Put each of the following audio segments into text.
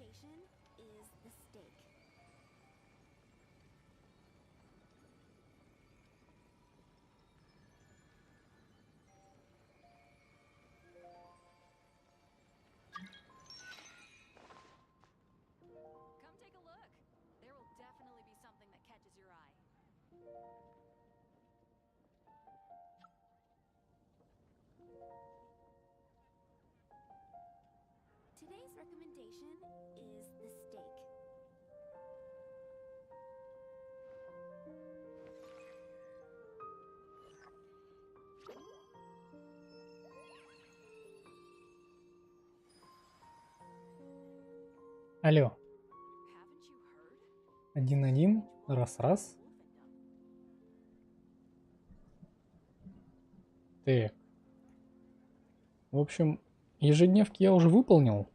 recommendation is the steak. Come take a look. There will definitely be something that catches your eye. Today's recommendation is the steak. Алло, Haven't you heard? 1-1, раз-раз. Так. В общем, ежедневки я уже выполнил.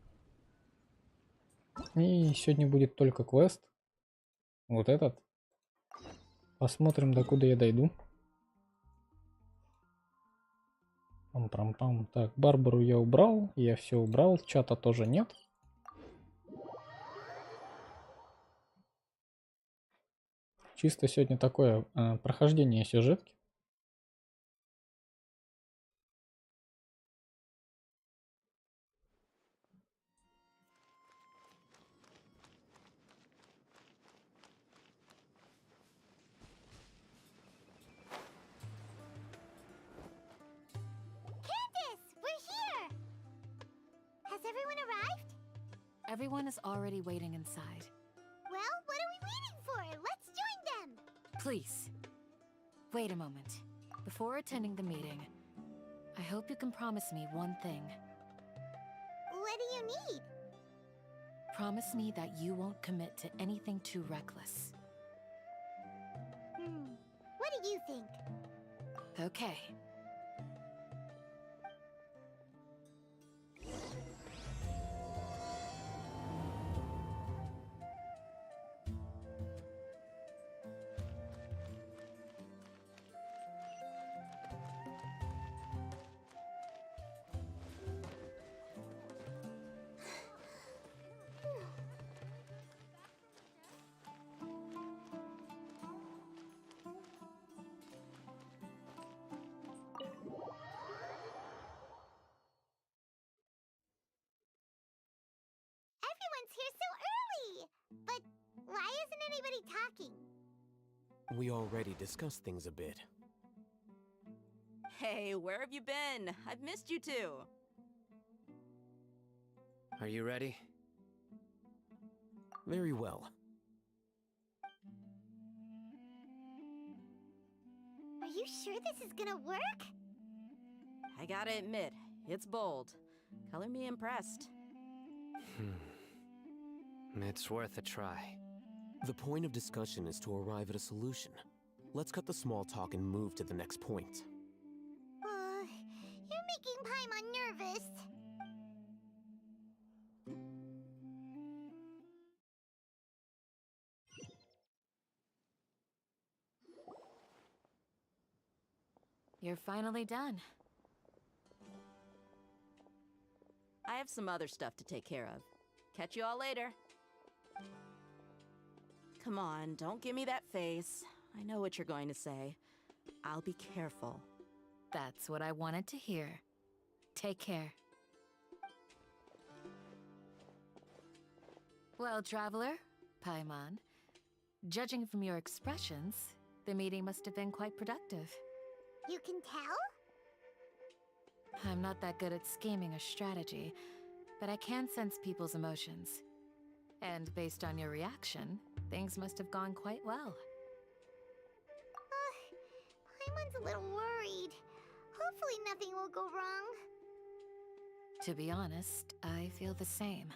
И сегодня будет только квест. Вот этот. Посмотрим, докуда я дойду. Пам-пам-пам. Так, Барбару я убрал. Я все убрал. Чата тоже нет. Чисто сегодня такое прохождение сюжетки. Has everyone arrived? Everyone is already waiting inside. Well, what are we waiting for? Let's join them! Please, wait a moment. Before attending the meeting, I hope you can promise me one thing. What do you need? Promise me that you won't commit to anything too reckless. What do you think? Okay. Everyone's here so early! But why isn't anybody talking? We already discussed things a bit. Hey, where have you been? I've missed you too. Are you ready? Very well. Are you sure this is gonna work? I gotta admit, it's bold. Color me impressed. It's worth a try. The point of discussion is to arrive at a solution. Let's cut the small talk and move to the next point. You're making Paimon nervous. You're finally done. I have some other stuff to take care of. Catch you all later. Come on, don't give me that face. I know what you're going to say. I'll be careful. That's what I wanted to hear. Take care. Well, traveler, Paimon, judging from your expressions, the meeting must have been quite productive. You can tell? I'm not that good at scheming or strategy, but I can sense people's emotions. And based on your reaction, things must have gone quite well. Paimon's a little worried. Hopefully nothing will go wrong. To be honest, I feel the same.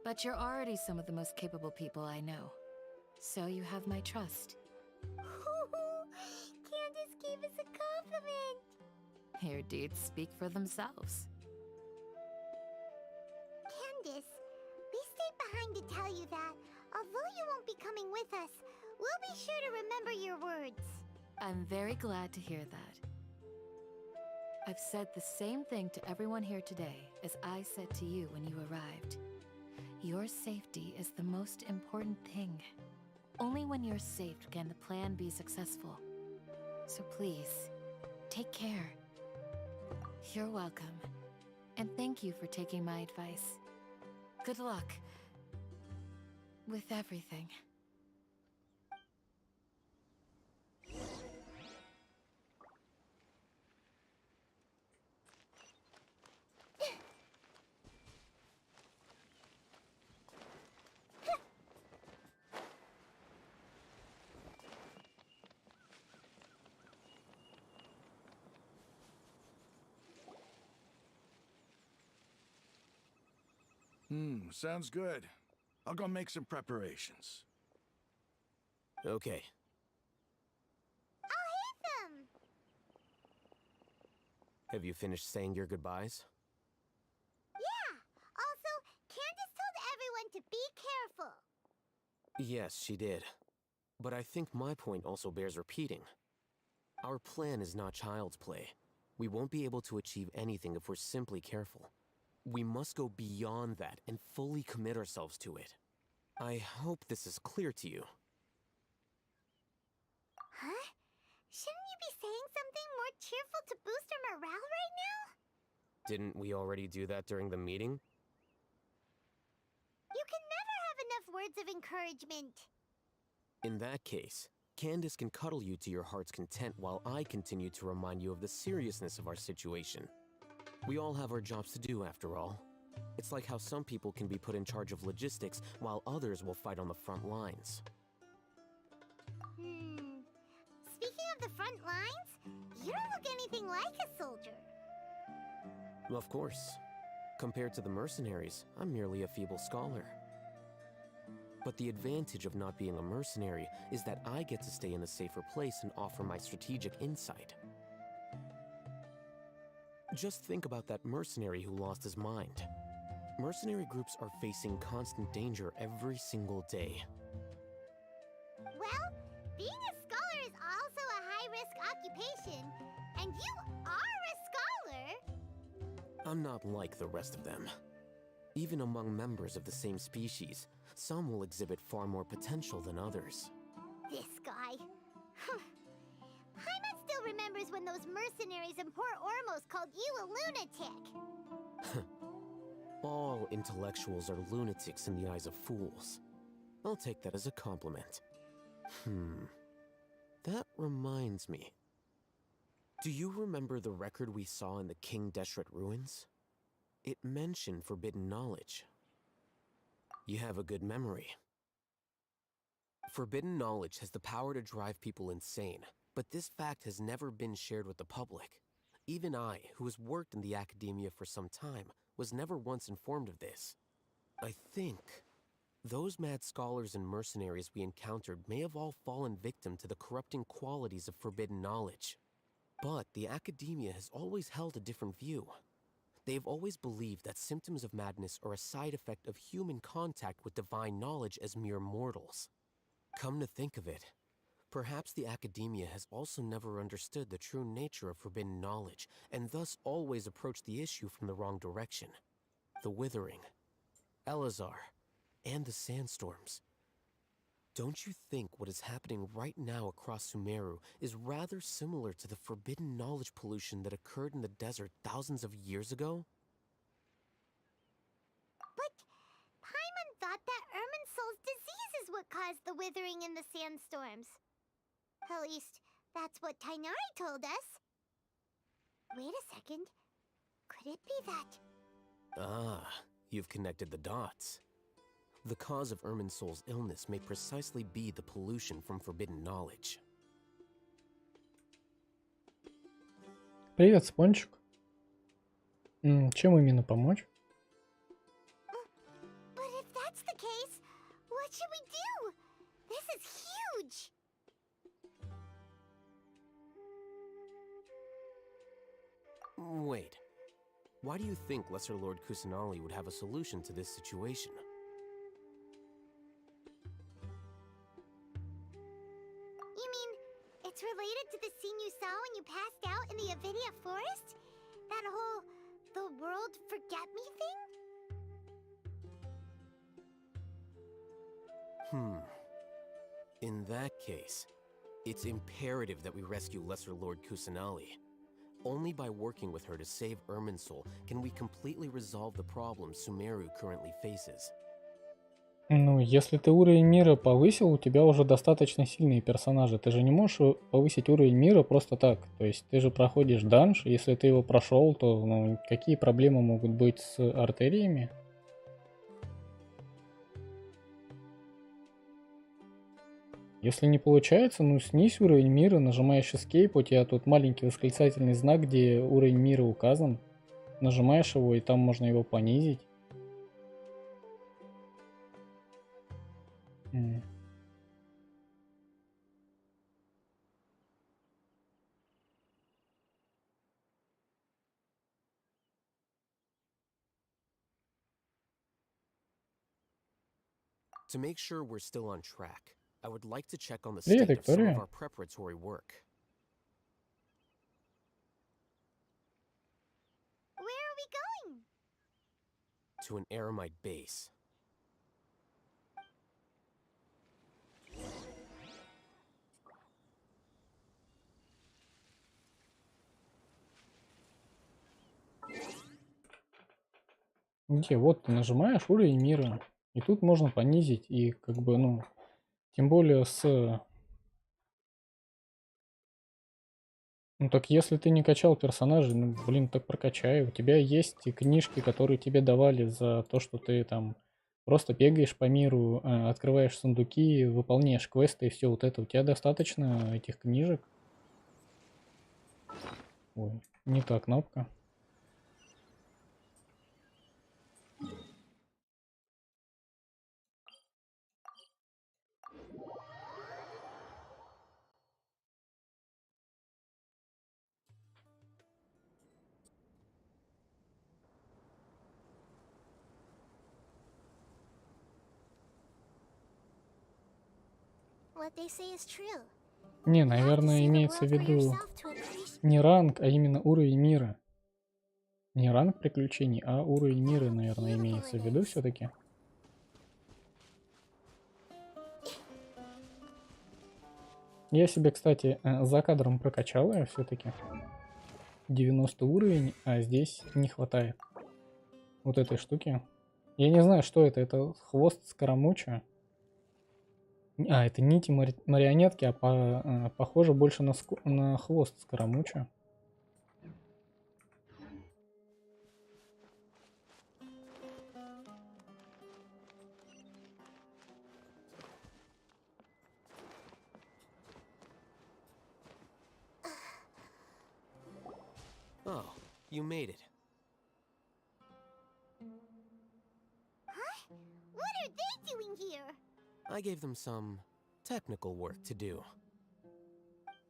But you're already some of the most capable people I know. So you have my trust. Candace gave us a compliment. Your deeds speak for themselves. Candace, we stayed behind to tell you that, although you won't be coming with us, we'll be sure to remember your words. I'm very glad to hear that. I've said the same thing to everyone here today as I said to you when you arrived. Your safety is the most important thing. Only when you're safe can the plan be successful. So please, take care. You're welcome. And thank you for taking my advice. Good luck with everything. Sounds good. I'll go make some preparations. Okay. I'll hit them! Have you finished saying your goodbyes? Yeah! Also, Candace told everyone to be careful. Yes, she did. But I think my point also bears repeating. Our plan is not child's play. We won't be able to achieve anything if we're simply careful. We must go beyond that and fully commit ourselves to it. I hope this is clear to you. Huh? Shouldn't you be saying something more cheerful to boost our morale right now? Didn't we already do that during the meeting? You can never have enough words of encouragement. In that case, Candace can cuddle you to your heart's content while I continue to remind you of the seriousness of our situation. We all have our jobs to do, after all. It's like how some people can be put in charge of logistics while others will fight on the front lines. Speaking of the front lines, you don't look anything like a soldier. Of course. Compared to the mercenaries, I'm merely a feeble scholar. But the advantage of not being a mercenary is that I get to stay in a safer place and offer my strategic insight. Just think about that mercenary who lost his mind. Mercenary groups are facing constant danger every single day. Well, being a scholar is also a high-risk occupation, and you are a scholar! I'm not like the rest of them. Even among members of the same species, some will exhibit far more potential than others. This guy. Paimon still remembers when those mercenaries in Port Ormos called you a lunatic. All intellectuals are lunatics in the eyes of fools. I'll take that as a compliment. That reminds me. Do you remember the record we saw in the King Deshret ruins? It mentioned forbidden knowledge. You have a good memory. Forbidden knowledge has the power to drive people insane, but this fact has never been shared with the public. Even I, who has worked in the academia for some time, was never once informed of this. I think those mad scholars and mercenaries we encountered may have all fallen victim to the corrupting qualities of forbidden knowledge. But the academia has always held a different view. They have always believed that symptoms of madness are a side effect of human contact with divine knowledge as mere mortals. Come to think of it, perhaps the academia has also never understood the true nature of forbidden knowledge, and thus always approached the issue from the wrong direction. The Withering, Elazar, and the sandstorms. Don't you think what is happening right now across Sumeru is rather similar to the forbidden knowledge pollution that occurred in the desert thousands of years ago? But Paimon thought that Irminsul's disease is what caused the withering in the sandstorms. At least, that's what Tainari told us. Wait a second. Could it be that? Ah, you've connected the dots. The cause of Irminsul's illness may precisely be the pollution from forbidden knowledge. Привет, Спончик. Чем именно помочь? But if that's the case, what should we do? This is huge! Wait. Why do you think Lesser Lord Kusanali would have a solution to this situation? You mean, it's related to the scene you saw when you passed out in the Avidia forest? That whole, the world forget me thing? In that case, it's imperative that we rescue Lesser Lord Kusanali. Only by working with her to save Irminsul can we completely resolve the problems Sumeru currently faces. Ну, если ты уровень мира повысил, у тебя уже достаточно сильные персонажи. Ты же не можешь повысить уровень мира просто так. То есть ты же проходишь данж, если ты его прошел, то ну, какие проблемы могут быть с артериями? Если не получается, ну снизь уровень мира, нажимаешь Escape, у тебя тут маленький восклицательный знак, где уровень мира указан. Нажимаешь его, и там можно его понизить. To make sure we're still on track, I would like to check on the Привет, state of some of Виктория. our preparatory work. Where are we going? To an Aramite base. Где? Вот ты нажимаешь уровень мира, и тут можно понизить, и как бы, ну, тем более с... Ну так если ты не качал персонажей, ну блин, так прокачай. У тебя есть и книжки, которые тебе давали за то, что ты там просто бегаешь по миру, открываешь сундуки, выполняешь квесты и все вот это. У тебя достаточно этих книжек. Ой, не та кнопка. What they say is true. Не, You have to наверное, see the имеется в world for виду yourself to appreciate. не ранг, а именно уровень мира. Не ранг приключений, а уровень мира, наверное, имеется в виду все-таки. Я себе, кстати, за кадром прокачал ее все-таки. 90 уровень, а здесь не хватает вот этой штуки. Я не знаю, что это. Это хвост скоромуча. А, это нити марионетки, а похоже больше на хвост скоромуча. Oh, you made it. Huh? What are they doing here? I gave them some technical work to do.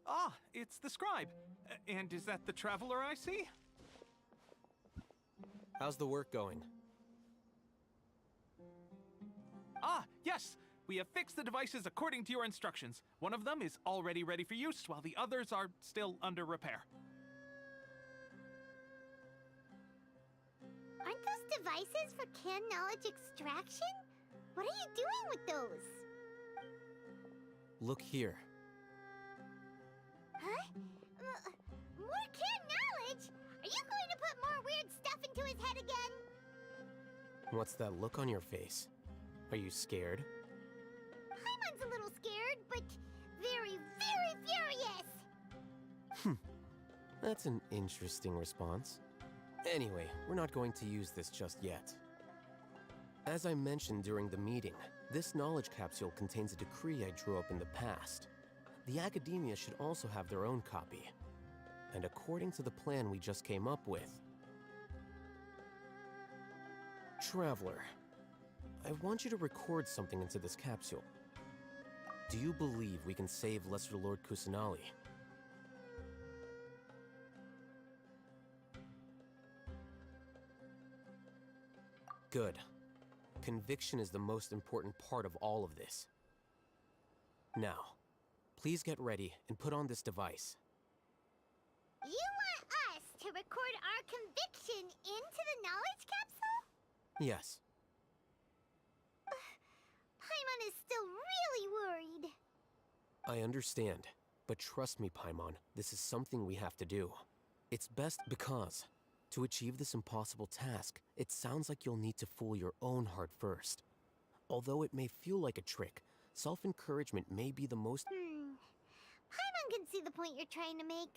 Ah, it's the scribe. And is that the traveler I see? How's the work going? Ah, yes! We have fixed the devices according to your instructions. One of them is already ready for use, while the others are still under repair. Aren't those devices for canned knowledge extraction? What are you doing with those? Look here. Huh? More canned knowledge? Are you going to put more weird stuff into his head again? What's that look on your face? Are you scared? Paimon's a little scared, but very, very furious! That's an interesting response. Anyway, we're not going to use this just yet. As I mentioned during the meeting, this knowledge capsule contains a decree I drew up in the past. The academia should also have their own copy. And according to the plan we just came up with... Traveler, I want you to record something into this capsule. Do you believe we can save Lesser Lord Kusanali? Good. Conviction is the most important part of all of this. Now, please get ready and put on this device. You want us to record our conviction into the knowledge capsule? Yes. Paimon is still I understand, but trust me, Paimon, this is something we have to do. It's best because, to achieve this impossible task, it sounds like you'll need to fool your own heart first. Although it may feel like a trick, self-encouragement may be the most... Paimon can see the point you're trying to make.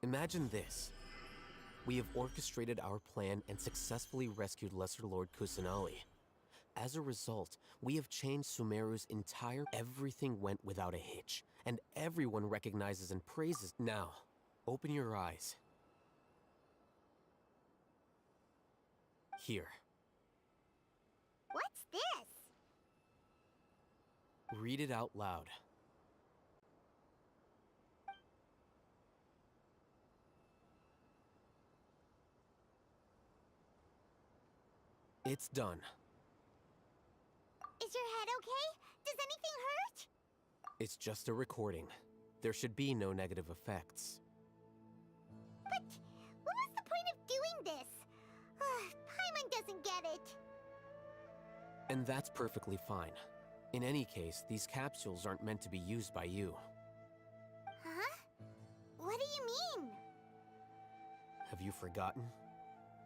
Imagine this. We have orchestrated our plan and successfully rescued Lesser Lord Kusanali. As a result, we have changed Sumeru's entire... Everything went without a hitch, and everyone recognizes and praises... Now, open your eyes. Here. What's this? Read it out loud. It's done. Is your head okay? Does anything hurt? It's just a recording. There should be no negative effects. But what was the point of doing this? Paimon doesn't get it. And that's perfectly fine. In any case, these capsules aren't meant to be used by you. Huh? What do you mean? Have you forgotten?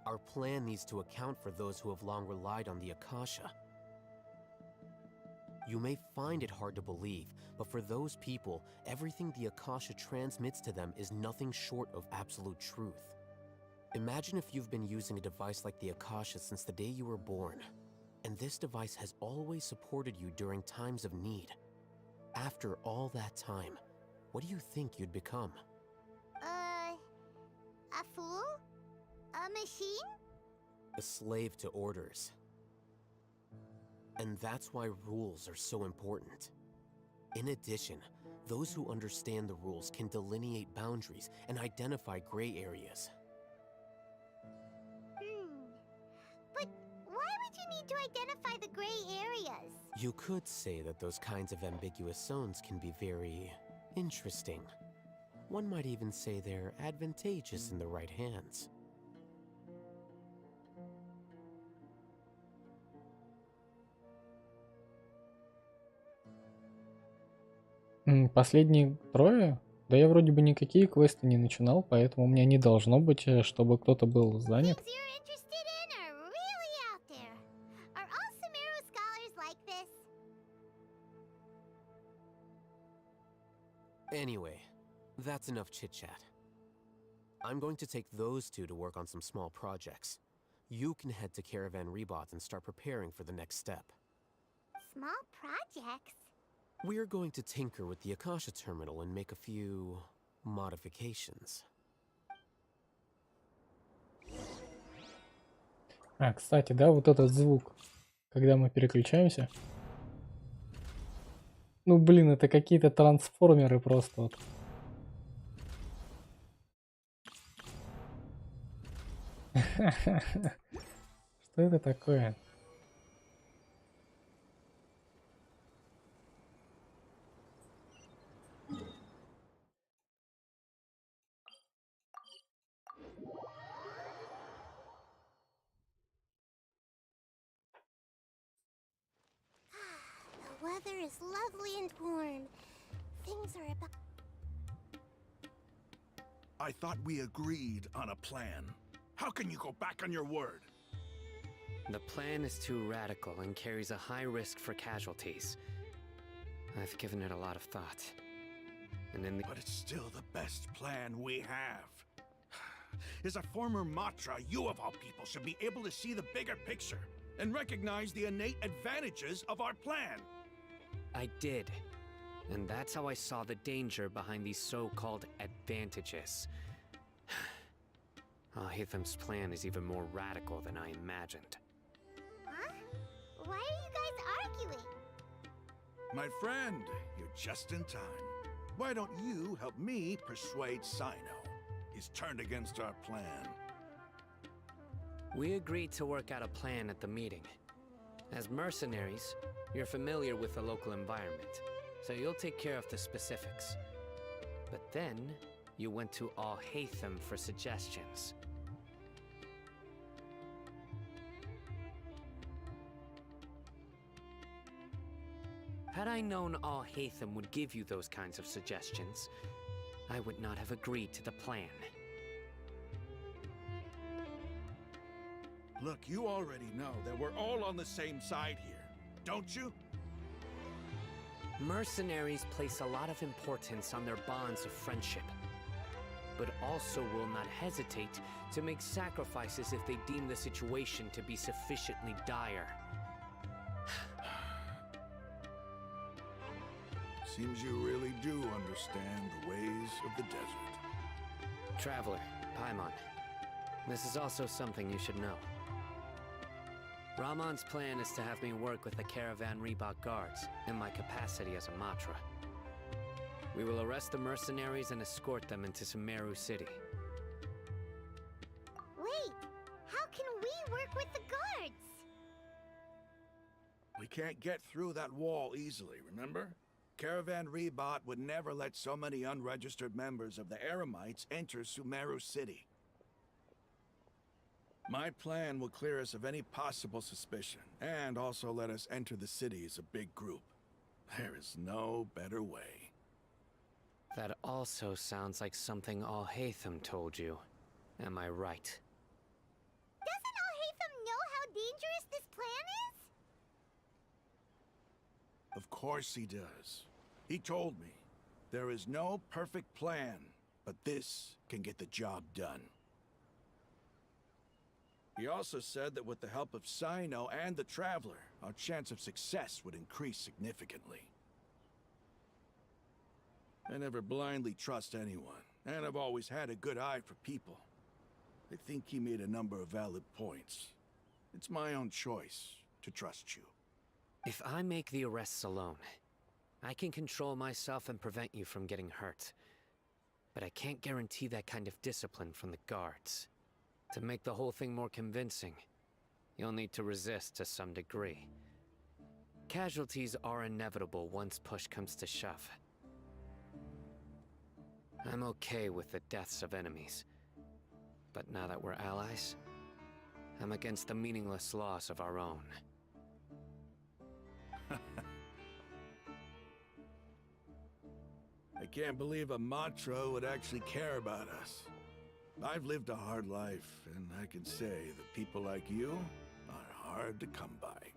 Our plan needs to account for those who have long relied on the Akasha. You may find it hard to believe, but for those people, everything the Akasha transmits to them is nothing short of absolute truth. Imagine if you've been using a device like the Akasha since the day you were born, and this device has always supported you during times of need. After all that time, what do you think you'd become? A fool? A machine? A slave to orders. And that's why rules are so important. In addition, those who understand the rules can delineate boundaries and identify gray areas. But why would you need to identify the gray areas? You could say that those kinds of ambiguous zones can be very interesting. One might even say they're advantageous in the right hands. Последние трое? Да я вроде бы никакие квесты не начинал, поэтому у меня не должно быть, чтобы кто-то был занят. Things you're interested in are really out there. Are all Sumeru scholars like this? Anyway, that's enough chit-chat. I'm going to take those two to work on some small projects. You can head to Caravan Rebot and start preparing for the next step. Small projects? We're going to tinker with the Akasha terminal and make a few modifications. Кстати, да, вот этот звук, когда мы переключаемся. Ну, блин, это какие-то трансформеры просто вот. Что это такое? The weather is lovely and warm. Things are about... I thought we agreed on a plan. How can you go back on your word? The plan is too radical and carries a high risk for casualties. I've given it a lot of thought. And in the... But it's still the best plan we have. As a former Matra, you of all people should be able to see the bigger picture and recognize the innate advantages of our plan. I did. And that's how I saw the danger behind these so-called advantages. Ahithem's plan is even more radical than I imagined. Huh? Why are you guys arguing? My friend, you're just in time. Why don't you help me persuade Sino? He's turned against our plan. We agreed to work out a plan at the meeting. As mercenaries, you're familiar with the local environment, so you'll take care of the specifics. But then, you went to Ahithem for suggestions. Had I known all Hatham would give you those kinds of suggestions, I would not have agreed to the plan. Look, you already know that we're all on the same side here, don't you? Mercenaries place a lot of importance on their bonds of friendship, but also will not hesitate to make sacrifices if they deem the situation to be sufficiently dire. Seems you really do understand the ways of the desert. Traveler, Paimon, this is also something you should know. Rahman's plan is to have me work with the Caravan Reebok guards in my capacity as a Matra. We will arrest the mercenaries and escort them into Sumeru City. Wait, how can we work with the guards? We can't get through that wall easily, remember? Caravan Reebok would never let so many unregistered members of the Eremites enter Sumeru City. My plan will clear us of any possible suspicion, and also let us enter the city as a big group. There is no better way. That also sounds like something Al-Haytham told you. Am I right? Doesn't Al-Haytham know how dangerous this plan is? Of course he does. He told me, there is no perfect plan, but this can get the job done. He also said that with the help of Sino and the Traveler, our chance of success would increase significantly. I never blindly trust anyone, and I've always had a good eye for people. I think he made a number of valid points. It's my own choice to trust you. If I make the arrests alone, I can control myself and prevent you from getting hurt. But I can't guarantee that kind of discipline from the guards. To make the whole thing more convincing, you'll need to resist to some degree. Casualties are inevitable once push comes to shove. I'm okay with the deaths of enemies. But now that we're allies, I'm against the meaningless loss of our own. I can't believe a Matra would actually care about us. I've lived a hard life, and I can say that people like you are hard to come by.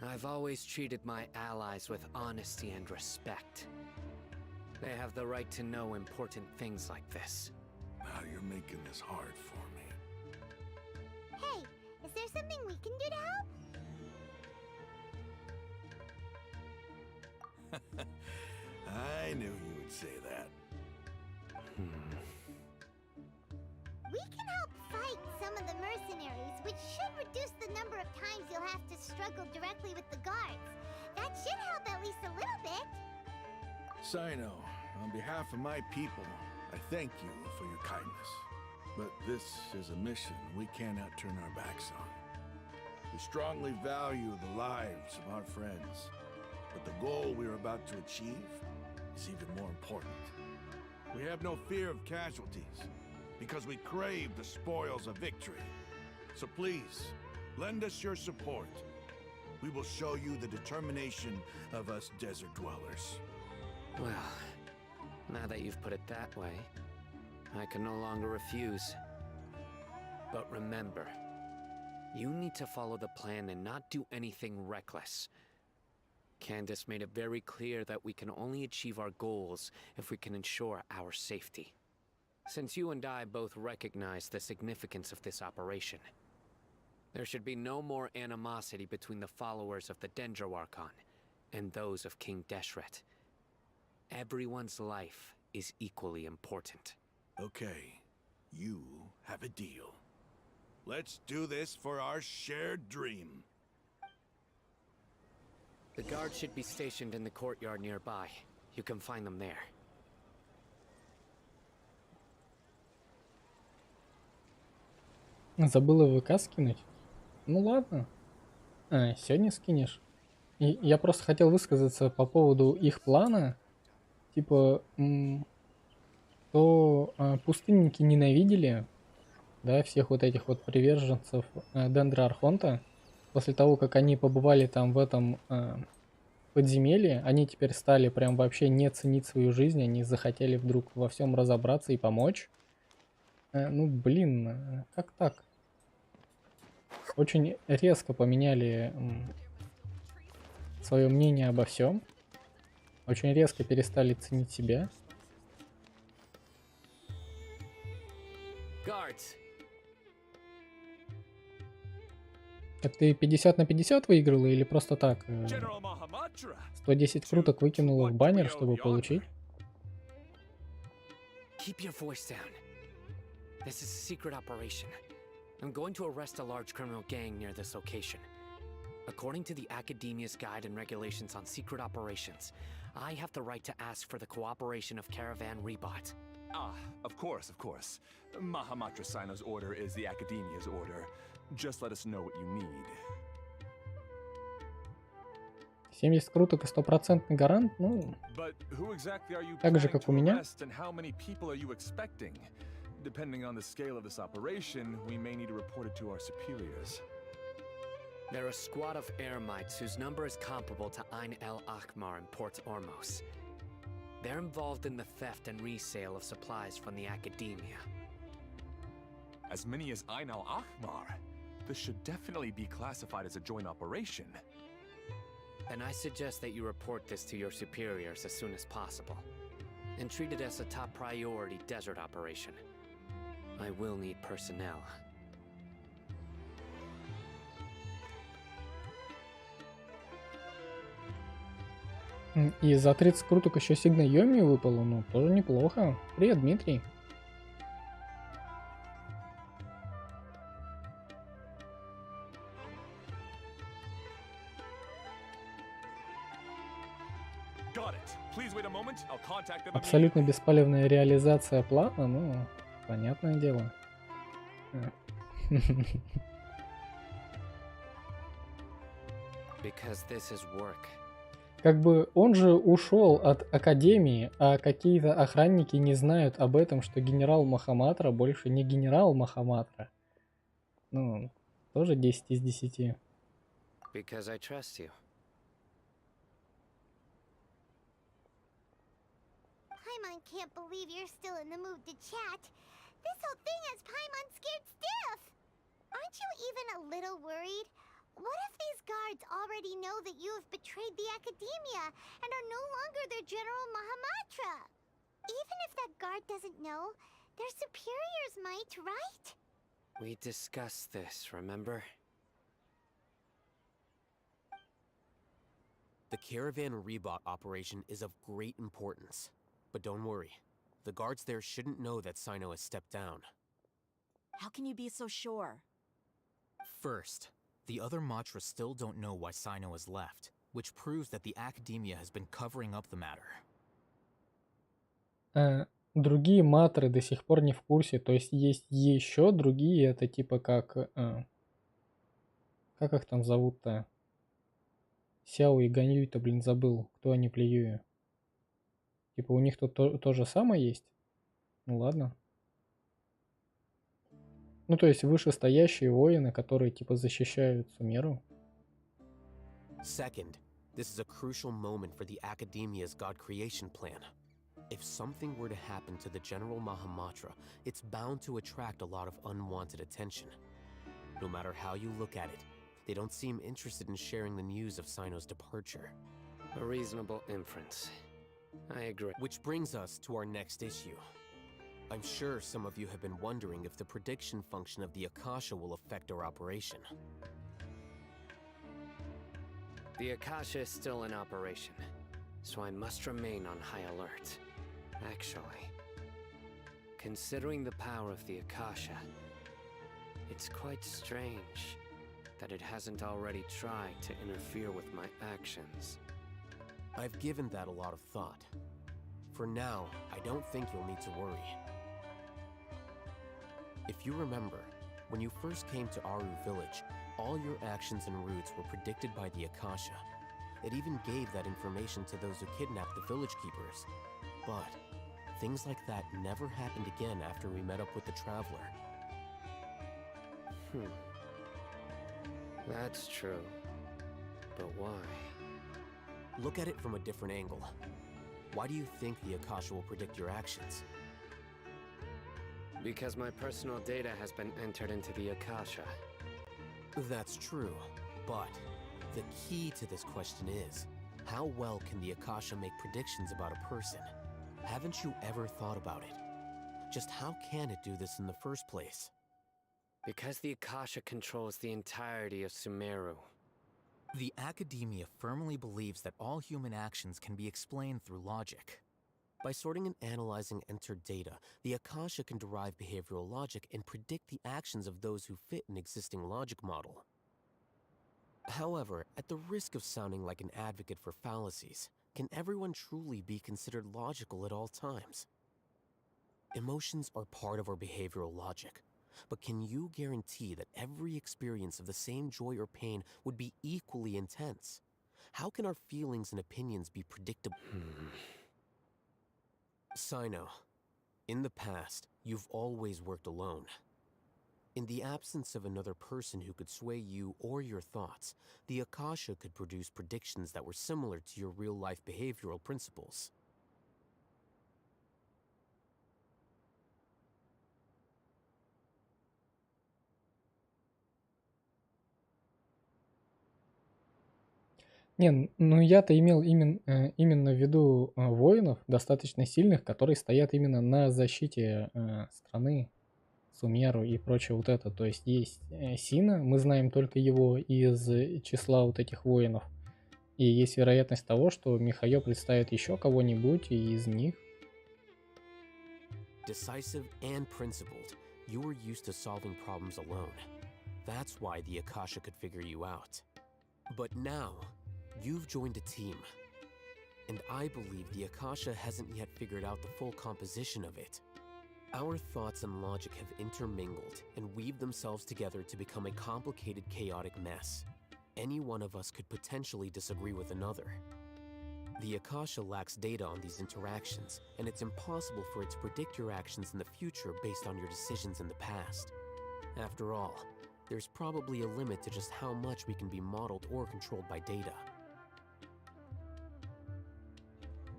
I've always treated my allies with honesty and respect. They have the right to know important things like this. Now you're making this hard for me. Hey, is there something we can do to help? I knew you would say that. We can help fight some of the mercenaries, which should reduce the number of times you'll have to struggle directly with the guards. That should help at least a little bit. Sino, on behalf of my people, I thank you for your kindness. But this is a mission we cannot turn our backs on. We strongly value the lives of our friends, but the goal we are about to achieve is even more important. We have no fear of casualties, because we crave the spoils of victory. So please, lend us your support. We will show you the determination of us desert dwellers. Well, now that you've put it that way, I can no longer refuse. But remember, you need to follow the plan and not do anything reckless. Candace made it very clear that we can only achieve our goals if we can ensure our safety. Since you and I both recognize the significance of this operation, there should be no more animosity between the followers of the Dendro Archon and those of King Deshret. Everyone's life is equally important. Okay, you have a deal. Let's do this for our shared dream. The guards should be stationed in the courtyard nearby. You can find them there. Забыла ВК скинуть? Ну ладно. Сегодня скинешь. И я просто хотел высказаться по поводу их плана. Типа, то пустынники ненавидели, да, всех вот этих вот приверженцев Дендра Архонта. После того, как они побывали там в этом подземелье, они теперь стали прям вообще не ценить свою жизнь, они захотели вдруг во всем разобраться и помочь. Ну, блин, как так? Очень резко поменяли свое мнение обо всем. Очень резко перестали ценить себя. Guards, Так ты 50 на 50 выиграла или просто так? General Mahamatra. 110 круток выкинула в баннер, чтобы получить? keep your voice down. This is a secret operation. I'm going to arrest a large criminal gang near this location. According to the Academia's Guide and Regulations on Secret Operations, I have the right to ask for the cooperation of Caravan Rebot. Ah, of course, of course. Mahamatra Sino's order is the Academia's order. Just let us know what you need. 70 круток и 100% гарант, ну, But who exactly are you так же, planning как у to меня. arrest and how many people are you expecting? Depending on the scale of this operation, we may need to report it to our superiors. They're a squad of Eremites whose number is comparable to Ain el Akmar in Port Ormos. They're involved in the theft and resale of supplies from the Academia. As many as Ain al Akmar? This should definitely be classified as a joint operation. And I suggest that you report this to your superiors as soon as possible. And treat it as a top priority desert operation. I will need personnel. И за 30 круток еще Сигна Йоми выпало, ну, тоже неплохо. Привет, Дмитрий. Got it. Please wait a moment. I'll contact them Абсолютно беспалевная реализация плана, ну, понятное дело. Because this is work. Как бы он же ушел от Академии, а какие-то охранники не знают об этом, что генерал Махаматра больше не генерал Махаматра. Ну, тоже 10 из 10. Because I trust you. Paimon can't believe you're still in the mood to chat. This whole thing has Paimon scared stiff. Aren't you even a little worried? What if these guards already know that you have betrayed the Academia and are no longer their General Mahamatra? Even if that guard doesn't know, their superiors might, right? We discussed this, remember? The Caravan Rebot operation is of great importance. But don't worry, the guards there shouldn't know that Sino has stepped down. How can you be so sure? First, the other Matra still don't know why Sino has left, which proves that the Academia has been covering up the matter. Другие матры до сих пор не в курсе, то есть еще другие, это типа как их там зовут-то? Сяо и Ганьюй-то, блин, забыл, кто они, плеюю. Типа у них тут то же самое есть? Ну ладно. Ну то есть вышестоящие воины, которые типа защищают Сумеру. Second, this is a crucial moment for the Academia's God creation plan. If something were to happen to the General Mahamatra, it's bound to attract a lot of unwanted attention. No matter how you look at it, they don't seem interested in sharing the news of Sino's departure. A reasonable inference. I agree. Which brings us to our next issue. I'm sure some of you have been wondering if the prediction function of the Akasha will affect our operation. The Akasha is still in operation, so I must remain on high alert. Actually, considering the power of the Akasha, it's quite strange that it hasn't already tried to interfere with my actions. I've given that a lot of thought. For now, I don't think you'll need to worry. If you remember, when you first came to Aru Village, all your actions and routes were predicted by the Akasha. It even gave that information to those who kidnapped the village keepers. But things like that never happened again after we met up with the Traveler. That's true. But why? Look at it from a different angle. Why do you think the Akasha will predict your actions? Because my personal data has been entered into the Akasha. That's true, but the key to this question is, how well can the Akasha make predictions about a person? Haven't you ever thought about it? Just how can it do this in the first place? Because the Akasha controls the entirety of Sumeru. The academia firmly believes that all human actions can be explained through logic. By sorting and analyzing entered data, the Akasha can derive behavioral logic and predict the actions of those who fit an existing logic model. However, at the risk of sounding like an advocate for fallacies, can everyone truly be considered logical at all times? Emotions are part of our behavioral logic, but can you guarantee that every experience of the same joy or pain would be equally intense? How can our feelings and opinions be predictable? Sino, in the past, you've always worked alone. In the absence of another person who could sway you or your thoughts, the Akasha could produce predictions that were similar to your real-life behavioral principles. Не, ну я-то имел именно в виду воинов, достаточно сильных, которые стоят именно на защите страны, Сумеру и прочее вот это. То есть Сина, мы знаем только его из числа вот этих воинов. И есть вероятность того, что Михаё представит еще кого-нибудь из них. Decisive and principled, you were used to solving problems alone. That's why the Akasha could figure you out. But now, you've joined a team. And I believe the Akasha hasn't yet figured out the full composition of it. Our thoughts and logic have intermingled and weaved themselves together to become a complicated, chaotic mess. Any one of us could potentially disagree with another. The Akasha lacks data on these interactions, and it's impossible for it to predict your actions in the future based on your decisions in the past. After all, there's probably a limit to just how much we can be modeled or controlled by data.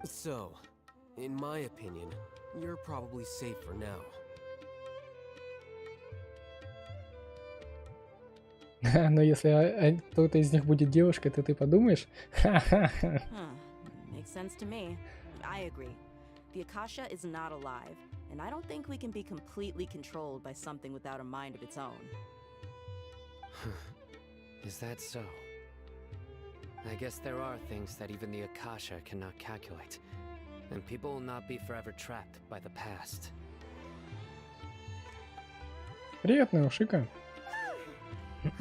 So, in my opinion, you're probably safe for now. Но если кто-то из них будет девушкой, то ты подумаешь? Makes sense to me. I agree. The Akasha is not alive, and I don't think we can be completely controlled by something without a mind of its own. Is that so? I guess there are things that even the Akasha cannot calculate, and people will not be forever trapped by the past. Приятная ушика. I'm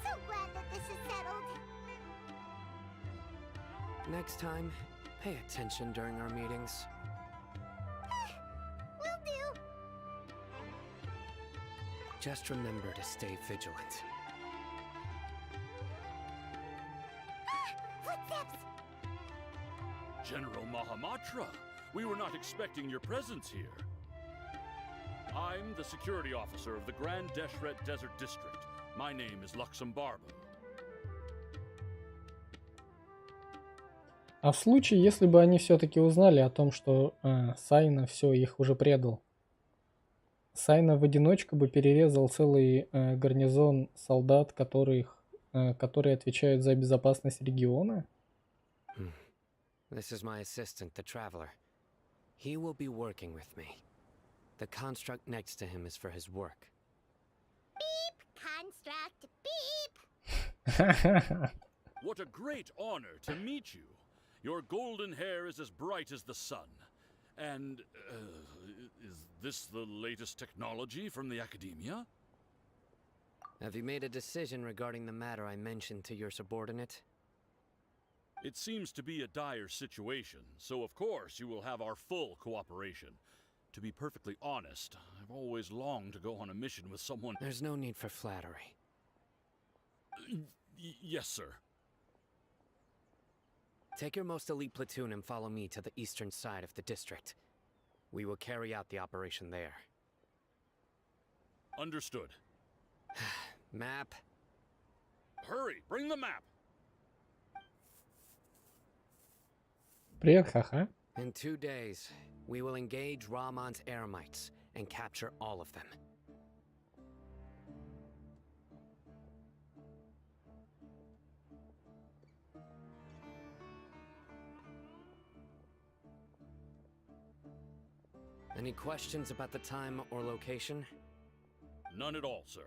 so glad that this is settled. Next time, pay attention during our meetings. Will do. Just remember to stay vigilant. Footsteps! General Mahamatra, we were not expecting your presence here. I'm the security officer of the Grand Deshret Desert District. My name is Luxembarbu. А в случае, если бы они все-таки узнали о том, что Сайна все их уже предал, Сайна в одиночку бы перерезал целый гарнизон солдат, которые отвечают за безопасность региона? This is my assistant, the Traveler. He will be working with me. The construct next to him is for his work. Construct, beep! What a great honor to meet you. Your golden hair is as bright as the sun. And, is this the latest technology from the Academia? Have you made a decision regarding the matter I mentioned to your subordinate? It seems to be a dire situation, so of course you will have our full cooperation. To be perfectly honest, I've always longed to go on a mission with someone— There's no need for flattery. Yes, sir. Take your most elite platoon and follow me to the eastern side of the district. We will carry out the operation there. Understood. Map. Hurry, bring the map! Привет, ха-ха. In 2 days, we will engage Rahman's Eremites and capture all of them. Any questions about the time or location? None at all, sir.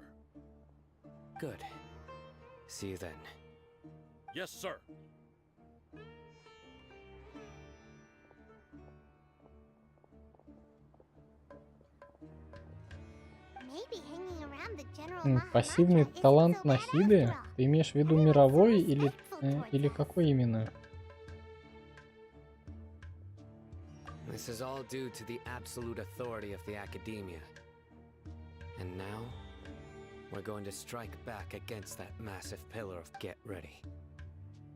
Good. See you then. Yes, sir. Maybe hanging around the general Пассивный Mahamatra талант isn't so bad Нахиды? after all. Ты имеешь в виду I was мировой always или, thankful towards или him. какой именно? This is all due to the absolute authority of the academia. And now, we're going to strike back against that massive pillar of get ready.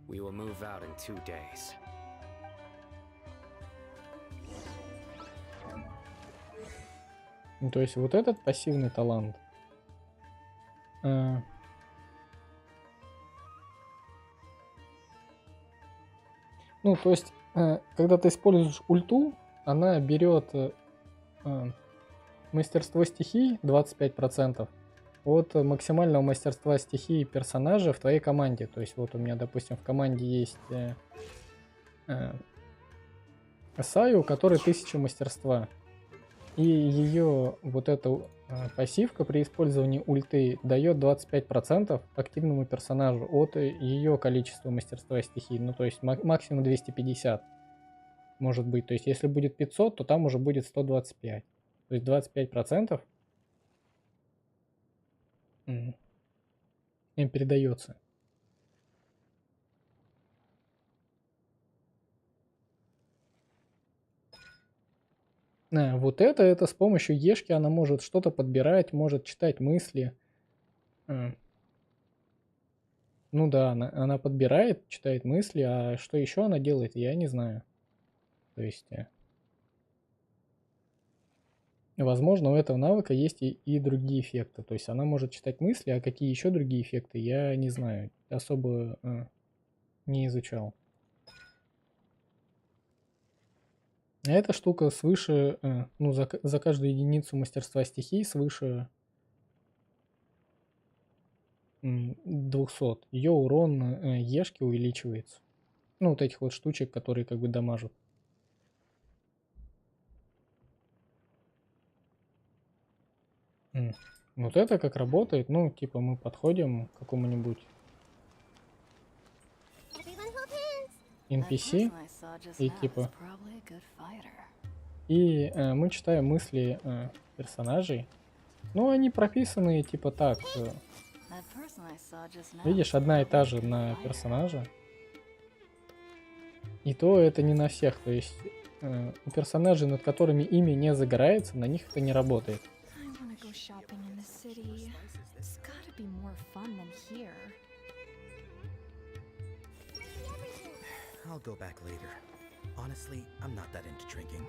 We will move out in 2 days. Ну, то есть вот этот пассивный талант. Ну, то есть, когда ты используешь ульту, она берет мастерство стихий 25% от максимального мастерства стихии персонажа в твоей команде. То есть вот у меня, допустим, в команде есть Саю, у которой 1000 мастерства. И ее вот эта пассивка при использовании ульты дает 25% активному персонажу от ее количества мастерства стихий. Ну, то есть максимум 250 может быть. То есть если будет 500, то там уже будет 125. То есть 25% им передается. Вот это с помощью ешки она может что-то подбирать, может читать мысли. Ну да, она подбирает, читает мысли, а что еще она делает, я не знаю. То есть, возможно, у этого навыка есть и другие эффекты. То есть она может читать мысли, а какие еще другие эффекты, я не знаю. Особо не изучал. А эта штука свыше, ну, за каждую единицу мастерства стихий свыше 200. Ее урон ешки увеличивается. Ну, вот этих вот штучек, которые как бы дамажат. Вот это как работает. Ну, типа мы подходим к какому-нибудь NPC и типа... И мы читаем мысли персонажей. Ну, они прописаны типа так. Видишь, одна и та же на персонажа. И то это не на всех. То есть у персонажей, над которыми имя не загорается, на них это не работает. I'll go back later. Honestly, I'm not that into drinking.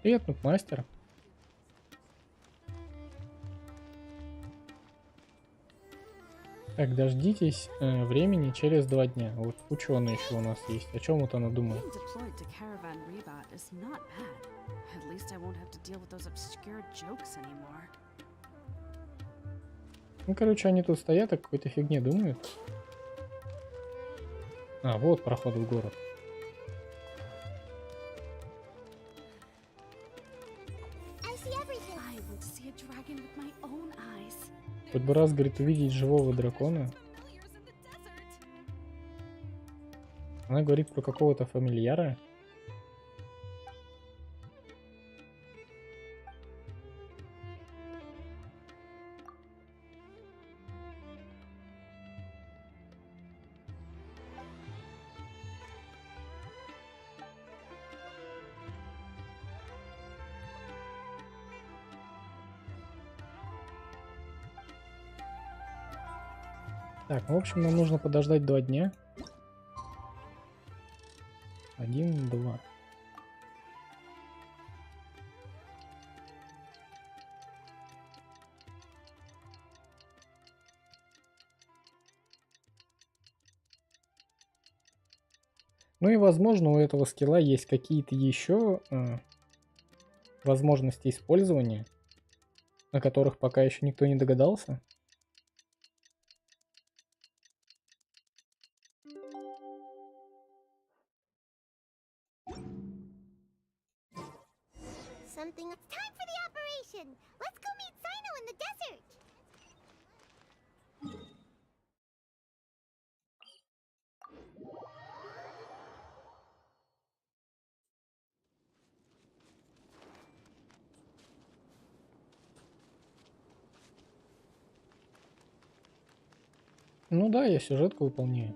Привет, мастер. Так, дождитесь времени через 2 дня. Вот ученый еще у нас есть. О чем вот она думает? Ну, короче, они тут стоят, о какой-то фигне думают. А, вот проход в город. Хоть бы раз, говорит, увидеть живого дракона. Она говорит про какого-то фамильяра. Так, ну, в общем, нам нужно подождать 2 дня. 1, 2. Ну и возможно у этого скилла есть какие-то еще возможности использования, о которых пока еще никто не догадался. Something. It's time for the operation. Let's go meet Sino in the desert. Ну да, я сюжетку выполняю.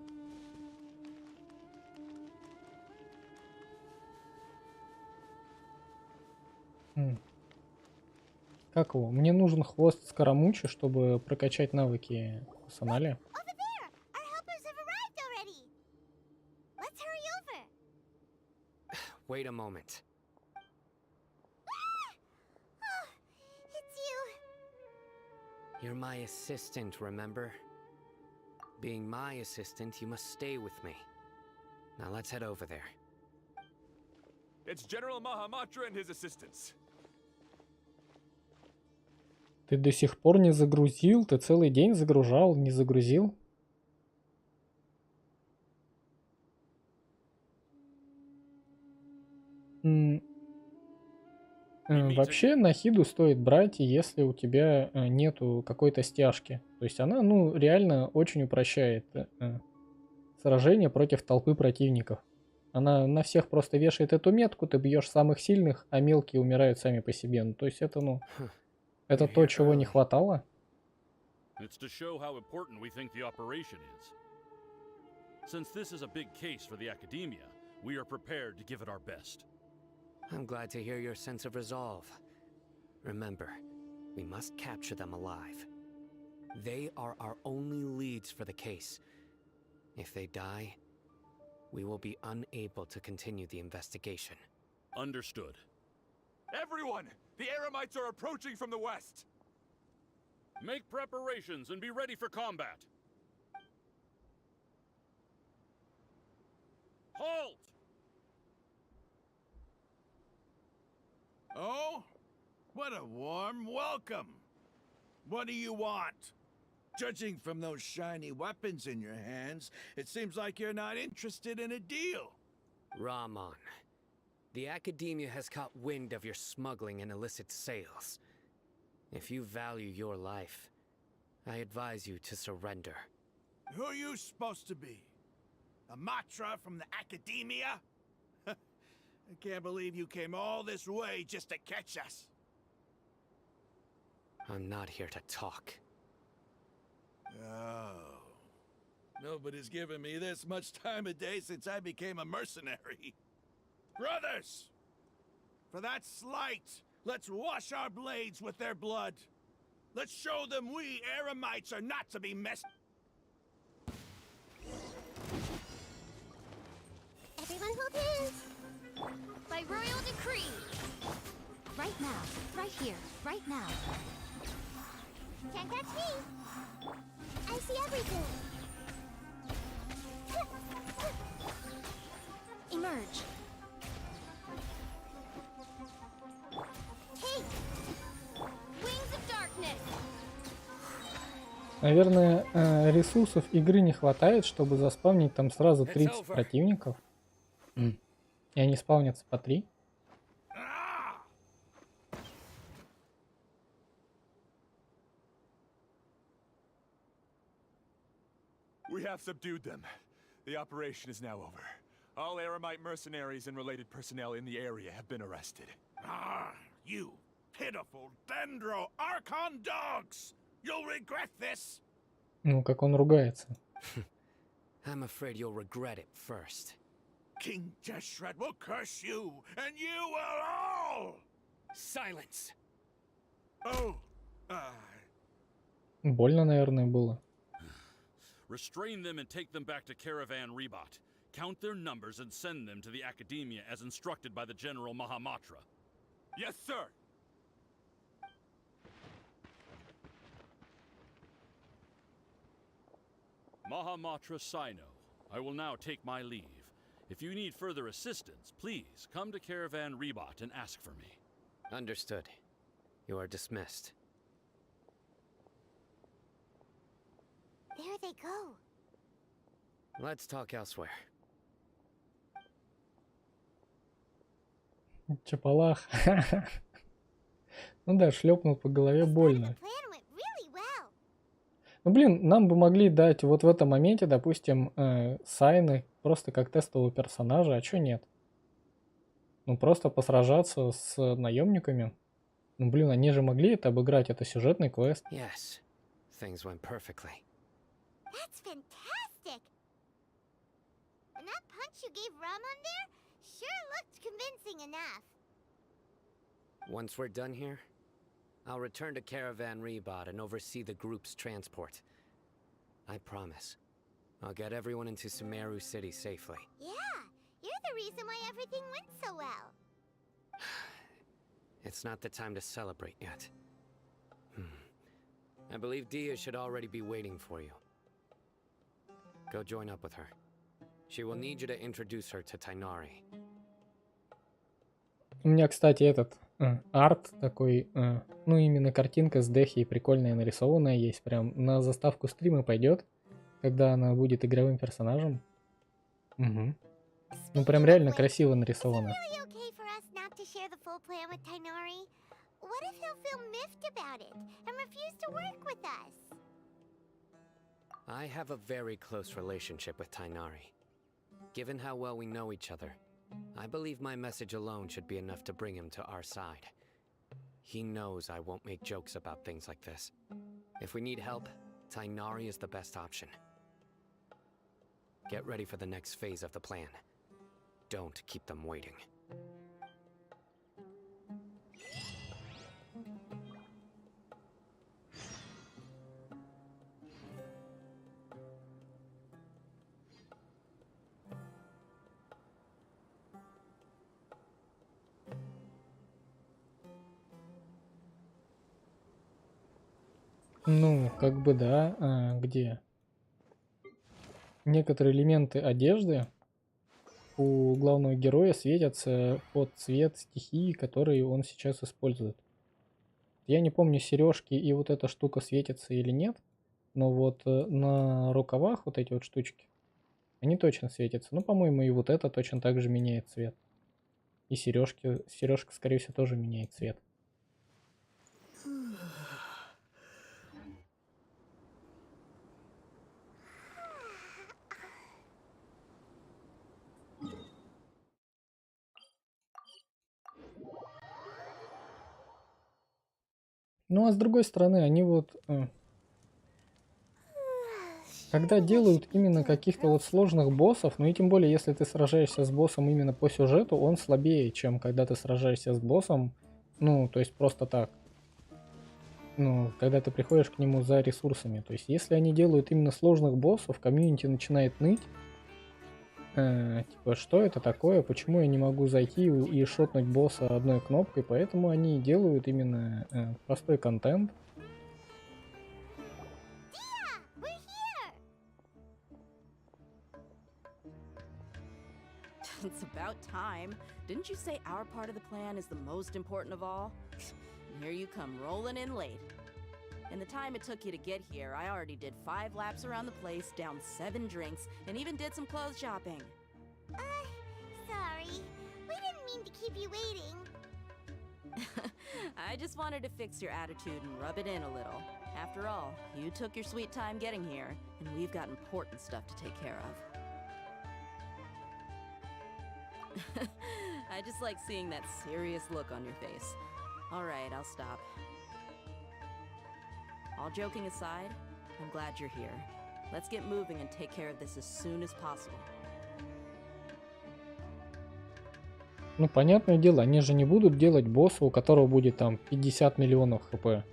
Как его? Мне нужен хвост Скоромучи, чтобы прокачать навыки персонали. Over there. Our helpers have arrived already. Let's hurry over. Wait a moment. Oh, it's you. You're my assistant, remember? Being my assistant, you must stay with me. Now let's head over there. It's General Mahamatra and his assistants. Ты до сих пор не загрузил? Ты целый день загружал, не загрузил? Вообще нахиду стоит брать, если у тебя нету какой-то стяжки. То есть она, ну, реально очень упрощает сражение против толпы противников. Она на всех просто вешает эту метку, ты бьешь самых сильных, а мелкие умирают сами по себе. Ну, то есть это, ну, это то, чего не хватало. It's to show how important we think the operation is. Since this is a big case for the academia, we are prepared to give it our best. I'm glad to hear your sense of resolve. Remember, we must capture them alive. They are our only leads for the case. If they die, we will be unable to continue the investigation. Understood. Everyone! The Eremites are approaching from the west! Make preparations and be ready for combat. Halt! Oh? What a warm welcome. What do you want? Judging from those shiny weapons in your hands, it seems like you're not interested in a deal. Rahman, the academia has caught wind of your smuggling and illicit sales. If you value your life, I advise you to surrender. Who are you supposed to be? A Matra from the academia? I can't believe you came all this way just to catch us. I'm not here to talk. Oh. Nobody's given me this much time of day since I became a mercenary. Brothers! For that slight, let's wash our blades with their blood. Let's show them we Eremites are not to be messed. Everyone hold hands. By royal decree. Right now. Right here. Right now. Can't catch me. I see everything. Emerge. Take. Wings of darkness. Наверное, ресурсов игры не хватает, чтобы заспавнить там сразу 30 противников. И они спавнятся по 3. We have subdued them. The operation is now over. All Eremite mercenaries and related personnel in the area have been arrested. Ah, you pitiful Dendro Archon dogs! You'll regret this! Ну, как он ругается. I'm afraid you'll regret it first. King Deshret will curse you, and you will all! Silence! Oh, Больно, наверное, было. Restrain them and take them back to Caravan Rebot. Count their numbers and send them to the Academia as instructed by the General Mahamatra. Yes, sir! Mahamatra Sino, I will now take my leave. If you need further assistance, please come to Caravan Rebot and ask for me. Understood. You are dismissed. There they go. Let's talk elsewhere. Чапалах. Ну да, шлепнул по голове больно. Ну блин, нам бы могли дать вот в этом моменте, допустим, сайны просто как тестового персонажа, а чё нет? Ну просто посражаться с наемниками. Ну блин, они же могли это обыграть, это сюжетный квест. Yes, things went perfectly. That's fantastic! And that punch you gave Ramon there sure looked convincing enough. Once we're done here, I'll return to Caravan Rebot and oversee the group's transport. I promise. I'll get everyone into Sumeru City safely. Yeah, you're the reason why everything went so well. It's not the time to celebrate yet. I believe Dia should already be waiting for you. Go join up with her. She will need you to introduce her to Tainari. У меня, кстати, этот арт такой, ну именно картинка с Дехи прикольная нарисованная есть. Прям на заставку стрима пойдет, когда она будет игровым персонажем. Угу. Ну прям реально красиво нарисовано. I have a very close relationship with Tainari. Given how well we know each other, I believe my message alone should be enough to bring him to our side. He knows I won't make jokes about things like this. If we need help, Tainari is the best option. Get ready for the next phase of the plan. Don't keep them waiting. Ну, как бы да, где? Некоторые элементы одежды у главного героя светятся под цвет стихии, который он сейчас использует. Я не помню, сережки и вот эта штука светятся или нет, но вот на рукавах вот эти вот штучки, они точно светятся. Ну, по-моему, и вот это точно так же меняет цвет. И сережка, скорее всего, тоже меняет цвет. Ну а с другой стороны, они вот, когда делают именно каких-то вот сложных боссов, ну и тем более, если ты сражаешься с боссом именно по сюжету, он слабее, чем когда ты сражаешься с боссом, ну, то есть просто так. Ну, когда ты приходишь к нему за ресурсами. То есть, если они делают именно сложных боссов, комьюнити начинает ныть. Типа, что это такое, почему я не могу зайти и шотнуть босса одной кнопкой, поэтому они делают именно простой контент. It's about time. Didn't you say our part of the plan is the most important of all? And here you come rolling in late. In the time it took you to get here, I already did 5 laps around the place, downed 7 drinks, and even did some clothes shopping. Sorry. We didn't mean to keep you waiting. I just wanted to fix your attitude and rub it in a little. After all, you took your sweet time getting here, and we've got important stuff to take care of. I just like seeing that serious look on your face. All right, I'll stop. All joking aside, I'm glad you're here. Let's get moving and take care of this as soon as possible. Ну, понятное дело, они же не будут делать босса, у которого будет там 50 миллионов хп.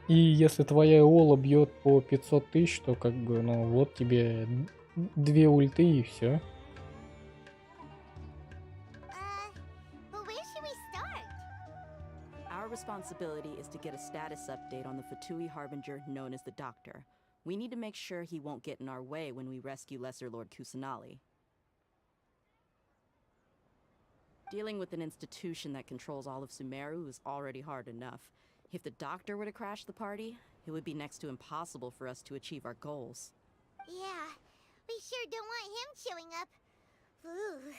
И если твоя Эола бьет по 500 тысяч, то как бы, ну, вот тебе 2 ульты и все. Our responsibility is to get a status update on the Fatui Harbinger known as the Doctor. We need to make sure he won't get in our way when we rescue Lesser Lord Kusanali. Dealing with an institution that controls all of Sumeru is already hard enough. If the doctor were to crash the party, it would be next to impossible for us to achieve our goals. Yeah, we sure don't want him showing up. Ooh,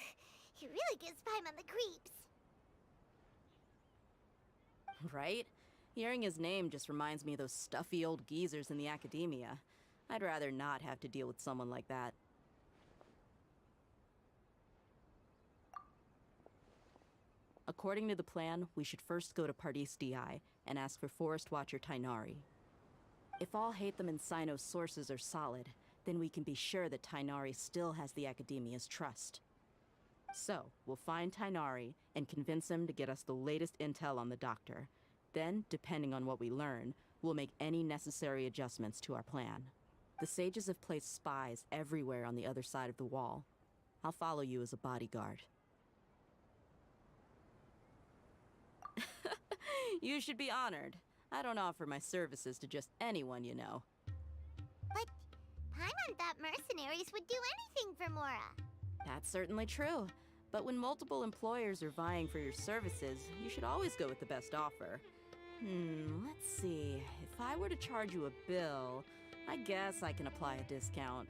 he really gives Paimon the creeps. Right? Hearing his name just reminds me of those stuffy old geezers in the academia. I'd rather not have to deal with someone like that. According to the plan, we should first go to Pardis DI and ask for Forest Watcher Tainari. If all Hatham and Sino's sources are solid, then we can be sure that Tainari still has the Academia's trust. So, we'll find Tainari and convince him to get us the latest intel on the doctor. Then, depending on what we learn, we'll make any necessary adjustments to our plan. The sages have placed spies everywhere on the other side of the wall. I'll follow you as a bodyguard. You should be honored. I don't offer my services to just anyone you know. But Paimon thought mercenaries would do anything for Mora. That's certainly true. But when multiple employers are vying for your services, you should always go with the best offer. Let's see. If I were to charge you a bill, I guess I can apply a discount.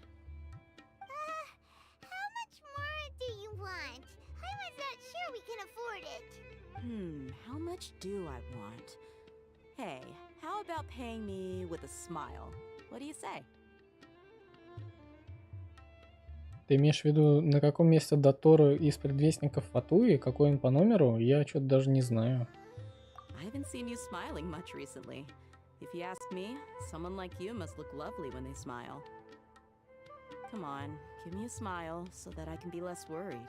How much more do you want? Paimon's not sure we can afford it. How much do I want? Hey, how about paying me with a smile? What do you say? Ты имеешь в виду, на каком месте Доторо из предвестников Фатуи? Какой он по номеру? Я что-то даже не знаю. I haven't seen you smiling much recently. If you ask me, someone like you must look lovely when they smile. Come on, give me a smile so that I can be less worried.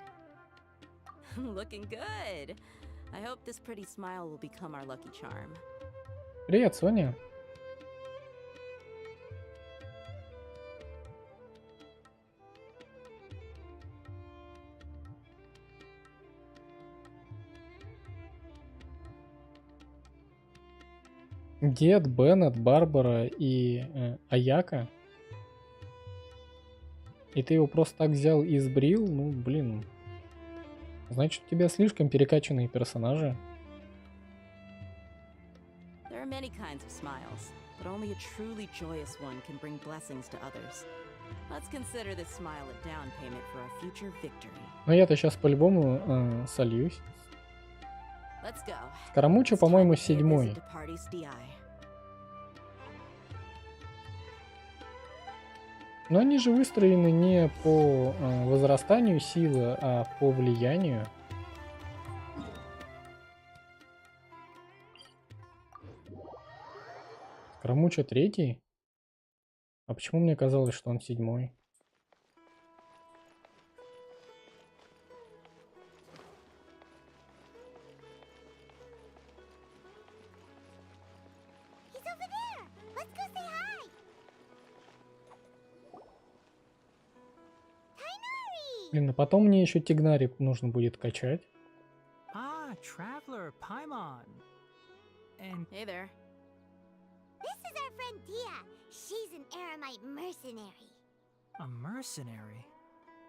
Looking good! I hope this pretty smile will become our lucky charm. Привет, Соня. Дед, Беннет, Барбара и Аяка. И ты его просто так взял и сбрил? Ну, блин. Значит, у тебя слишком перекачанные персонажи. There are many kinds of smiles, but only a truly joyous one can bring blessings to others. Let's consider this smile a down payment for our future victory. Но я-то сейчас по-любому сольюсь. Let's go. Скоромуча, по-моему, 7-й. Но они же выстроены не по возрастанию силы, а по влиянию. Скоромуча 3-й? А почему мне казалось, что он 7-й? Блин, а потом мне еще Тигнарик нужно будет качать. Traveler, Paimon. And hey there. This is our friend Dia. She's an Aramite mercenary. A mercenary?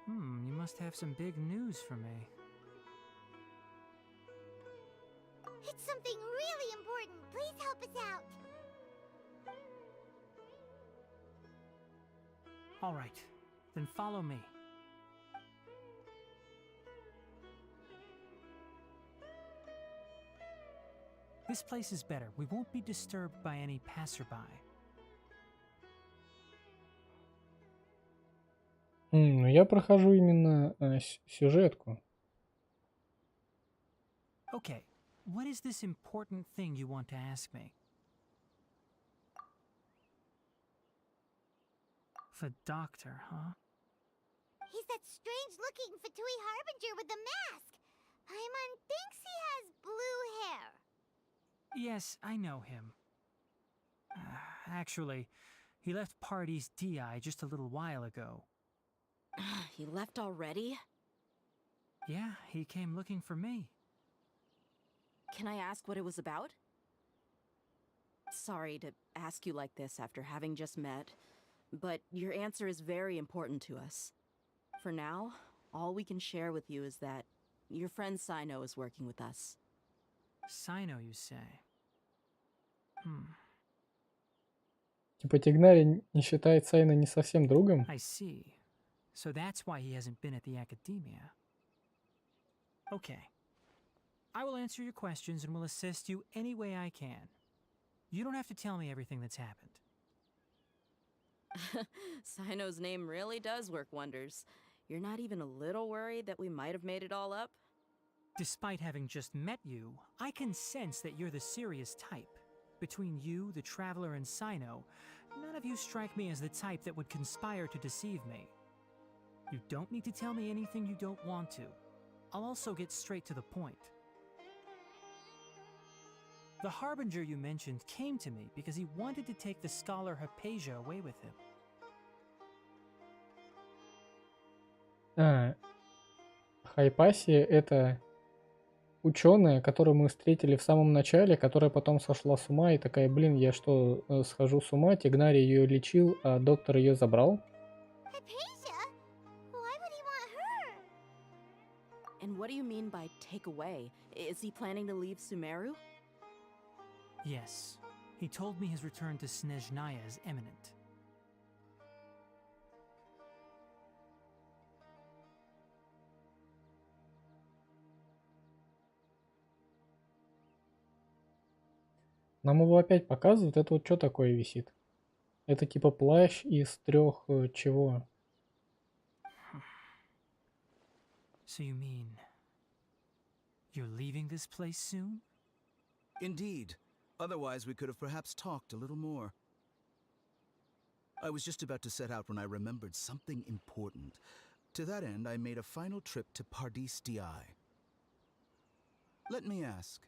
You must have some big news for me. It's something really important. Please help us out. All right, then follow me. This place is better. We won't be disturbed by any passerby. Ну я прохожу именно сюжетку. Okay, what is this important thing you want to ask me? The doctor, huh? He's that strange-looking Fatui Harbinger with the mask. Paimon thinks he has blue hair. Yes, I know him. Actually, he left Pardis DI just a little while ago. He left already? Yeah, he came looking for me. Can I ask what it was about? Sorry to ask you like this after having just met. but your answer is very important to us. For now, all we can share with you is that your friend Sino is working with us. Sino, you say? Типа Тигнари не считает Сайна не совсем другом? I see. So that's why he hasn't been at the academia. Okay. I will answer your questions and will assist you any way I can. You don't have to tell me everything that's happened. Sino's name really does work wonders. You're not even a little worried that we might have made it all up? Despite having just met you, I can sense that you're the serious type. Between you, the Traveler, and Sino, none of you strike me as the type that would conspire to deceive me. You don't need to tell me anything you don't want to. I'll also get straight to the point. The Harbinger you mentioned came to me because he wanted to take the scholar Hypatia away with him. Хайпасия — это ученая, которую мы встретили в самом начале, которая потом сошла с ума и такая, блин, я что, схожу с ума? Тигнари ее лечил, а доктор ее забрал? Hypatia? Why would he want her? And what do you mean by take away? Is he planning to leave Sumeru? Yes. He told me his return to Snezhnaya is imminent. Нам его опять показывают. Это вот что такое висит? Это типа плащ из 3 чего? So you mean you're leaving this place soon? Indeed. Otherwise, we could have perhaps talked a little more. I was just about to set out when I remembered something important. To that end, I made a final trip to Pardis Di. Let me ask,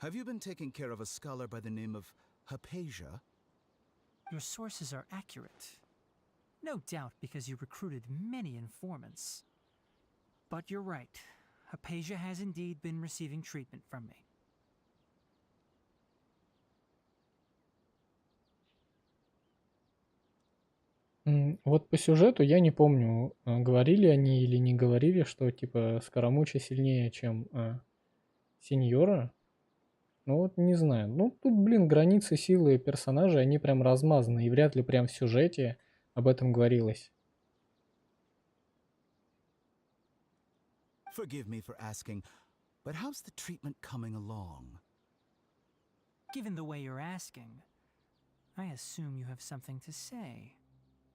have you been taking care of a scholar by the name of Hypatia? Your sources are accurate. No doubt because you recruited many informants. But you're right. Hypatia has indeed been receiving treatment from me. Вот по сюжету я не помню, говорили они или не говорили, что типа Скоромуча сильнее, чем Сеньора. Ну вот не знаю. Ну тут, блин, границы силы персонажей, они прям размазаны, и вряд ли прям в сюжете об этом говорилось. Forgive me for asking, but how's the treatment coming along? Given the way you're asking, I assume you have something to say.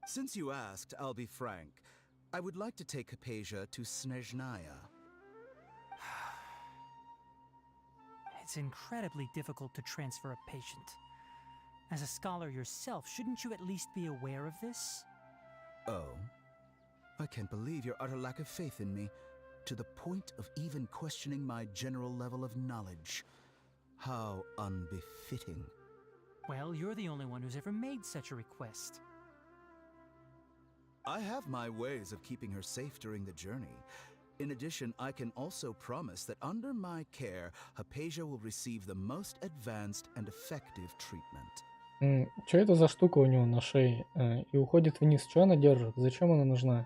Since you asked, I'll be frank. I would like to take Hypatia to Snezhnaya. It's incredibly difficult to transfer a patient. As a scholar yourself, shouldn't you at least be aware of this? Oh? I can't believe your utter lack of faith in me, to the point of even questioning my general level of knowledge. How unbefitting. Well, you're the only one who's ever made such a request. I have my ways of keeping her safe during the journey. In addition, I can also promise that under my care, Hypatia will receive the most advanced and effective treatment. Что это за штука у него на шее? И уходит вниз. Что она держит? Зачем она нужна?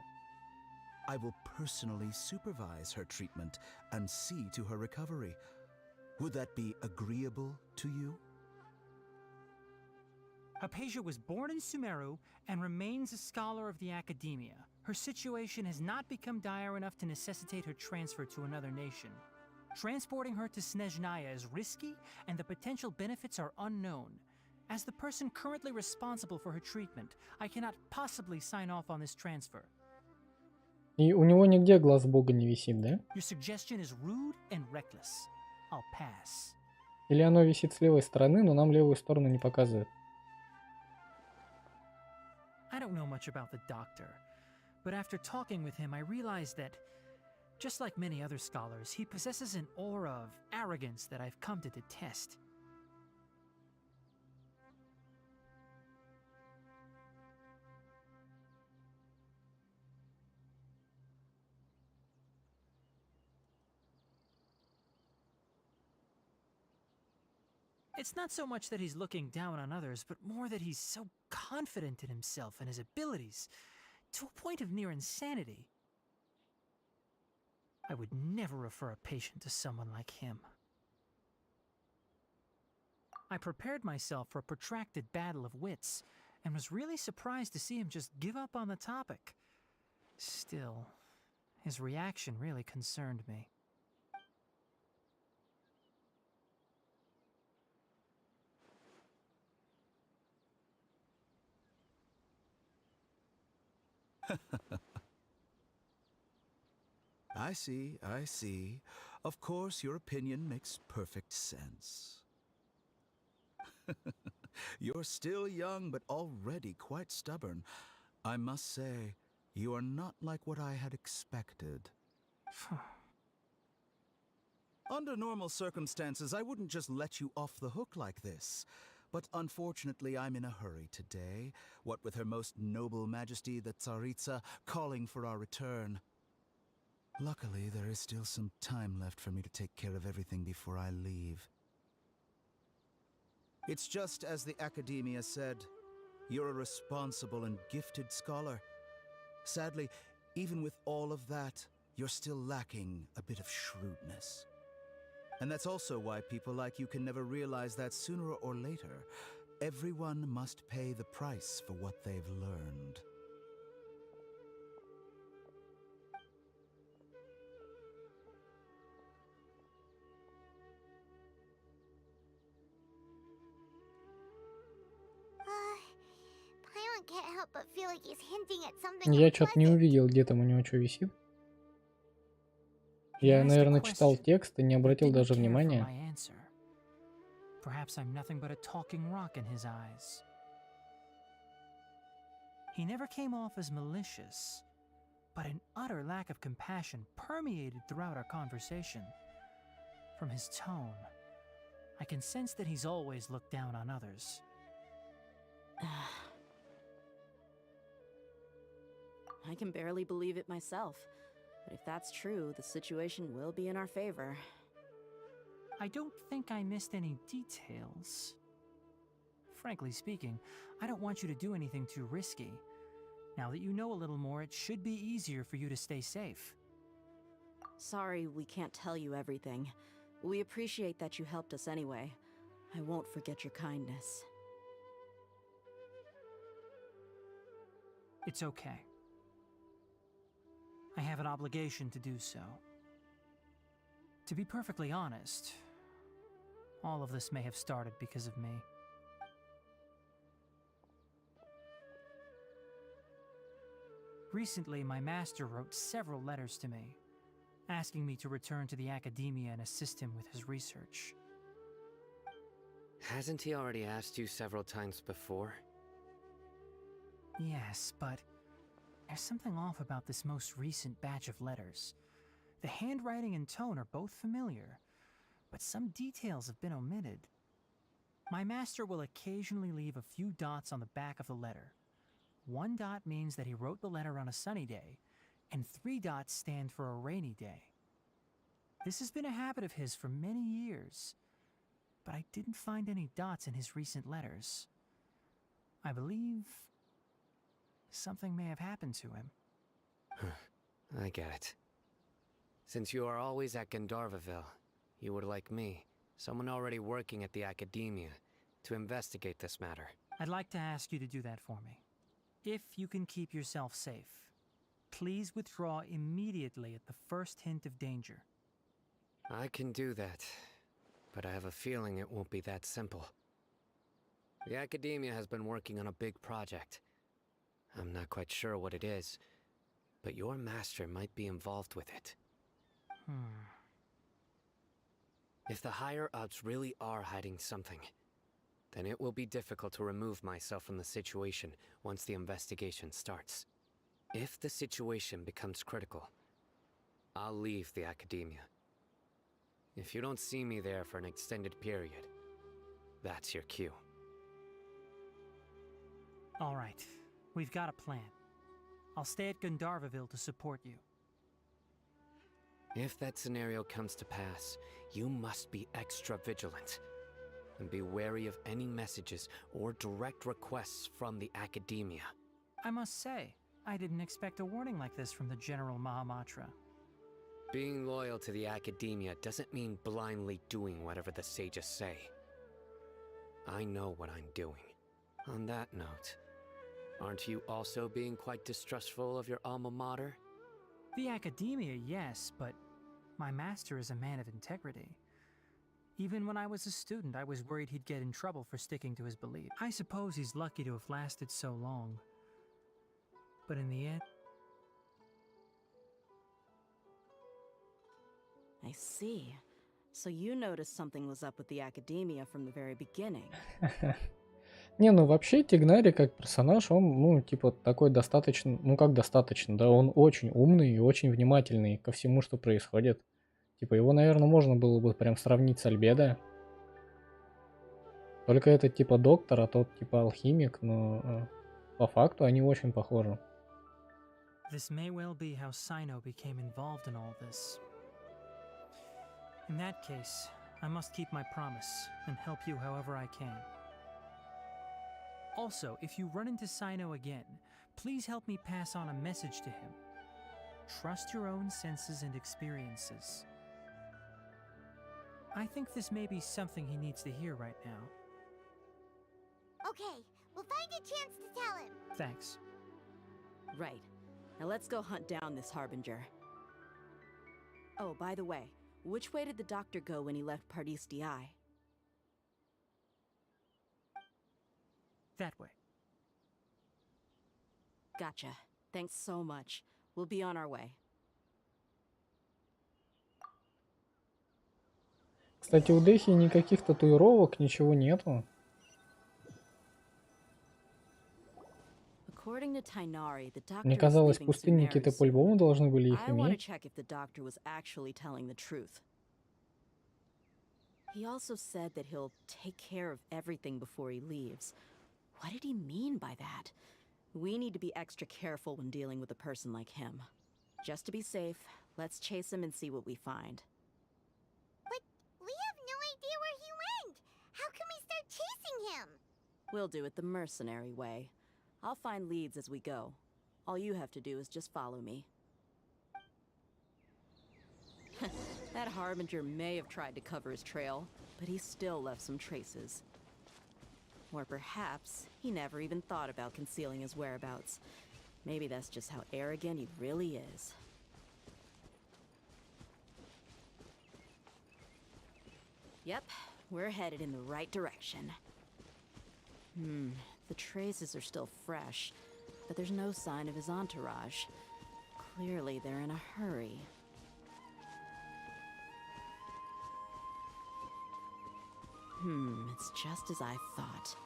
I will personally supervise her treatment and see to her recovery. Would that be agreeable to you? Hypatia was born in Sumeru and remains a scholar of the academia. Her situation has not become dire enough to necessitate her transfer to another nation. Transporting her to Snezhnaya is risky, and the potential benefits are unknown. As the person currently responsible for her treatment, I cannot possibly sign off on this transfer. И у него нигде глаз бога не висит, да? Your suggestion is rude and reckless. I'll pass. Или оно висит с левой стороны, но нам левую сторону не показывает? I don't know much about the doctor, but after talking with him, I realized that, just like many other scholars, he possesses an aura of arrogance that I've come to detest. It's not so much that he's looking down on others, but more that he's so confident in himself and his abilities, to a point of near insanity. I would never refer a patient to someone like him. I prepared myself for a protracted battle of wits, and was really surprised to see him just give up on the topic. Still, his reaction really concerned me. I see, I see. Of course, your opinion makes perfect sense. You're still young, but already quite stubborn. I must say, you are not like what I had expected. Under normal circumstances, I wouldn't just let you off the hook like this. But unfortunately, I'm in a hurry today, what with Her Most Noble Majesty the Tsaritsa calling for our return. Luckily, there is still some time left for me to take care of everything before I leave. It's just as the Academia said, you're a responsible and gifted scholar. Sadly, even with all of that, you're still lacking a bit of shrewdness. And that's also why people like you can never realize that sooner or later, everyone must pay the price for what they've learned. Paimon can't help but feel like he's hinting at something Я что-то не unpleasant. увидел, где там у него что висит. Я, наверное, читал текст и не обратил даже внимания. Perhaps I'm nothing but a talking rock in his eyes. He never came off as malicious, but an utter lack of compassion permeated throughout our conversation. From his tone, I can sense that he's always looked down on others. I can barely believe it myself. But if that's true, the situation will be in our favor. I don't think I missed any details. Frankly speaking, I don't want you to do anything too risky. Now that you know a little more, it should be easier for you to stay safe. Sorry we can't tell you everything. We appreciate that you helped us anyway. I won't forget your kindness. It's okay. I have an obligation to do so. To be perfectly honest, all of this may have started because of me. Recently, my master wrote several letters to me, asking me to return to the Academia and assist him with his research. Hasn't he already asked you several times before? Yes, but there's something off about this most recent batch of letters. The handwriting and tone are both familiar, but some details have been omitted. My master will occasionally leave a few dots on the back of the letter. 1 dot means that he wrote the letter on a sunny day, and 3 dots stand for a rainy day. This has been a habit of his for many years, but I didn't find any dots in his recent letters. I believe something may have happened to him. I get it. Since you are always at Gandharvaville, you would like me, someone already working at the Academia, to investigate this matter. I'd like to ask you to do that for me. If you can keep yourself safe, please withdraw immediately at the first hint of danger. I can do that, but I have a feeling it won't be that simple. The Academia has been working on a big project. I'm not quite sure what it is, but your master might be involved with it. If the higher-ups really are hiding something, then it will be difficult to remove myself from the situation once the investigation starts. If the situation becomes critical, I'll leave the Academia. If you don't see me there for an extended period, that's your cue. All right, we've got a plan. I'll stay at Gandharvaville to support you. If that scenario comes to pass, you must be extra vigilant. and be wary of any messages or direct requests from the academia. I must say, I didn't expect a warning like this from the General Mahamatra. Being loyal to the academia doesn't mean blindly doing whatever the sages say. I know what I'm doing. On that note, aren't you also being quite distrustful of your alma mater? The academia, yes, but my master is a man of integrity. Even when I was a student, I was worried he'd get in trouble for sticking to his beliefs. I suppose he's lucky to have lasted so long. But in the end... I see. So you noticed something was up with the academia from the very beginning. Не, ну вообще Тигнари как персонаж, он, ну, типа, такой достаточно, ну как достаточно, да, он очень умный и очень внимательный ко всему, что происходит. Типа, его, наверное, можно было бы прям сравнить с Альбедо. Только этот типа доктор, а тот типа алхимик, но по факту они очень похожи. This may well be how Sino became involved in all this. In that case, I must keep my promise and help you however I can. Also, if you run into Sino again, please help me pass on a message to him. Trust your own senses and experiences. I think this may be something he needs to hear right now. Okay, we'll find a chance to tell him. Thanks. Right. Now let's go hunt down this harbinger. Oh, by the way, which way did the doctor go when he left Pardis DI? That way. Gotcha. Thanks so much. We'll be on our way. Кстати, у Дехи никаких татуировок, ничего нету. According to Tainari, the doctor Мне is казалось, leaving пустынники-то Sumeru soon. по-любому должны были их I want to иметь. check if the doctor was actually telling the truth. He also said that he'll take care of everything before he leaves. What did he mean by that? We need to be extra careful when dealing with a person like him. Just to be safe, let's chase him and see what we find. But we have no idea where he went. How can we start chasing him? We'll do it the mercenary way. I'll find leads as we go. All you have to do is just follow me. That harbinger may have tried to cover his trail, but he still left some traces. Or perhaps he never even thought about concealing his whereabouts. Maybe that's just how arrogant he really is. Yep, we're headed in the right direction. The traces are still fresh, but there's no sign of his entourage. Clearly they're in a hurry. It's just as I thought.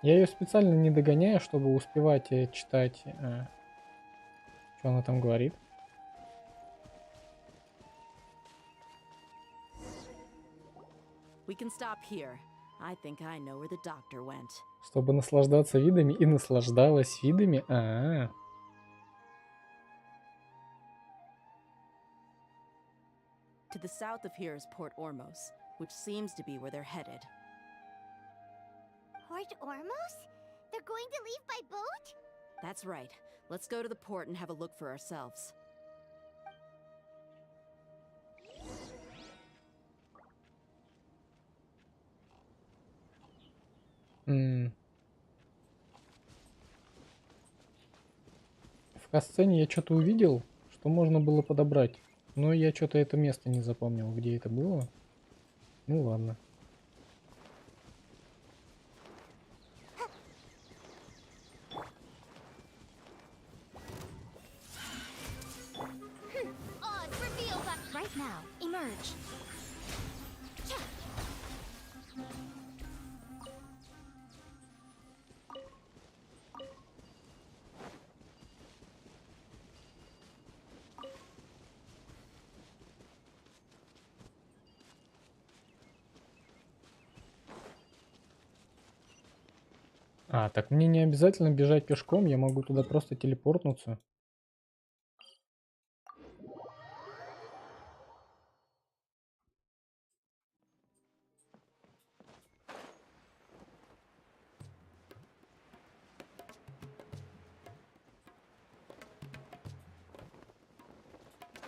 Я ее специально не догоняю, чтобы успевать читать, что она там говорит. We can stop here. I think I know where the doctor went. Чтобы наслаждаться видами и наслаждалась видами. А-а-а. To the south of here is Port Ormos, which seems to be where they're headed. Port Ormos? They're going to leave by boat? That's right. Let's go to the port and have a look for ourselves. В касцене я что-то увидел, что можно было подобрать. Но я что-то это место не запомнил, где это было. Ну ладно. Right now, emerge. А, так мне не обязательно бежать пешком, я могу туда просто телепортнуться.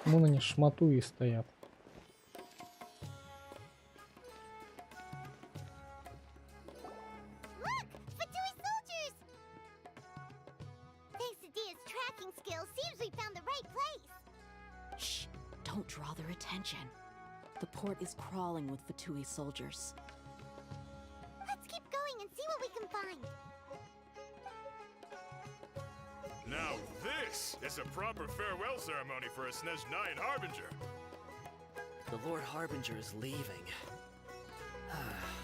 Почему на них шматуи стоят? Look! Fatui soldiers! Thanks to Dia's tracking skills, seems we found the right place. Shh! Don't draw their attention. The port is crawling with Fatui soldiers. Let's keep going and see what we can find. Now this is a proper farewell ceremony for a Snezhnayan Harbinger. The Lord Harbinger is leaving.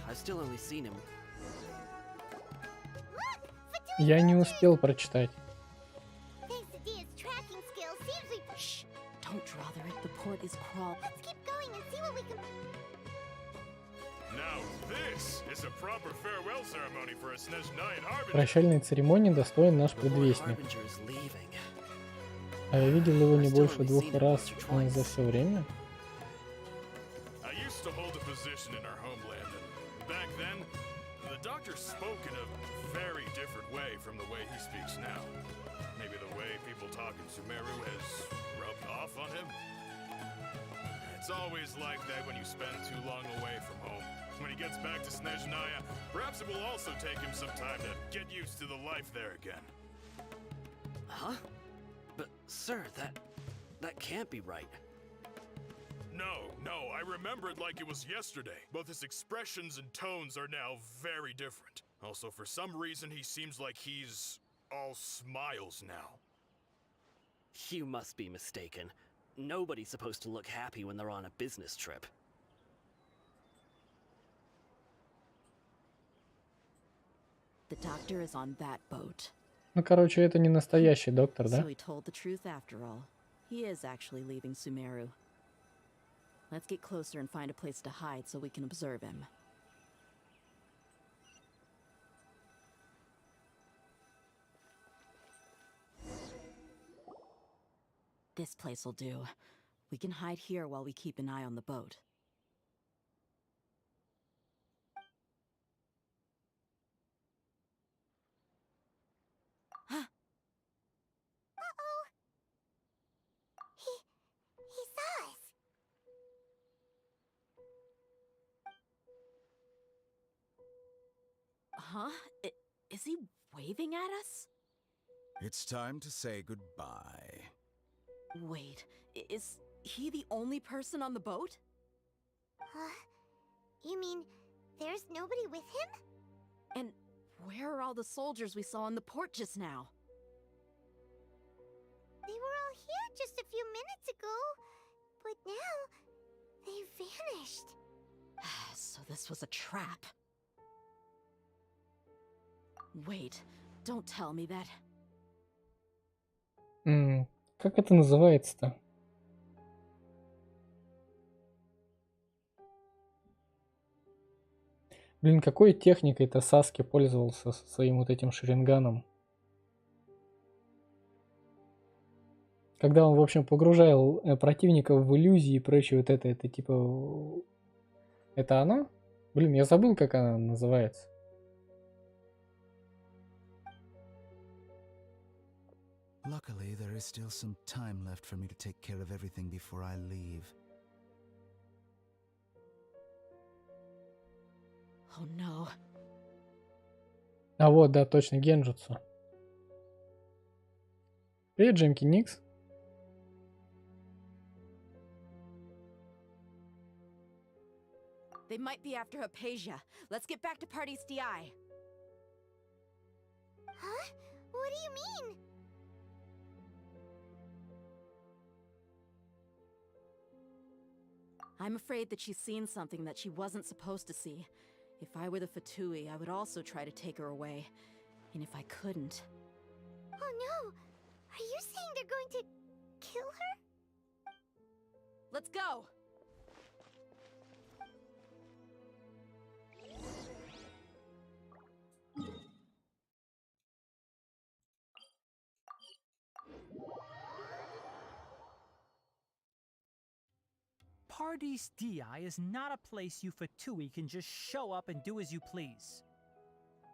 I've still only seen him. Look! Fatui Я не soldiers! успел прочитать. Thanks to Dia's tracking skills, seems we... Shh! Don't draw their... The port is crawling. Let's keep going and see what we can... Now this is a proper farewell ceremony for a Snezhnayan Harbinger. Прощальной церемонии достоин наш The Lord предвестник. Harbinger is leaving. А я видел его не больше 2 раз за все время. I used to hold a position in our homeland, and back then, the doctor spoke in a very different way from the way he speaks now. Maybe the way people talk in Sumeru has rubbed off on him. It's always like that when you spend too long away from home. When he gets back to Snezhnaya, perhaps it will also take him some time to get used to the life there again. Huh? But, sir, that can't be right. No, I remember it like it was yesterday. Both his expressions and tones are now very different. Also, for some reason, he seems like he's all smiles now. You must be mistaken. Nobody's supposed to look happy when they're on a business trip. The doctor is on that boat. Ну, короче, это не настоящий доктор, да? So he told the truth after all. He is actually leaving Sumeru. Let's get closer and find a place to hide so we can observe him. This place will do. We can hide here while we keep an eye on the boat. Uh-oh! He saw us. Huh? Is he waving at us? It's time to say goodbye. Wait, is he the only person on the boat? You mean there's nobody with him? And where are all the soldiers we saw on the port just now? They were all here just a few minutes ago, but now they've vanished. So this was a trap. Wait, don't tell me that. Как это называется-то? Блин, какой техникой-то Саски пользовался со своим вот этим шаринганом? Когда он, в общем, погружал противников в иллюзии и прочее, вот это типа... Это она? Блин, я забыл, как она называется. Luckily, there is still some time left for me to take care of everything before I leave. Oh no. А вот, да, точно, Генджутсу. Привет, Джемки Никс. They might be after Hypatia. Let's get back to Party's DI. Huh? What do you mean? I'm afraid that she's seen something that she wasn't supposed to see. If I were the Fatui, I would also try to take her away. And if I couldn't... Oh no! Are you saying they're going to kill her? Let's go! Party's DI is not a place you Fatui can just show up and do as you please.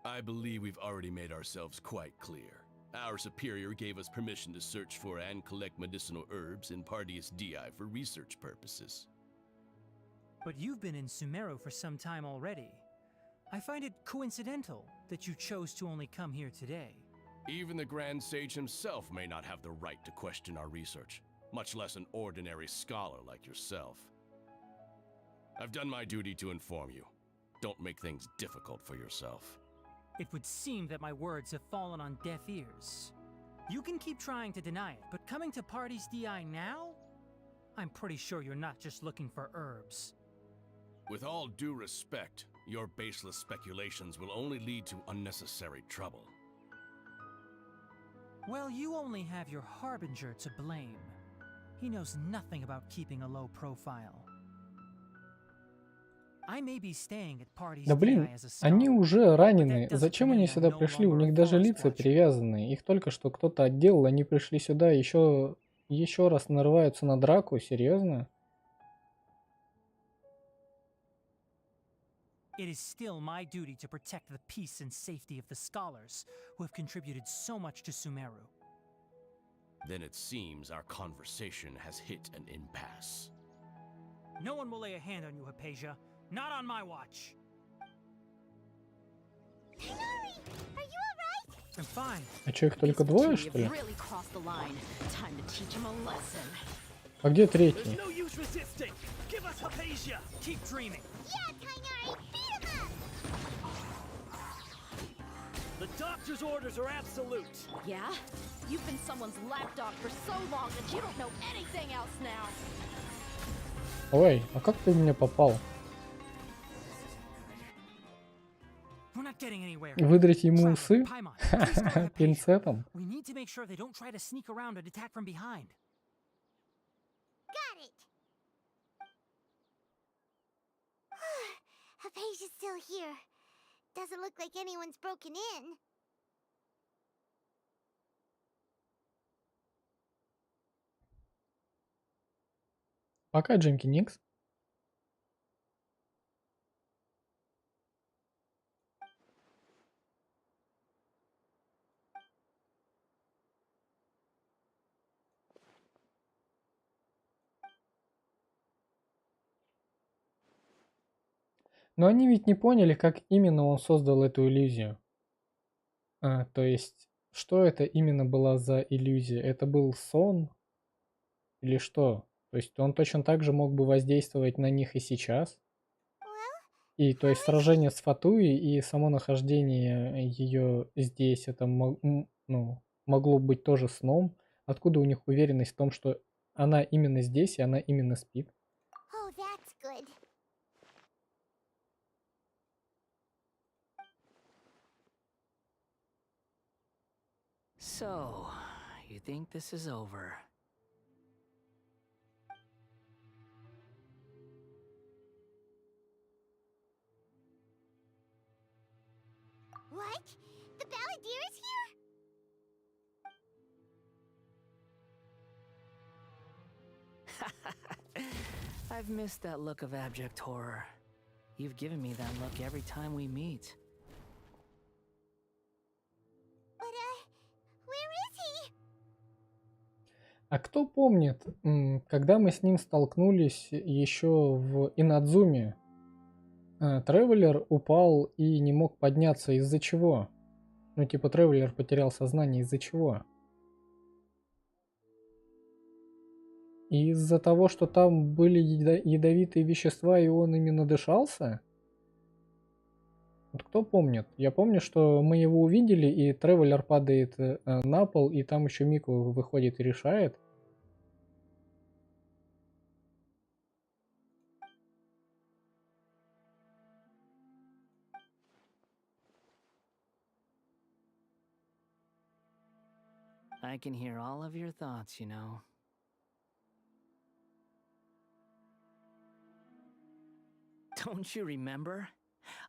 I believe we've already made ourselves quite clear. Our superior gave us permission to search for and collect medicinal herbs in Pardius DI for research purposes. But you've been in Sumeru for some time already. I find it coincidental that you chose to only come here today. Even the Grand Sage himself may not have the right to question our research, much less an ordinary scholar like yourself. I've done my duty to inform you. Don't make things difficult for yourself. It would seem that my words have fallen on deaf ears. You can keep trying to deny it, but coming to Parties DI now? I'm pretty sure you're not just looking for herbs. With all due respect, your baseless speculations will only lead to unnecessary trouble. Well, you only have your Harbinger to blame. He knows nothing about keeping a low profile. I may be staying at Parties Да блин, DI as a они scholar, уже ранены. but that doesn't Зачем mean они I'm сюда no пришли? У longer a них даже forest лица watcher. перевязаны. Их только что кто-то отделал, они пришли сюда, еще раз нарываются на драку. Серьезно? It is still my duty to protect the peace and safety of the scholars who have contributed so much to Sumeru. Then it seems our conversation has hit an impasse. No one will lay a hand on you, Hypatia. Not on my watch. Tighnari, are you alright? I'm fine. А чё, их только двое, что ли? Really crossed the line. Time to teach him a lesson. А где третий? There's no use resisting. Give us Hypatia. Keep dreaming. Yeah, Tighnari, beat him up! The doctor's orders are absolute. Yeah? You've been someone's lapdog for so long that you don't know anything else now. Ой, а как ты в меня попал? We're not getting anywhere. Выдрать ему Traveler, усы? Paimon, please go to Hypatia. Пинцетом? We need to make sure they don't try to sneak around and attack from behind. Got it! Hypatia's still here. Doesn't look like anyone's broken in. Пока, Джимки Никс. Но они ведь не поняли, как именно он создал эту иллюзию. То есть, что это именно была за иллюзия? Это был сон? Или что? То есть он точно так же мог бы воздействовать на них и сейчас? И то есть сражение с Фатуей и само нахождение ее здесь, это могло быть тоже сном? Откуда у них уверенность в том, что она именно здесь и она именно спит? Oh, that's good. So, you think this is over? What? The Balladeer is here? I've missed that look of abject horror. You've given me that look every time we meet. But, where is he? А кто помнит, когда мы с ним столкнулись еще в Инадзуме, Тревелер упал и не мог подняться из-за чего? Ну, типа, Тревелер потерял сознание из-за чего? Из-за того, что там были ядовитые вещества, и он ими надышался? Вот кто помнит? Я помню, что мы его увидели, и Тревелер падает на пол, и там еще Мику выходит и решает. I can hear all of your thoughts, you know. Don't you remember?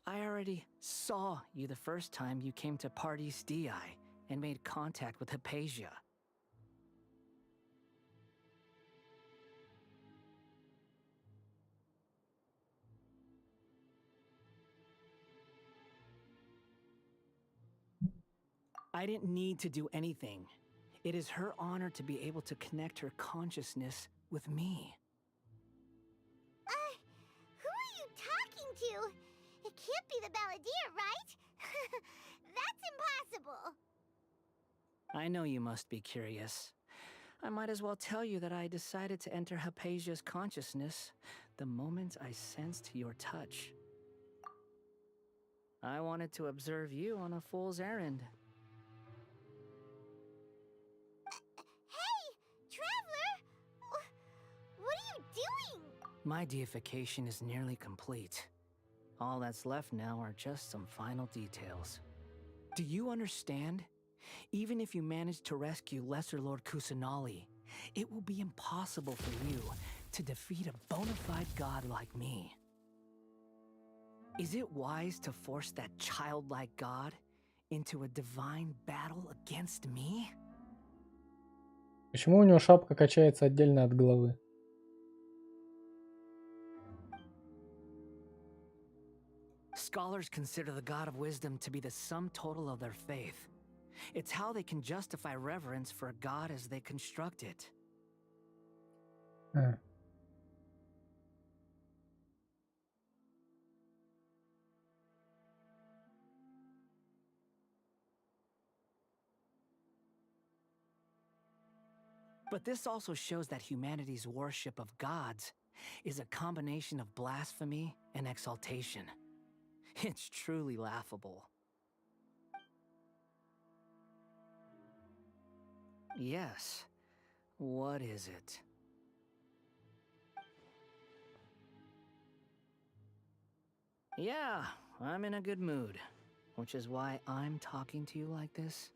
I already saw you the first time you came to Parties DI and made contact with Hypatia. I didn't need to do anything. It is her honor to be able to connect her consciousness with me. Who are you talking to? It can't be the balladeer, right? That's impossible. I know you must be curious. I might as well tell you that I decided to enter Hypatia's consciousness the moment I sensed your touch. I wanted to observe you on a fool's errand. Hey, Traveler! What are you doing? My deification is nearly complete. All that's left now are just some final details. Do you understand? Even if you manage to rescue Lesser Lord Kusanali, it will be impossible for you to defeat a bona fide god like me. Is it wise to force that childlike god into a divine battle against me? Почему у него шапка качается отдельно от головы? Scholars consider the god of wisdom to be the sum total of their faith. It's how they can justify reverence for a god as they construct it. But this also shows that humanity's worship of gods is a combination of blasphemy and exaltation. It's truly laughable. Yes. What is it? Yeah, I'm in a good mood, which is why I'm talking to you like this.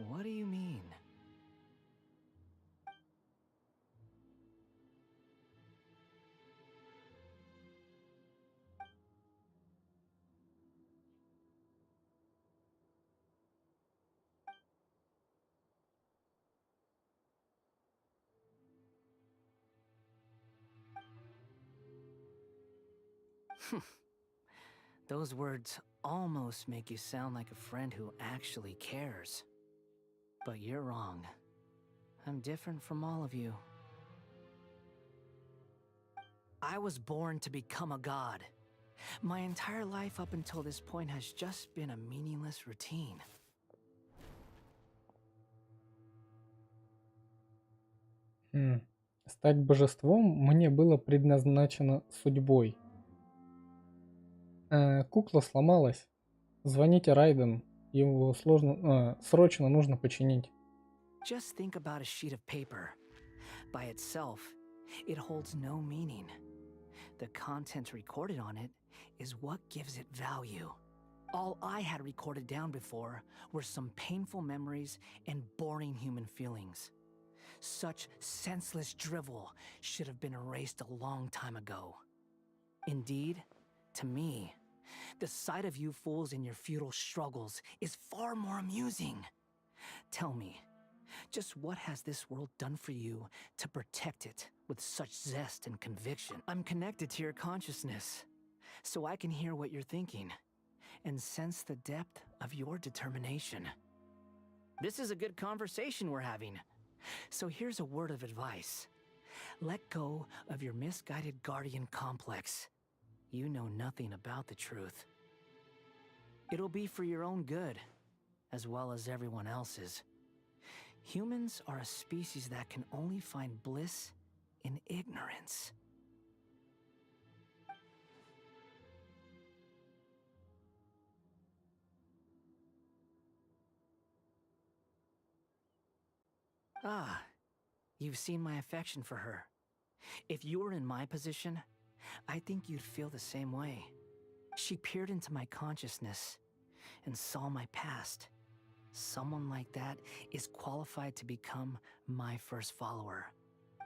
What do you mean? Those words almost make you sound like a friend who actually cares. But you're wrong. I'm different from all of you. I was born to become a god. My entire life up until this point has just been a meaningless routine. Стать божеством мне было предназначено судьбой. Кукла сломалась. Звоните Райден. Его срочно нужно починить. Just think about a sheet of paper. By itself, it holds no meaning. The content recorded on it is what gives it value. All I had recorded down before were some painful memories and boring human feelings. Such senseless drivel should have been erased a long time ago. Indeed, to me, the sight of you fools in your futile struggles is far more amusing. Tell me, just what has this world done for you to protect it with such zest and conviction? I'm connected to your consciousness, so I can hear what you're thinking and sense the depth of your determination. This is a good conversation we're having. So here's a word of advice. Let go of your misguided guardian complex. You know nothing about the truth. It'll be for your own good, as well as everyone else's. Humans are a species that can only find bliss in ignorance. Ah, you've seen my affection for her. If you were in my position, I think you'd feel the same way. She peered into my consciousness and saw my past. Someone like that is qualified to become my first follower.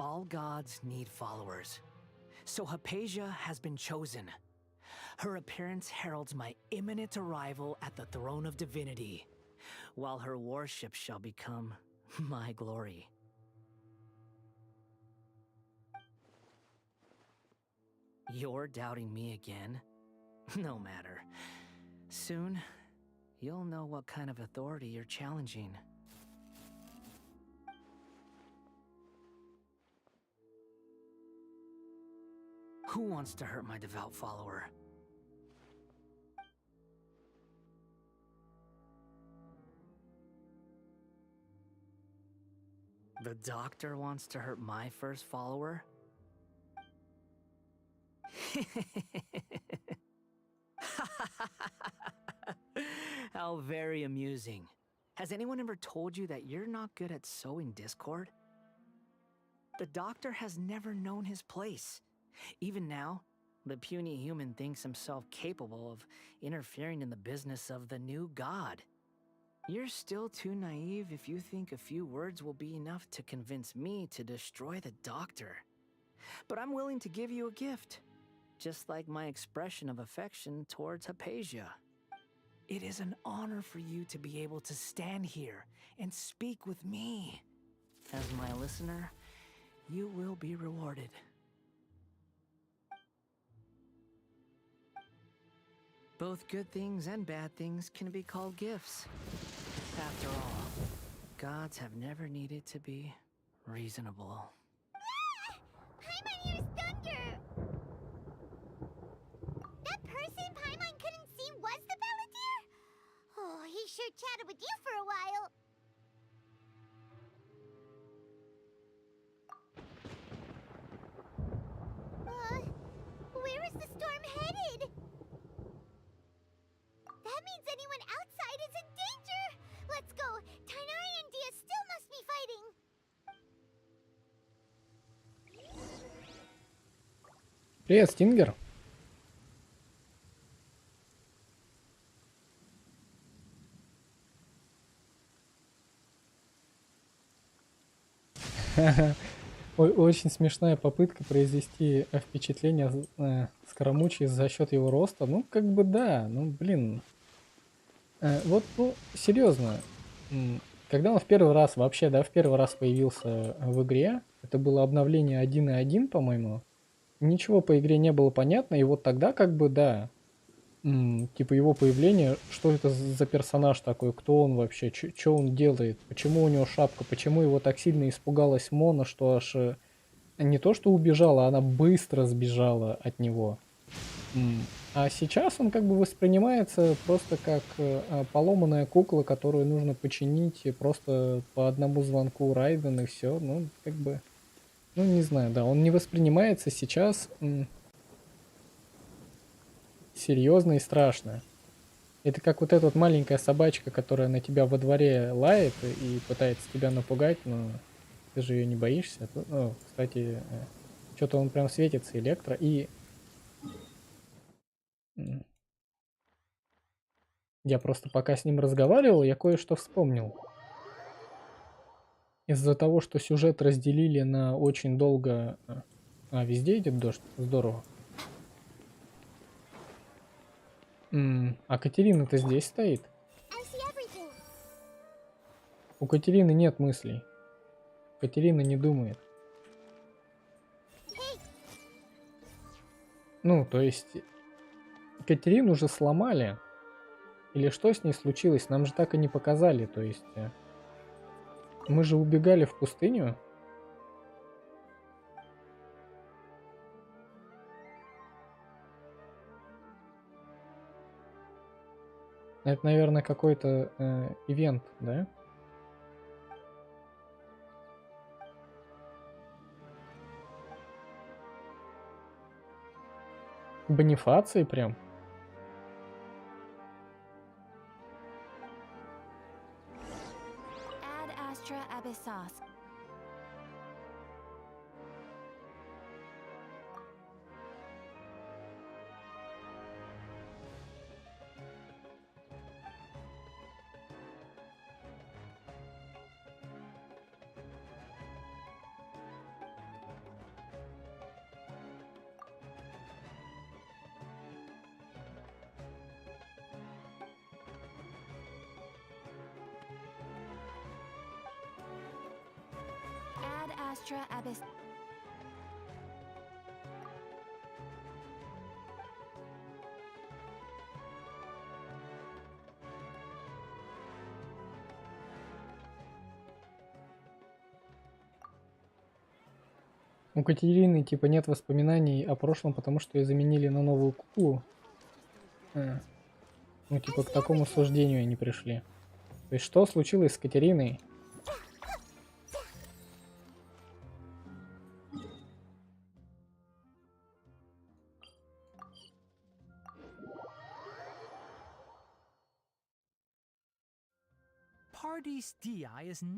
All gods need followers. So Hypatia has been chosen. Her appearance heralds my imminent arrival at the throne of divinity, while her worship shall become my glory. You're doubting me again? No matter. soon, you'll know what kind of authority you're challenging. Who wants to hurt my devout follower? The doctor wants to hurt my first follower? How very amusing. Has anyone ever told you that you're not good at sowing discord? The doctor has never known his place. Even now, the puny human thinks himself capable of interfering in the business of the new god. You're still too naive if you think a few words will be enough to convince me to destroy the doctor. But I'm willing to give you a gift, just like my expression of affection towards Hypatia. It is an honor for you to be able to stand here and speak with me. As my listener, you will be rewarded. Both good things and bad things can be called gifts. After all, gods have never needed to be reasonable. Paimon hears thunder! That person Paimon couldn't see was the Balladeer? Oh, he sure chatted with you for a while. Where is the storm headed? That means anyone outside is in danger! Let's go! Tighnari and Dia still must be fighting! Привет, Стингер. Очень смешная попытка произвести впечатление Скоромучи за счет его роста. Ну, как бы да, ну, блин. Вот, ну, серьезно. Когда он в первый раз появился в игре, это было обновление 1.1, по-моему, ничего по игре не было понятно, и вот тогда как бы да, типа его появление, что это за персонаж такой, кто он вообще, что он делает, почему у него шапка, почему его так сильно испугалась Мона, что аж не то что убежала, она быстро сбежала от него. А сейчас он как бы воспринимается просто как поломанная кукла, которую нужно починить просто по одному звонку Райден и все. Ну, как бы, ну не знаю, да, он не воспринимается сейчас серьезно и страшно. Это как вот эта вот маленькая собачка, которая на тебя во дворе лает и пытается тебя напугать, но ты же ее не боишься. Ну, кстати, что-то он прям светится, электро, и... Я просто пока с ним разговаривал, я кое-что вспомнил. Из-за того, что сюжет разделили на очень долго... везде идет дождь? Здорово. А Катерина-то здесь стоит? У Катерины нет мыслей. Катерина не думает. Ну, то есть... Катерину уже сломали. Или что с ней случилось? Нам же так и не показали. То есть... Мы же убегали в пустыню. Это, наверное, какой-то ивент, да? Бонифации прям. Ad astra abyssas. Ad astra abyss. У Катерины типа нет воспоминаний о прошлом, потому что ее заменили на новую куклу. Ну типа к такому суждению они пришли. То есть что случилось с Катериной?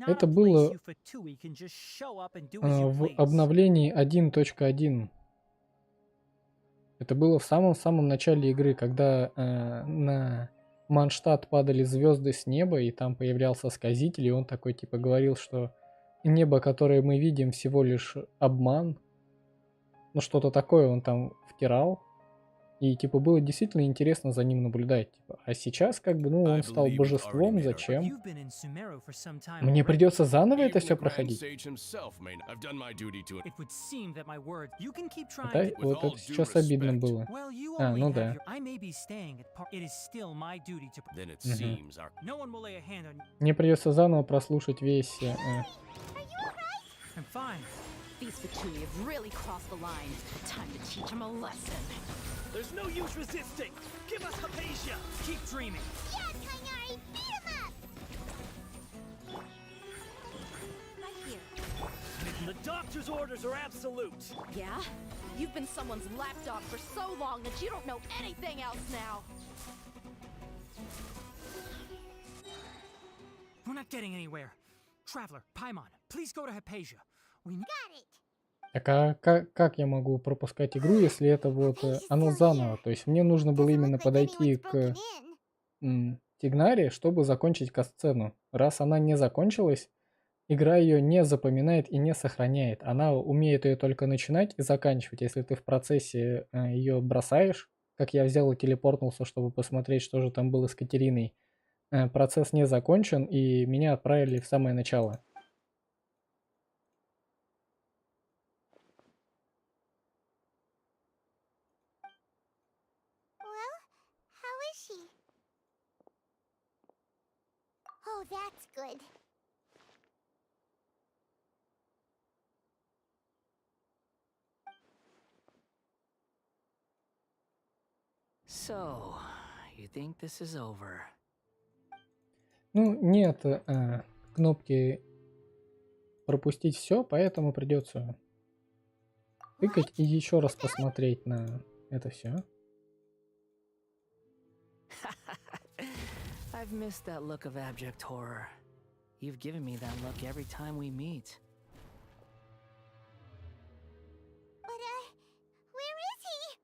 Это было в обновлении 1.1. Это было в самом-самом начале игры, когда на Манштадт падали звезды с неба, и там появлялся сказитель, и он такой типа говорил, что небо, которое мы видим, всего лишь обман. Ну что-то такое он там втирал. И типа было действительно интересно за ним наблюдать. Типа. А сейчас как бы, ну, он стал божеством, зачем? Мне придется заново это все проходить? Да, вот это сейчас обидно было. А, ну да. Мне придется заново прослушать весь... These Fatui have really crossed the line. Time to teach them a lesson. There's no use resisting. Give us Hypatia. Keep dreaming. Yeah, Tainari, beat him up! Right here. The doctor's orders are absolute. Yeah? You've been someone's lapdog for so long that you don't know anything else now. We're not getting anywhere. Traveler, Paimon, please go to Hypatia. Got it. Так а как я могу пропускать игру, если это вот оно заново? То есть мне нужно было именно подойти к Тигнаре, чтобы закончить катсцену. Раз она не закончилась, игра ее не запоминает и не сохраняет. Она умеет ее только начинать и заканчивать. Если ты в процессе ее бросаешь, как я взял и телепортнулся, чтобы посмотреть, что же там было с Катериной, процесс не закончен, и меня отправили в самое начало. Oh, that's good. So, you think this is over? Ну, нет кнопки пропустить все, поэтому придется тыкать и еще раз посмотреть на это все. I've missed that look of abject horror. You've given me that look every time we meet. But, where is he?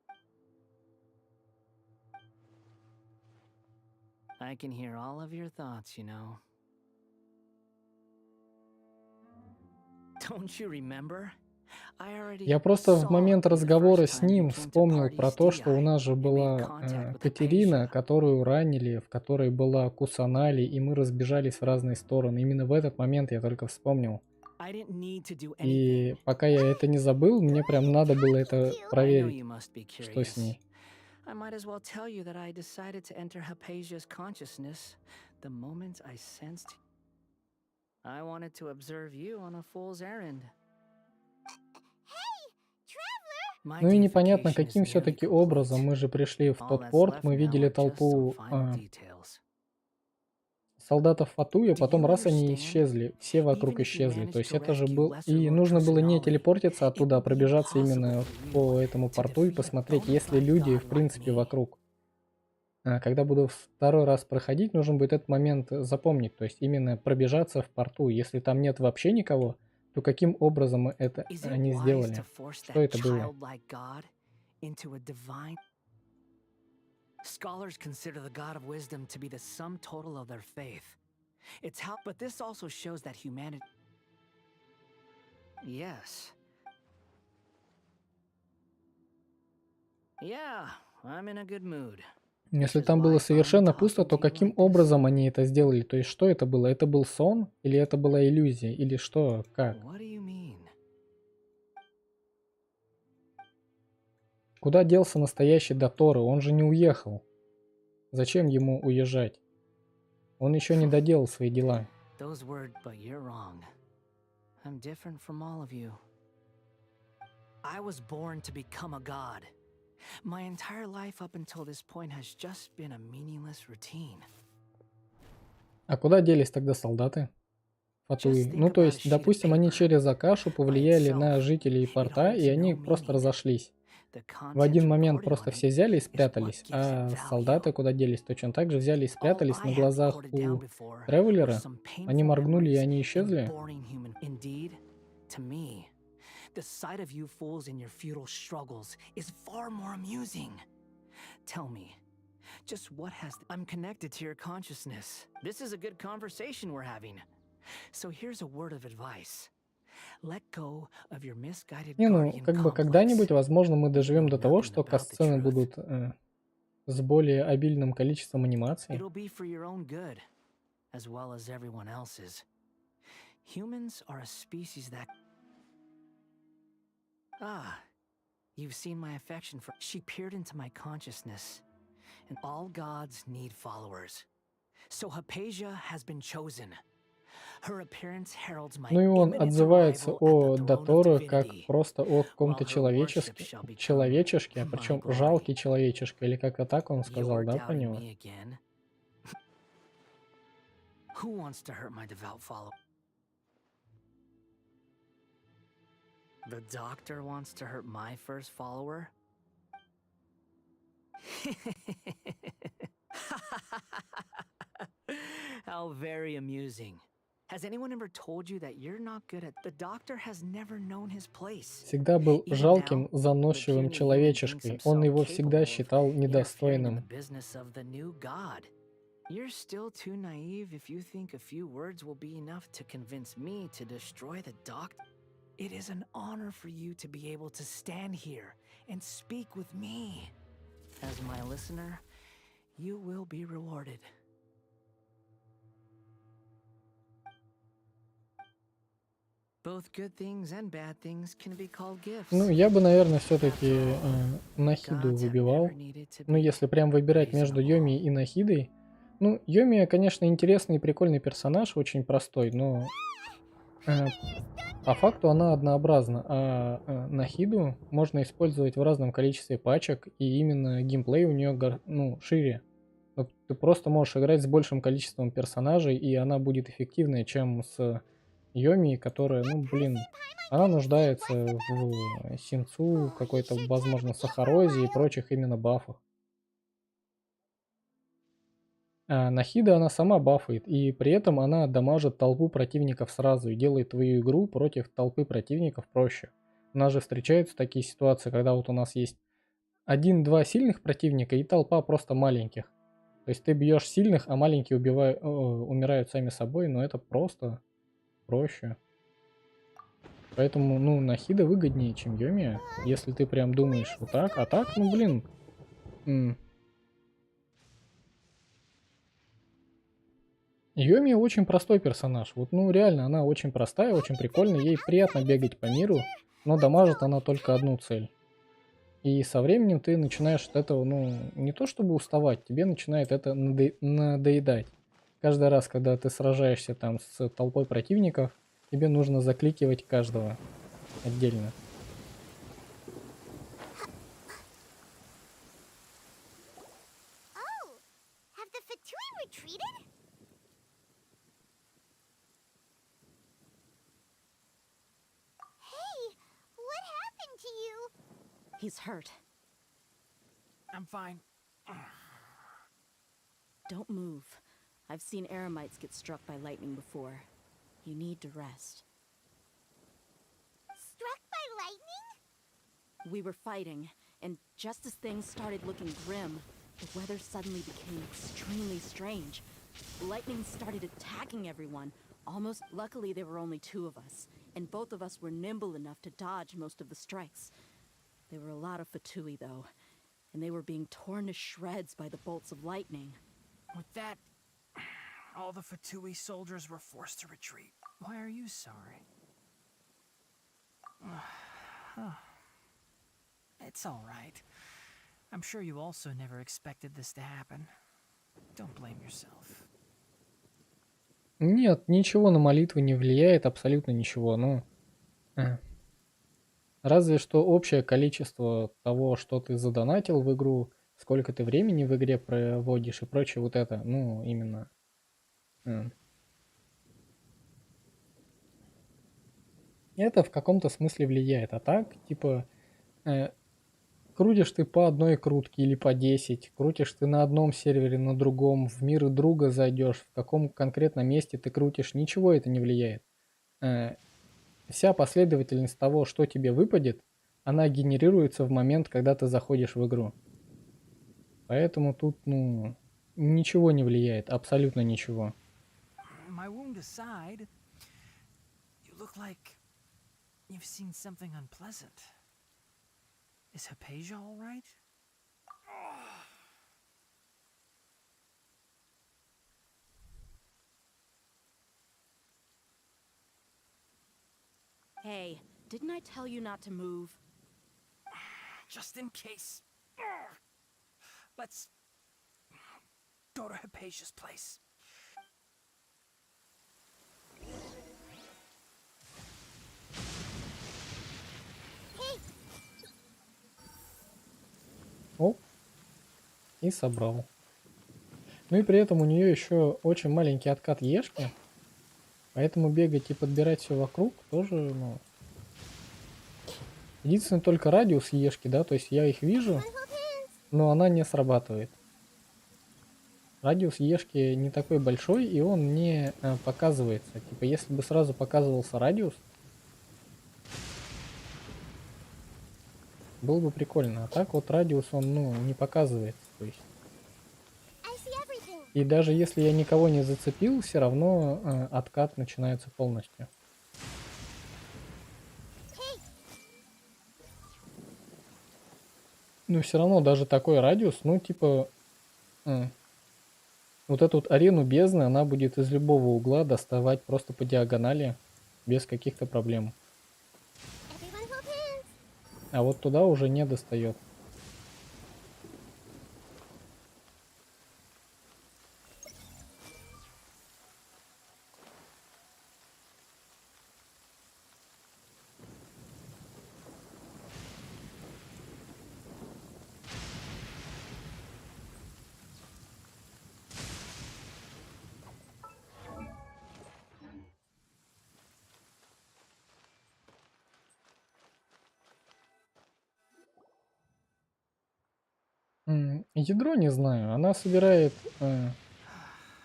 I can hear all of your thoughts, you know. Don't you remember? Я просто в момент разговора с ним вспомнил про то, что у нас же была Катерина, которую ранили, в которой была Кусанали, и мы разбежались в разные стороны. Именно в этот момент я только вспомнил. И пока я это не забыл, мне прям надо было это проверить, что с ней. I might as well tell you that I decided to enter Hypatia's consciousness the moment I sensed. I wanted to observe you on a fool's errand. Ну и непонятно, каким все-таки образом мы же пришли в тот порт, мы видели толпу солдатов Фатуя, потом раз они исчезли, все вокруг исчезли, то есть это же был... И нужно было не телепортиться оттуда, а пробежаться именно по этому порту и посмотреть, есть ли люди в принципе вокруг. Когда буду второй раз проходить, нужно будет этот момент запомнить, то есть именно пробежаться в порту, если там нет вообще никого, то каким образом это они сделали? Что это было? Scholars consider the God of wisdom to be the sum total of their faith. It's how, but this also shows that humanity. Yes. Yeah, I'm in a good mood. Если там было совершенно пусто, то каким образом они это сделали? То есть что это было? Это был сон? Или это была иллюзия? Или что? Как? Куда делся настоящий Доторо? Он же не уехал. Зачем ему уезжать? Он еще не доделал свои дела. I was born to become a god. My entire life up until this point has just been a meaningless routine. А куда делись тогда солдаты? Фатуи. Ну, то есть, допустим, они через Акашу повлияли на жителей порта, и они просто разошлись. В один момент просто все взяли и спрятались, а солдаты куда делись? Точно так же взяли и спрятались на глазах у Тревелера. Они моргнули, и они исчезли. To me, the sight of you fools in your futile struggles is far more amusing. Tell me, just what has... I'm connected to your consciousness. This is a good conversation we're having. So here's a word of advice. Let go of your misguided Не, ну, guardian как бы complex. когда-нибудь, возможно, мы доживем до того, что касцены будут с более обильным количеством анимаций. It'll be for your own good, as well as everyone else's. Humans are a species that... Ah, you've seen my affection for... She peered into my consciousness, and all gods need followers. So Hypatia has been chosen. Her appearance heralds my Ну и он imminent отзывается arrival о at the throne of Доторо как divinity. просто о каком-то While her worship человеческе, shall become человечешке, а my причем glory. жалкий человечешка, или как-то так он сказал, You're да, про doubting него? me again? Who wants to hurt my devout follower? The doctor wants to hurt my first follower? How very amusing. Has anyone ever told you that you're not good at... The doctor has never known his place. Всегда был Even жалким, now, заносчивым the puny human thinks человечешкой. Он himself его всегда capable of считал interfering in недостойным. the business of the new god. You're still too naive if you think a few words will be enough to convince me to destroy the doctor. It is an honor for you to be able to stand here and speak with me. As my listener, you will be rewarded. Both good things and bad things can be called gifts. Ну, я бы, наверное, все-таки Нахиду выбивал. Ну, если прям выбирать между Йоми и Нахидой. Ну, Йоми, конечно, интересный и прикольный персонаж, очень простой, но по факту она однообразна. А Нахиду можно использовать в разном количестве пачек, и именно геймплей у нее шире. Вот ты просто можешь играть с большим количеством персонажей, и она будет эффективнее, чем с Йоми, которая, ну, блин, она нуждается в синцу, какой-то, возможно, сахарозе и прочих именно бафах. А Нахида она сама бафает, и при этом она дамажит толпу противников сразу и делает твою игру против толпы противников проще. У нас же встречаются такие ситуации, когда вот у нас есть 1-2 сильных противника и толпа просто маленьких. То есть ты бьешь сильных, а маленькие умирают сами собой, но это просто проще. Поэтому, ну, Нахида выгоднее, чем Йоми, если ты прям думаешь вот так. А так, ну, блин. Йоми очень простой персонаж. Вот, ну, реально, она очень простая, очень прикольная. Ей приятно бегать по миру, но дамажит она только одну цель. И со временем ты начинаешь от этого, ну, не то чтобы уставать, тебе начинает это надоедать. Каждый раз, когда ты сражаешься там с толпой противников, тебе нужно закликивать каждого отдельно. Oh, have the Fatui retreated? Hey, what happened to you? He's hurt. I'm fine. Don't move. I've seen Eremites get struck by lightning before. You need to rest. Struck by lightning? We were fighting, and just as things started looking grim, the weather suddenly became extremely strange. Lightning started attacking everyone. Almost luckily there were only two of us, and both of us were nimble enough to dodge most of the strikes. There were a lot of Fatui, though, and they were being torn to shreds by the bolts of lightning. With that, all the Fatui soldiers were forced to retreat. Why are you sorry? It's all right. I'm sure you also never expected this to happen. Don't blame yourself. Нет, ничего на молитвы не влияет, абсолютно ничего. Ну, Разве что общее количество того, что ты задонатил в игру, сколько ты времени в игре проводишь и прочее вот это, ну, именно. Это в каком-то смысле влияет. А так, типа, крутишь ты по одной крутке или по 10, крутишь ты на одном сервере, на другом, в мир друга зайдешь, в каком конкретном месте ты крутишь, ничего это не влияет. Вся последовательность того, что тебе выпадет, она генерируется в момент, когда ты заходишь в игру. Поэтому тут, ну, ничего не влияет, абсолютно ничего. My wound aside, you look like you've seen something unpleasant. Is Hypatia all right? Hey, didn't I tell you not to move? Just in case. Let's go to Hypatia's place. Оп. И собрал. Ну и при этом у нее еще очень маленький откат ешки. Поэтому бегать и подбирать все вокруг тоже, ну... Единственное, только радиус ешки, да, то есть я их вижу, но она не срабатывает. Радиус ешки не такой большой, и он не показывается. Типа, если бы сразу показывался радиус, было бы прикольно. А так вот радиус он, ну, не показывается. То есть. И даже если я никого не зацепил, все равно откат начинается полностью. Но все равно даже такой радиус, ну типа, вот эту вот арену бездны, она будет из любого угла доставать просто по диагонали, без каких-то проблем. А вот туда уже не достает. Ядро не знаю. Она собирает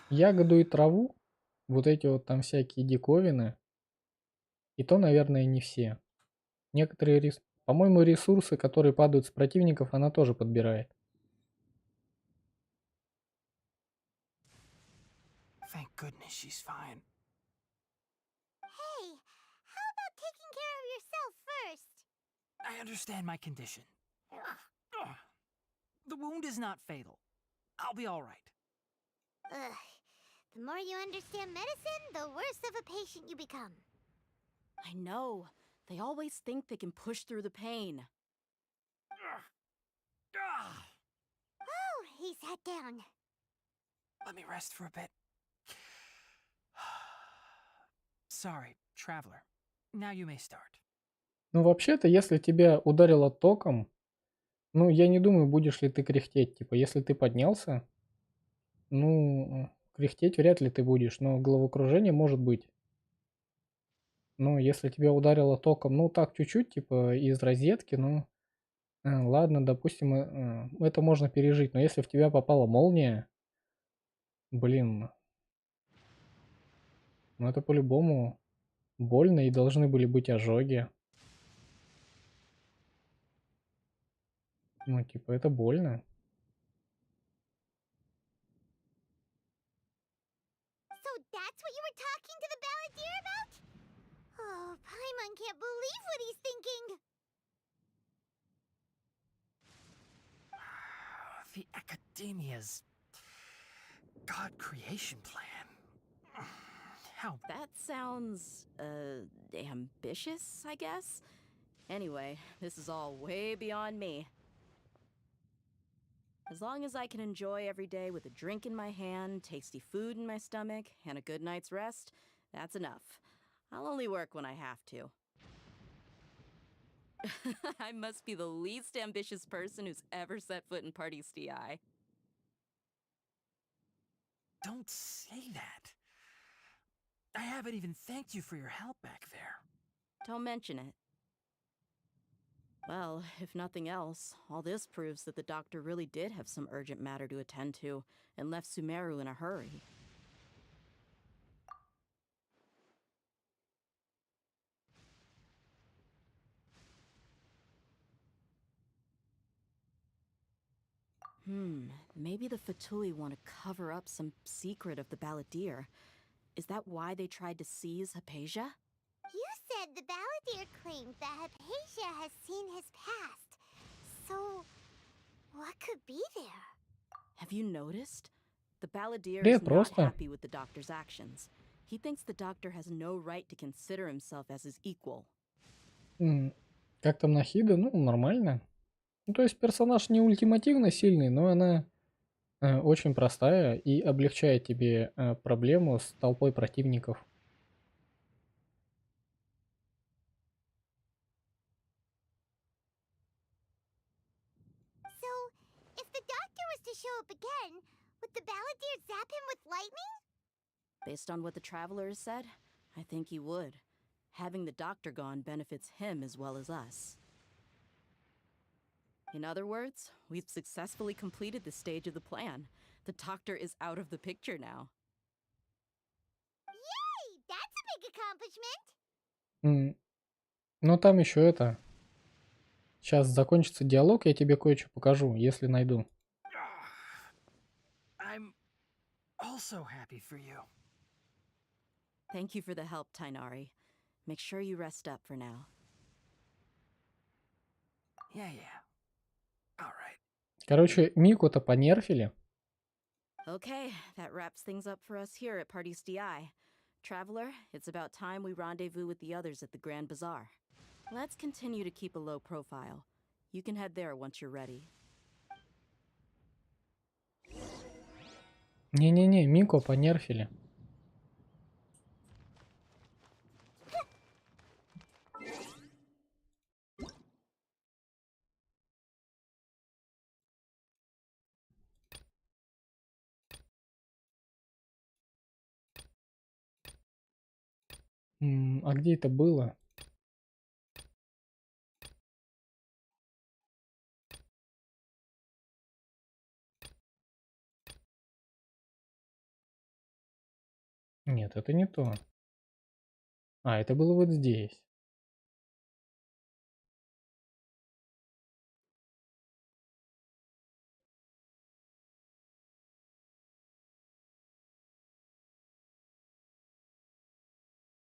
ягоду и траву. Вот эти вот там всякие диковины. И то, наверное, не все. Некоторые, по-моему, ресурсы, которые падают с противников, она тоже подбирает. Thank goodness she's fine. Hey, how about taking care of yourself first? I understand my condition. The wound is not fatal. I'll be all right. Ugh. The more you understand medicine, the worse of a patient you become. I know. They always think they can push through the pain. Oh, he sat down. Let me rest for a bit. Sorry, traveler. Now you may start. Ну, вообще-то, если тебя ударило током, ну, я не думаю, будешь ли ты кряхтеть. Типа, если ты поднялся, ну, кряхтеть вряд ли ты будешь, но головокружение может быть. Ну, если тебя ударило током, ну, так чуть-чуть, типа, из розетки, ну, ладно, допустим, это можно пережить. Но если в тебя попала молния, блин, ну, это по-любому больно и должны были быть ожоги. Ну, типа, это больно. So that's what you were talking to the balladeer about? Oh, Paimon can't believe what he's thinking. The Academia's God creation plan. How? That sounds, ambitious, I guess? Anyway, this is all way beyond me. As long as I can enjoy every day with a drink in my hand, tasty food in my stomach, and a good night's rest, that's enough. I'll only work when I have to. I must be the least ambitious person who's ever set foot in Party STI. Don't say that. I haven't even thanked you for your help back there. Don't mention it. Well, if nothing else, all this proves that the doctor really did have some urgent matter to attend to and left Sumeru in a hurry. Maybe the Fatui want to cover up some secret of the Balladeer. Is that why they tried to seize Hypatia? You said the Balladeer claimed that Hypatia has seen his past. So, what could be there? Have you noticed? The Balladeer Да is not просто. happy with the doctor's actions. He thinks the doctor has no right to consider himself as his equal. Как там Нахида? Ну, нормально. Ну, то есть персонаж не ультимативно сильный, но она очень простая и облегчает тебе проблему с толпой противников. So, if the doctor was to show up again, would the Balladeer zap him with lightning? Based on what the Traveler has said, I think he would. Having the doctor gone benefits him as well as us. In other words, we've successfully completed this stage of the plan. The doctor is out of the picture now. Yay! That's a big accomplishment! Ну, там еще это. Сейчас закончится диалог, я тебе кое-что покажу, если найду. I'm also happy for you. Thank you for the help, Tainari. Make sure you rest up for now. Yeah. All right. Короче, Мику-то понерфили. Okay, that wraps things up for us here at Party STI. Traveler, it's about time we rendezvous with the others at the Grand Bazaar. Let's continue to keep a low profile. You can head there once you're ready. Не-не-не, Мику понерфили. А где это было? Нет, это не то. Это было вот здесь.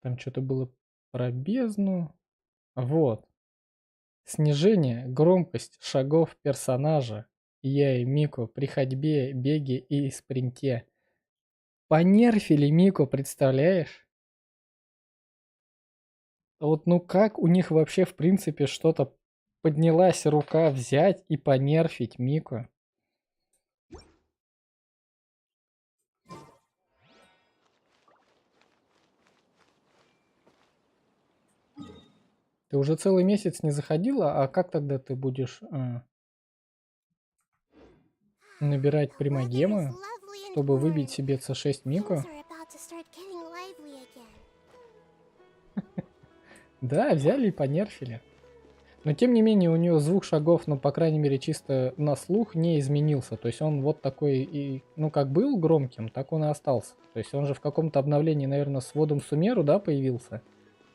Там что-то было про бездну. Вот. Снижение, громкость шагов персонажа. Я и Мико при ходьбе, беге и спринте. Понерфили Мико, представляешь? Вот ну как у них вообще в принципе что-то поднялась рука взять и понерфить Мико? Ты уже целый месяц не заходила, а как тогда ты будешь набирать примагемы, чтобы выбить себе c6 Мико? Да, взяли и понерфили. Но тем не менее у нее звук шагов, ну по крайней мере чисто на слух не изменился. То есть он вот такой и, ну как был громким, так он и остался. То есть он же в каком-то обновлении, наверное, с вводом Сумеру, да, появился.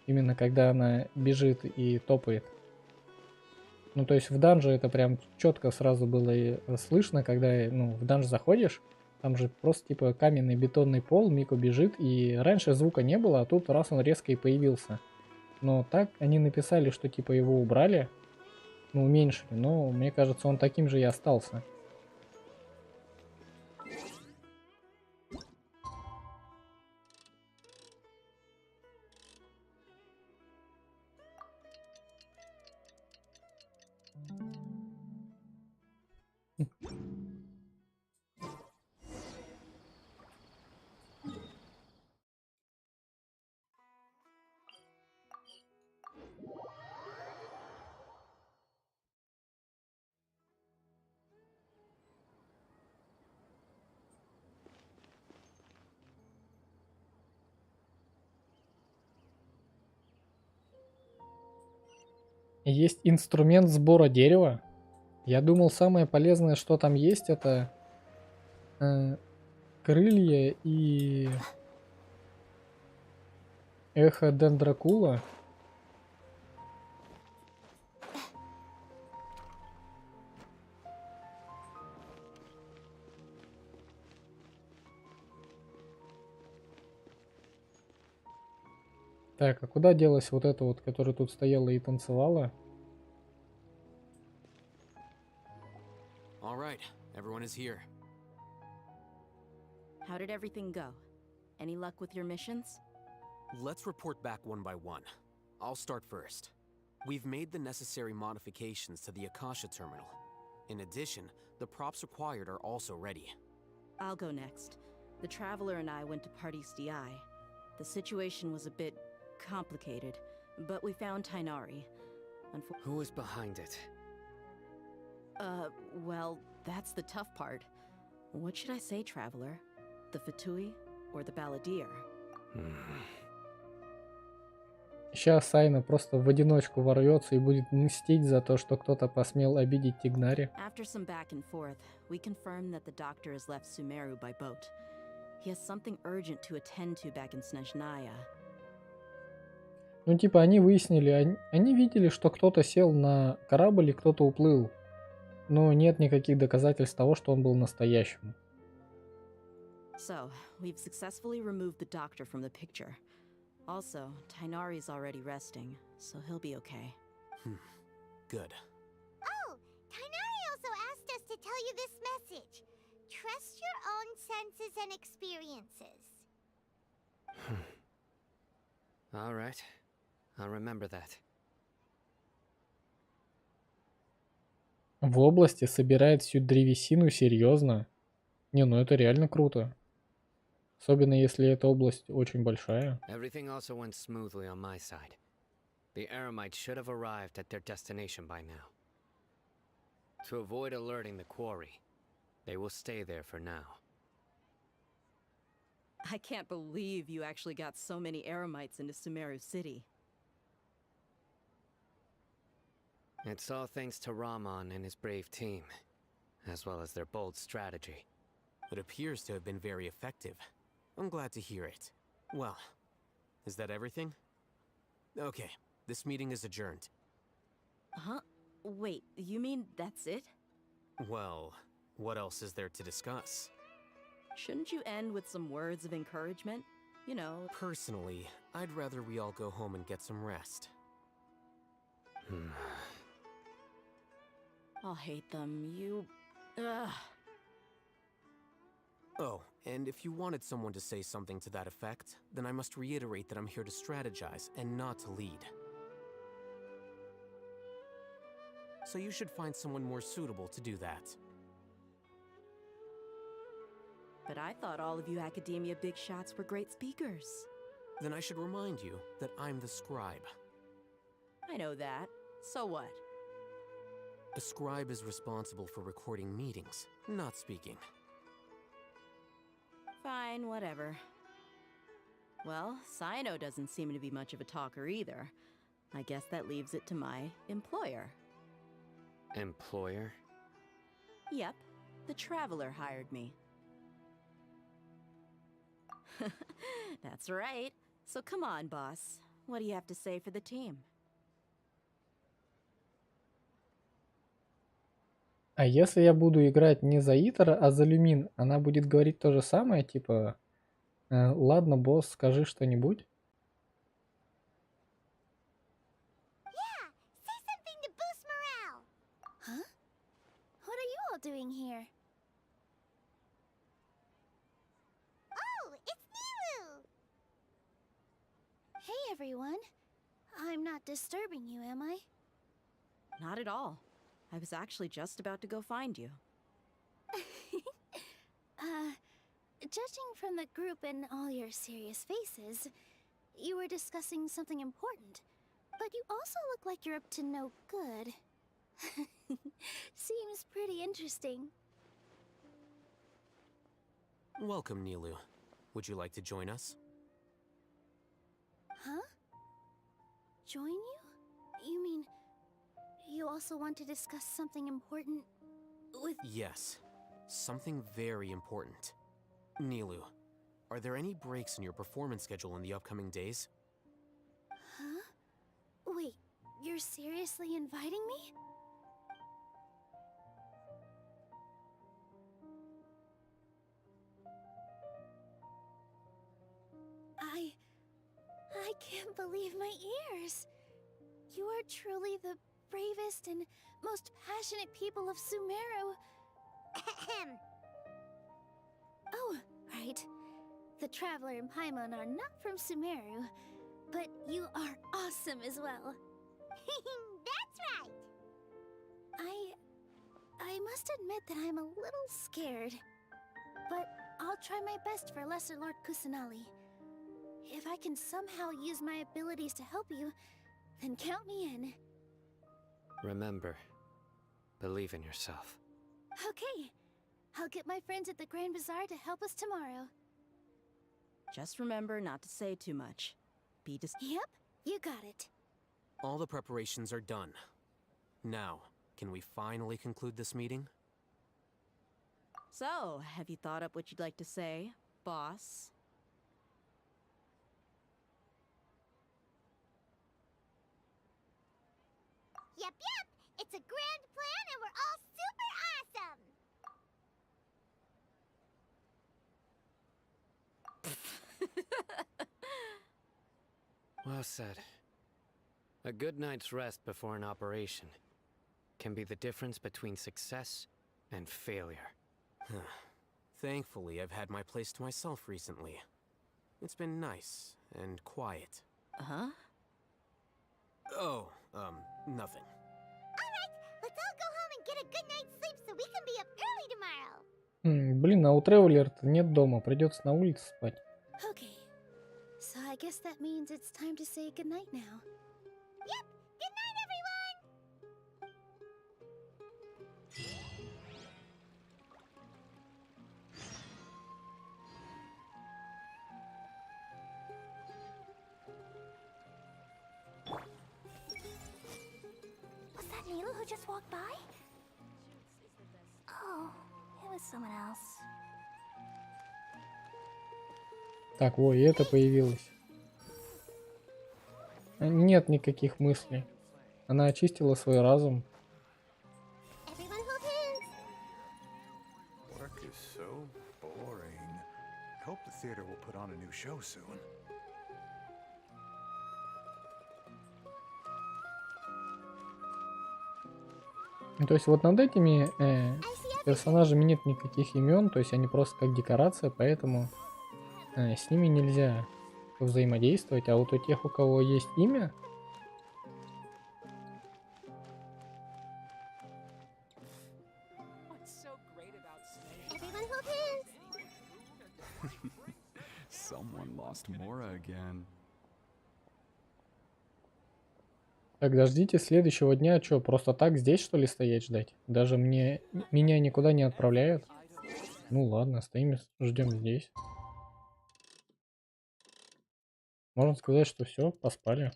Именно когда она бежит и топает. Ну, то есть в данже это прям четко сразу было и слышно, когда, ну, в данж заходишь, там же просто типа каменный бетонный пол, Мико бежит, и раньше звука не было, а тут раз он резко и появился. Но так они написали, что типа его убрали, ну, уменьшили, но мне кажется, он таким же и остался. Есть инструмент сбора дерева. Я думал, самое полезное, что там есть, это крылья и эхо дендракула. Так, а куда делась вот эта вот, которая тут стояла и танцевала? All right, everyone is here. How did everything go? Any luck with your missions? Let's report back one by one. I'll start first. We've made the necessary modifications to the Akasha terminal. In addition, the props required are also ready. I'll go next. The Traveler and I went to Party's DI. The situation was a bit complicated, but we found Tainari. Who was behind it? Well, that's the tough part. What should I say, Traveler? The Fatui or the Balladeer? Сейчас Сайна просто в одиночку ворвется и будет мстить за то, что кто-то посмел обидеть Тигнари. After some back and forth, we confirmed that the doctor has left Sumeru by boat. He has something urgent to attend to back in Snezhnaya. Ну, типа, они выяснили, они видели, что кто-то сел на корабль и кто-то уплыл. Но нет никаких доказательств того, что он был настоящим. So, we've successfully removed the doctor from the picture. Also, Tainari's already resting, so he'll be okay. Good. Oh, Tainari also asked us to tell you this message. Trust your own senses and experiences. All right. I'll remember that. В области собирает всю древесину, серьезно? Не, ну это реально круто. Особенно если эта область очень большая. Everything also went smoothly on my side. The Eremites should have arrived at their destination by now. To avoid alerting the quarry, they will stay there for now. I can't believe you actually got so many Eremites into Sumeru City. It's all thanks to Rahman and his brave team, as well as their bold strategy. It appears to have been very effective. I'm glad to hear it. Well, is that everything? Okay, this meeting is adjourned. Huh? Wait, you mean that's it? Well, what else is there to discuss? Shouldn't you end with some words of encouragement? You know... Personally, I'd rather we all go home and get some rest. I'll hate them, you... Ugh. Oh, and if you wanted someone to say something to that effect, then I must reiterate that I'm here to strategize and not to lead. So you should find someone more suitable to do that. But I thought all of you Academia big shots were great speakers. Then I should remind you that I'm the scribe. I know that. So what? A scribe is responsible for recording meetings, not speaking. Fine, whatever. Well, Sino doesn't seem to be much of a talker either. I guess that leaves it to my employer. Employer? Yep, the Traveler hired me. That's right. So come on, boss. What do you have to say for the team? А если я буду играть не за Итера, а за Люмин, она будет говорить то же самое, типа, ладно, босс, скажи что-нибудь? Yeah, say something to boost morale. Huh? What are you all doing here? Oh, it's Nilu! Hey, everyone. I'm not disturbing you, am I? Not at all. I was actually just about to go find you. Judging from the group and all your serious faces, you were discussing something important. But you also look like you're up to no good. Seems pretty interesting. Welcome, Nilu. Would you like to join us? Huh? Join you? You mean you also want to discuss something important with... Yes, something very important. Nilu, are there any breaks in your performance schedule in the upcoming days? Huh? Wait, you're seriously inviting me? I can't believe my ears. You are truly the bravest and most passionate people of Sumeru. Oh, right. The Traveler and Paimon are not from Sumeru, but you are awesome as well. That's right! I must admit that I'm a little scared. But I'll try my best for Lesser Lord Kusanali. If I can somehow use my abilities to help you, then count me in. Remember, believe in yourself. Okay. I'll get my friends at the Grand Bazaar to help us tomorrow. Just remember not to say too much. Yep, you got it. All the preparations are done. Now, can we finally conclude this meeting? So, have you thought up what you'd like to say, boss? Yep, it's a grand plan and we're all super awesome! Well said. A good night's rest before an operation can be the difference between success and failure. Thankfully, I've had my place to myself recently. It's been nice and quiet. Uh-huh? Oh, nothing. Alright, let's all go home and get a good night's sleep so we can be up early tomorrow. Блин, а у Тревелера-то нет дома, придется на улице спать. Okay. So I guess that means it's time to say goodnight now. Yep, good night everyone! Was that Nilu who just walked by? Oh, it was someone else. Так, во, и это появилось. Нет никаких мыслей. Она очистила свой разум. Work is so boring. Hope the theater will put on a new show soon. Ну, то есть вот над этими персонажами нет никаких имен, то есть они просто как декорация, поэтому с ними нельзя взаимодействовать. А вот у тех, у кого есть имя, Someone lost Mora again. так, дождите следующего дня. Что, просто так здесь, что ли, стоять ждать? Даже меня никуда не отправляют? Ну ладно, стоим, ждем здесь. Можно сказать, что все, поспали.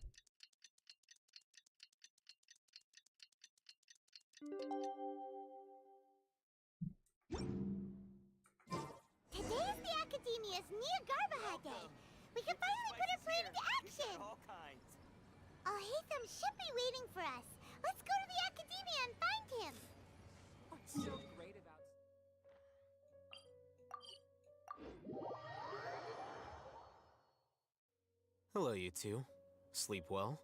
Today is the Academia's Niagarbaha Day. We can finally put our plan into action. Hatham should be waiting for us. Let's go to the Academia and find him. What's so great about... Hello, you two. Sleep well?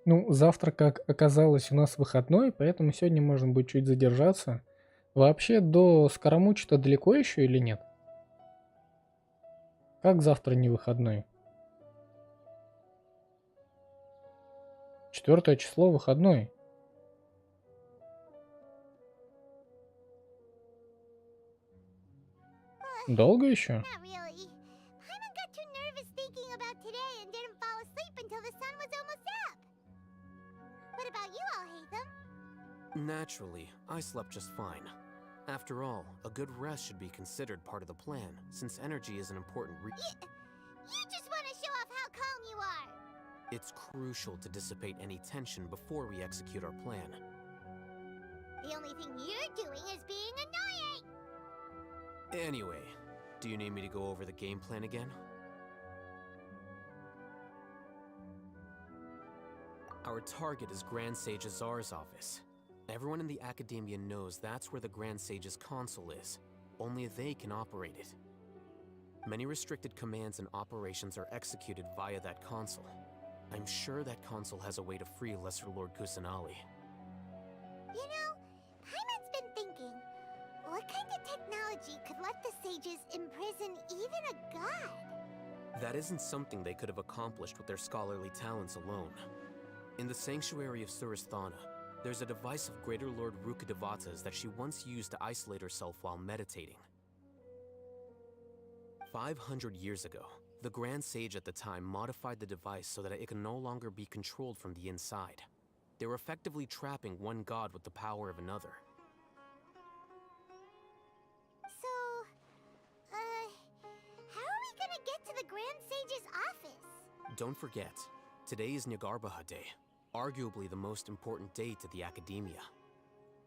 Ну, завтра, как оказалось, у нас выходной, поэтому сегодня можно будет чуть задержаться. Вообще, до Скоромучи-то далеко еще или нет? Как завтра не выходной? 4 число выходной. Долго еще? Not really. Paimon got too nervous thinking about today and didn't fall asleep until the sun was almost up. What about you all, Hatham? Naturally, I slept just fine. After all, a good rest should be considered part of the plan, since energy is an important You just want to show off how calm you are. It's crucial to dissipate any tension before we execute our plan. The only thing you're doing is being annoying! Anyway, do you need me to go over the game plan again? Our target is Grand Sage Azar's office. Everyone in the Academia knows that's where the Grand Sage's console is. Only they can operate it. Many restricted commands and operations are executed via that console. I'm sure that console has a way to free Lesser Lord Kusanali. You know, Paimon's been thinking, what kind of technology could let the sages imprison even a god? That isn't something they could have accomplished with their scholarly talents alone. In the Sanctuary of Suristhana, there's a device of Greater Lord Rukkhadevata's that she once used to isolate herself while meditating. 500 years ago, the Grand Sage at the time modified the device so that it can no longer be controlled from the inside. They were effectively trapping one god with the power of another. So, how are we gonna get to the Grand Sage's office? Don't forget, today is Nyargarbaha Day, arguably the most important day to the Academia.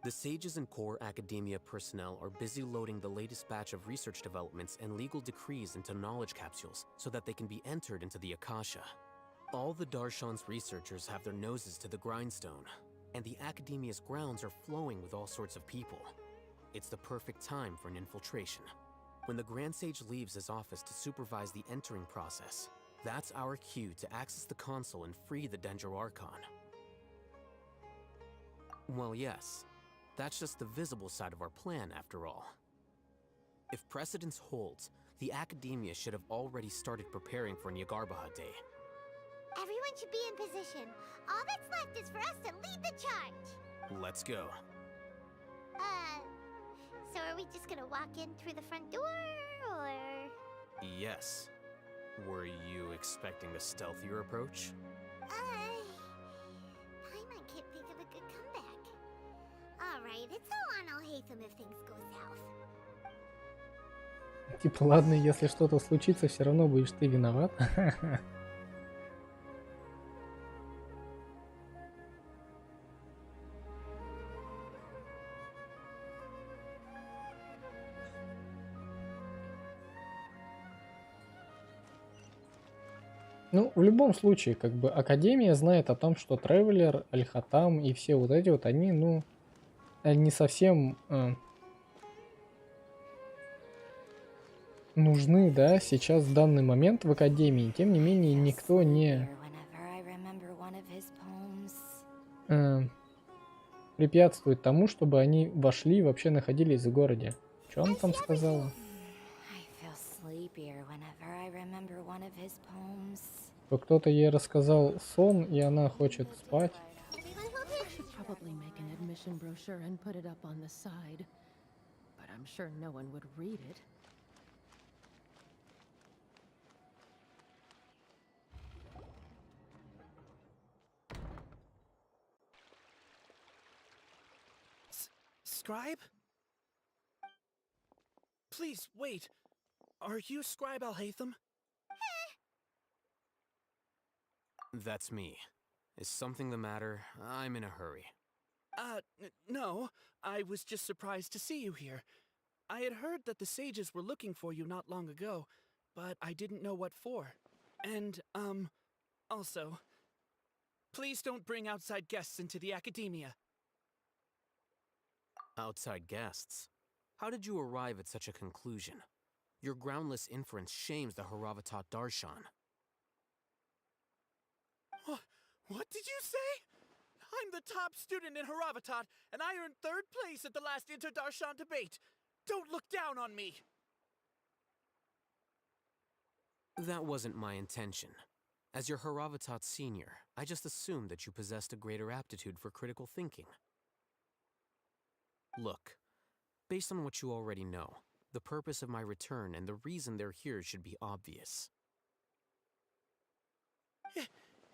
The sages and core Academia personnel are busy loading the latest batch of research developments and legal decrees into knowledge capsules so that they can be entered into the Akasha. All the Darshan's researchers have their noses to the grindstone, and the Academia's grounds are flowing with all sorts of people. It's the perfect time for an infiltration. When the Grand Sage leaves his office to supervise the entering process, that's our cue to access the console and free the Dendro Archon. Well, yes. That's just the visible side of our plan, after all. If precedence holds, the Academia should have already started preparing for Nyargarbaha Day. Everyone should be in position. All that's left is for us to lead the charge. Let's go. So are we just gonna walk in through the front door, or...? Yes. Were you expecting a stealthier approach? Paimon can't think of a good comeback. Alright, it's all on Alhaitham if things go south. Типа, ладно, если что-то случится, все равно будешь ты виноват. Ну, в любом случае, как бы Академия знает о том, что Тревелер, Альхатам и все вот эти вот, они, ну, не совсем нужны, да, сейчас в данный момент в Академии. Тем не менее, никто не препятствует тому, чтобы они вошли и вообще находились в городе. Что она там сказала? Что кто-то ей рассказал сон, и она хочет спать. Scribe? Please, wait. Are you Scribe Alhaitham? That's me. Is something the matter? I'm in a hurry. No. I was just surprised to see you here. I had heard that the sages were looking for you not long ago, but I didn't know what for. And, also, please don't bring outside guests into the Academia. Outside guests? How did you arrive at such a conclusion? Your groundless inference shames the Haravatat Darshan. What did you say? I'm the top student in Haravatat, and I earned 3rd place at the last Inter-Darshan debate. Don't look down on me! That wasn't my intention. As your Haravatat senior, I just assumed that you possessed a greater aptitude for critical thinking. Look, based on what you already know, the purpose of my return and the reason they're here should be obvious.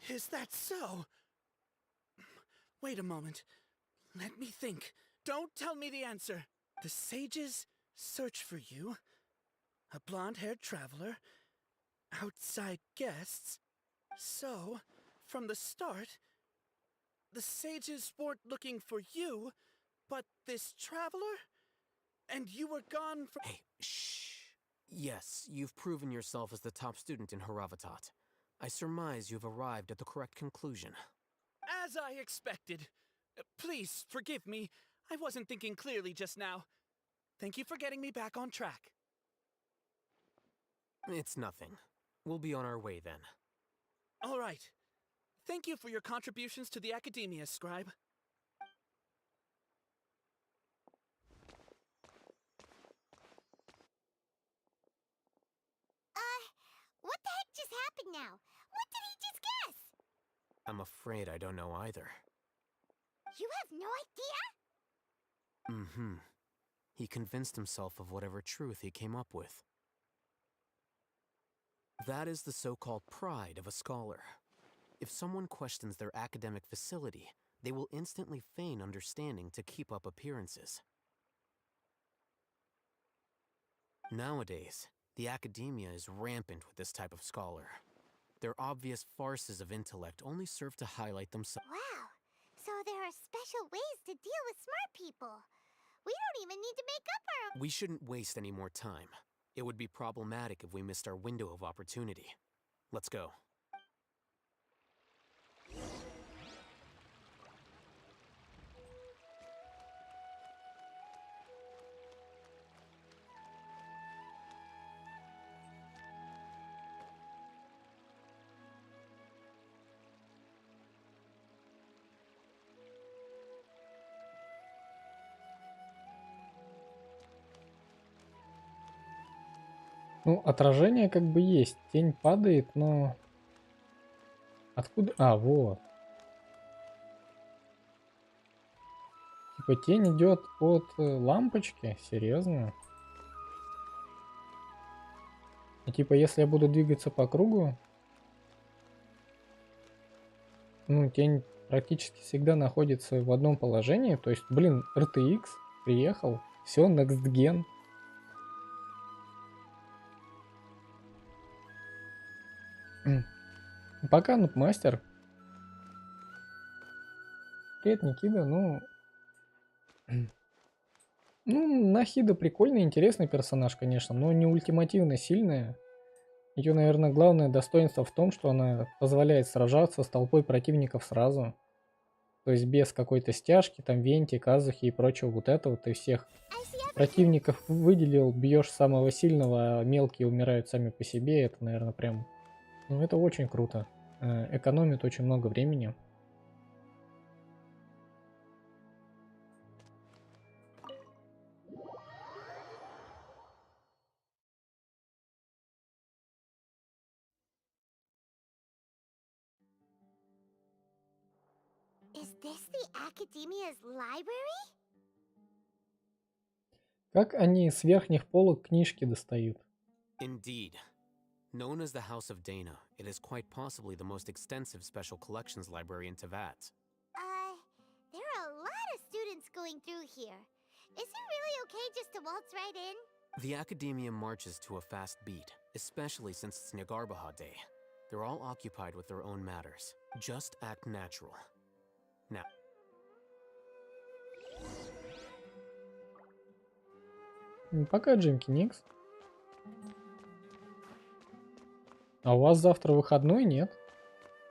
Is that so? Wait a moment. Let me think. Don't tell me the answer. The sages search for you. A blonde-haired traveler. Outside guests. So, from the start, the sages weren't looking for you, but this traveler? And you were gone for— Hey, shh. Yes, you've proven yourself as the top student in Haravatat. I surmise you've arrived at the correct conclusion. As I expected. Please, forgive me. I wasn't thinking clearly just now. Thank you for getting me back on track. It's nothing. We'll be on our way then. All right. Thank you for your contributions to the academia, Scribe. What the heck just happened now? What did he just guess? I'm afraid I don't know either. You have no idea? Mm-hmm. He convinced himself of whatever truth he came up with. That is the so-called pride of a scholar. If someone questions their academic facility, they will instantly feign understanding to keep up appearances. Nowadays, the academia is rampant with this type of scholar. Their obvious farces of intellect only serve to highlight themselves. Wow, so there are special ways to deal with smart people. We don't even need to make up our own— We shouldn't waste any more time. It would be problematic if we missed our window of opportunity. Let's go. Ну, отражение как бы есть. Тень падает, но... Откуда? А, вот. Типа тень идет от лампочки? Серьезно? И типа если я буду двигаться по кругу... Ну, тень практически всегда находится в одном положении. То есть, блин, RTX приехал. Все, next gen. Пока, ну, мастер. Привет, Никита. Ну, Нахида прикольный, интересный персонаж, конечно, но не ультимативно сильная. Ее, наверное, главное достоинство в том, что она позволяет сражаться с толпой противников сразу. То есть без какой-то стяжки, там, венти, казухи и прочего вот этого. Ты всех противников выделил, бьешь самого сильного, а мелкие умирают сами по себе. Это, наверное, прям... Ну, это очень круто. Экономит очень много времени. Is this the Academia's library? Как они с верхних полок книжки достают? Indeed. Known as the House of Dana, it is quite possibly the most extensive special collections library in Teyvat. There are a lot of students going through here. Is it really okay just to waltz right in? The academia marches to a fast beat, especially since it's Nagarbaha Day. They're all occupied with their own matters. Just act natural. Now. Пока, Джимки Никс. А у вас завтра выходной? Нет.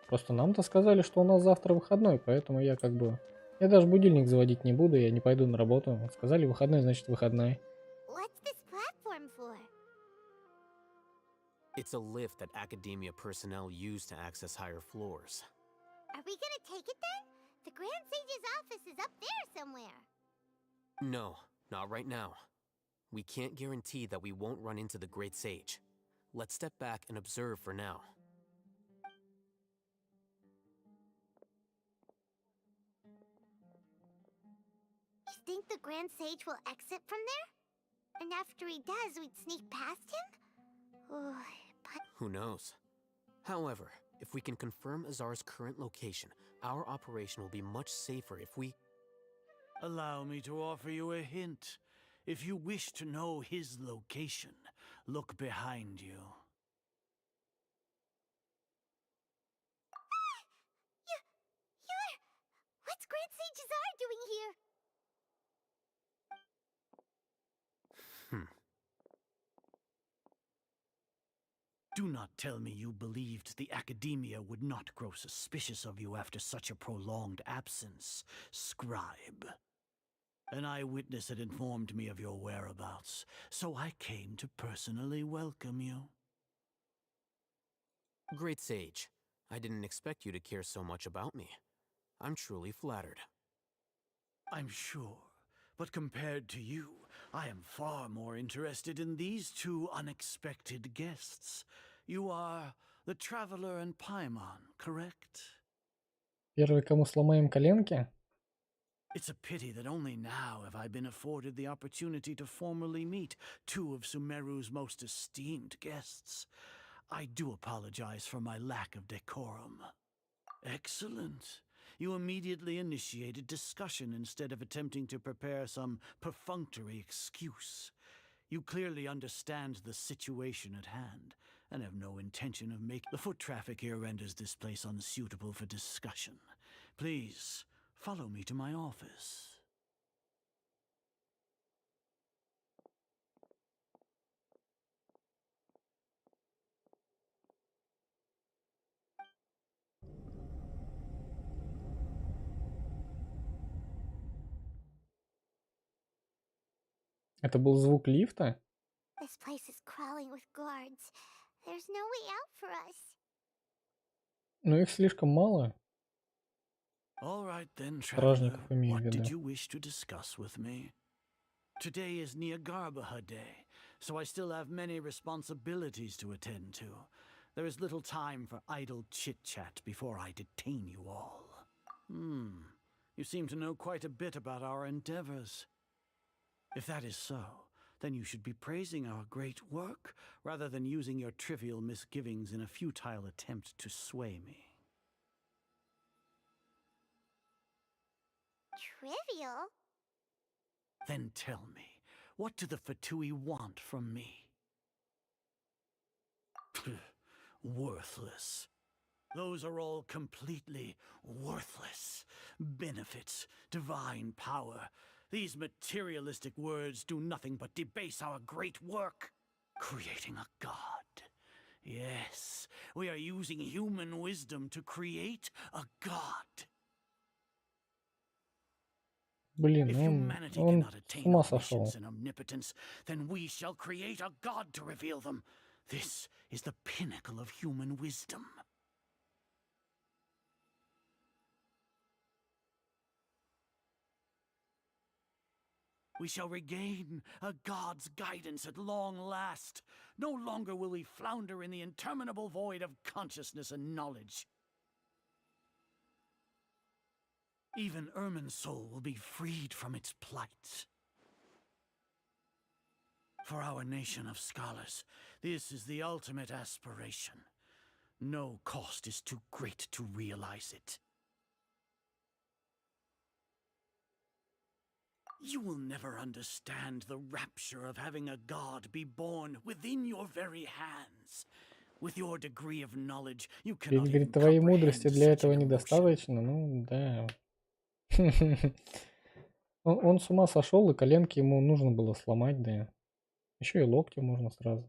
Просто нам-то сказали, что у нас завтра выходной, поэтому я как бы... Я даже будильник заводить не буду, я не пойду на работу. Сказали выходной, значит выходной. What's this platform for? It's a lift that academia personnel use to access higher floors. Are we gonna take it then? The Grand Sage's office is up there somewhere. No, not right now. We can't guarantee that we won't run into the Great Sage. Let's step back and observe for now. You think the Grand Sage will exit from there? And after he does, we'd sneak past him? Oh, but... Who knows? However, if we can confirm Azar's current location, our operation will be much safer if we... Allow me to offer you a hint. If you wish to know his location, look behind you. here. Do not tell me you believed the Academia would not grow suspicious of you after such a prolonged absence, scribe. An eyewitness had informed me of your whereabouts, so I came to personally welcome you. Great sage. I didn't expect you to care so much about me. I'm truly flattered. I'm sure, but compared to you, I am far more interested in these two unexpected guests. You are the Traveler and Paimon, correct? Первый, кому сломаем коленки? It's a pity that only now have I been afforded the opportunity to formally meet two of Sumeru's most esteemed guests. I do apologize for my lack of decorum. Excellent. You immediately initiated discussion instead of attempting to prepare some perfunctory excuse. You clearly understand the situation at hand, and have no intention of making... The foot traffic here renders this place unsuitable for discussion. Please, follow me to my office. Это был звук лифта? This place is crawling with guards. There's no way out for us. Но их слишком мало. All right then, traveler. Стражников имею в What did виду. you wish to discuss with me? Today is Niagarbaha Day, so I still have many responsibilities to attend to. There is little time for idle chit-chat before I detain you all. You seem to know quite a bit about our endeavors. If that is so, then you should be praising our great work rather than using your trivial misgivings in a futile attempt to sway me. Trivial? Then tell me, what do the Fatui want from me? Worthless. Those are all completely worthless. Benefits, divine power. These materialistic words do nothing but debase our great work. Creating a god. Yes, we are using human wisdom to create a god. Блин, If humanity он cannot с attain ума сошел. omniscience and omnipotence, then we shall create a god to reveal them. This is the pinnacle of human wisdom. We shall regain a god's guidance at long last. No longer will we flounder in the interminable void of consciousness and knowledge. Even Ermin's soul will be freed from its plight. For our nation of scholars, this is the ultimate aspiration. No cost is too great to realize it. You will never understand the rapture of having a god be born within your very hands. With your degree of knowledge, you cannot Ведь, even говорит, твоей comprehend мудрости для such этого an emotion. недостаточно. Ну, да. Он с ума сошел, и коленки ему нужно было сломать, да. Еще и локти можно сразу.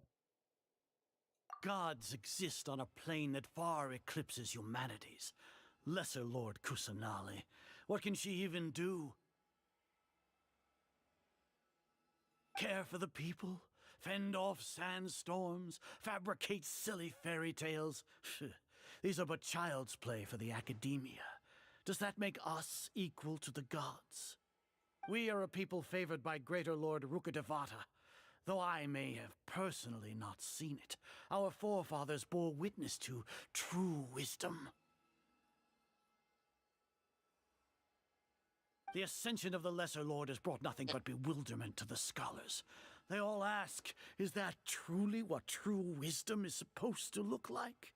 Gods exist on a plane that far eclipses humanity's. Lesser Lord Kusanali. What can she even do? Care for the people? Fend off sandstorms? Fabricate silly fairy tales? These are but child's play for the Academia. Does that make us equal to the gods? We are a people favored by Greater Lord Rukadevata. Though I may have personally not seen it, our forefathers bore witness to true wisdom. The ascension of the Lesser Lord has brought nothing but bewilderment to the scholars. They all ask, is that truly what true wisdom is supposed to look like?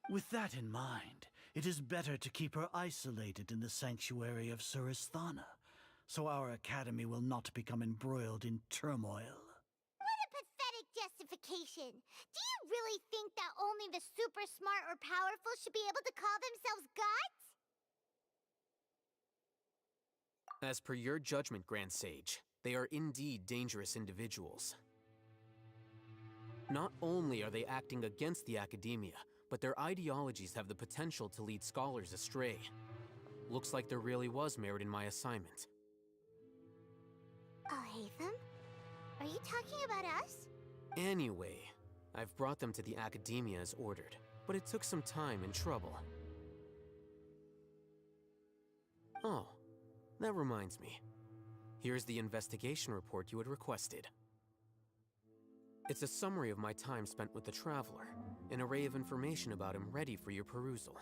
With that in mind, it is better to keep her isolated in the sanctuary of Surasthana, so our academy will not become embroiled in turmoil. What a pathetic justification. Do you really think that only the super smart or powerful should be able to call themselves gods? As per your judgment, Grand Sage, they are indeed dangerous individuals. Not only are they acting against the academia, but their ideologies have the potential to lead scholars astray. Looks like there really was merit in my assignment. Alhaitham? Are you talking about us? Anyway, I've brought them to the academia as ordered, but it took some time and trouble. Oh, that reminds me. Here's the investigation report you had requested. It's a summary of my time spent with the Traveler, an array of information about him ready for your perusal.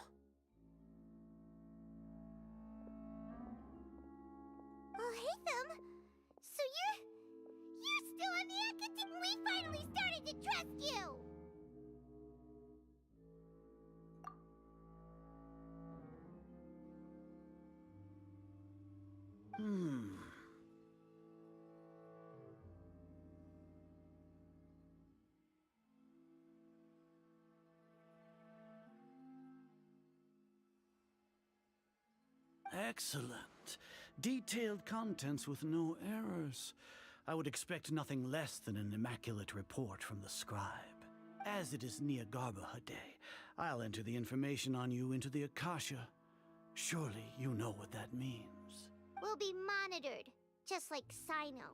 Alhaitham? So you're still on the academy? We finally started to trust you! Excellent. Detailed contents with no errors. I would expect nothing less than an immaculate report from the scribe. As it is Niagarbaha Day, I'll enter the information on you into the Akasha. Surely you know what that means. We'll be monitored, just like Sino.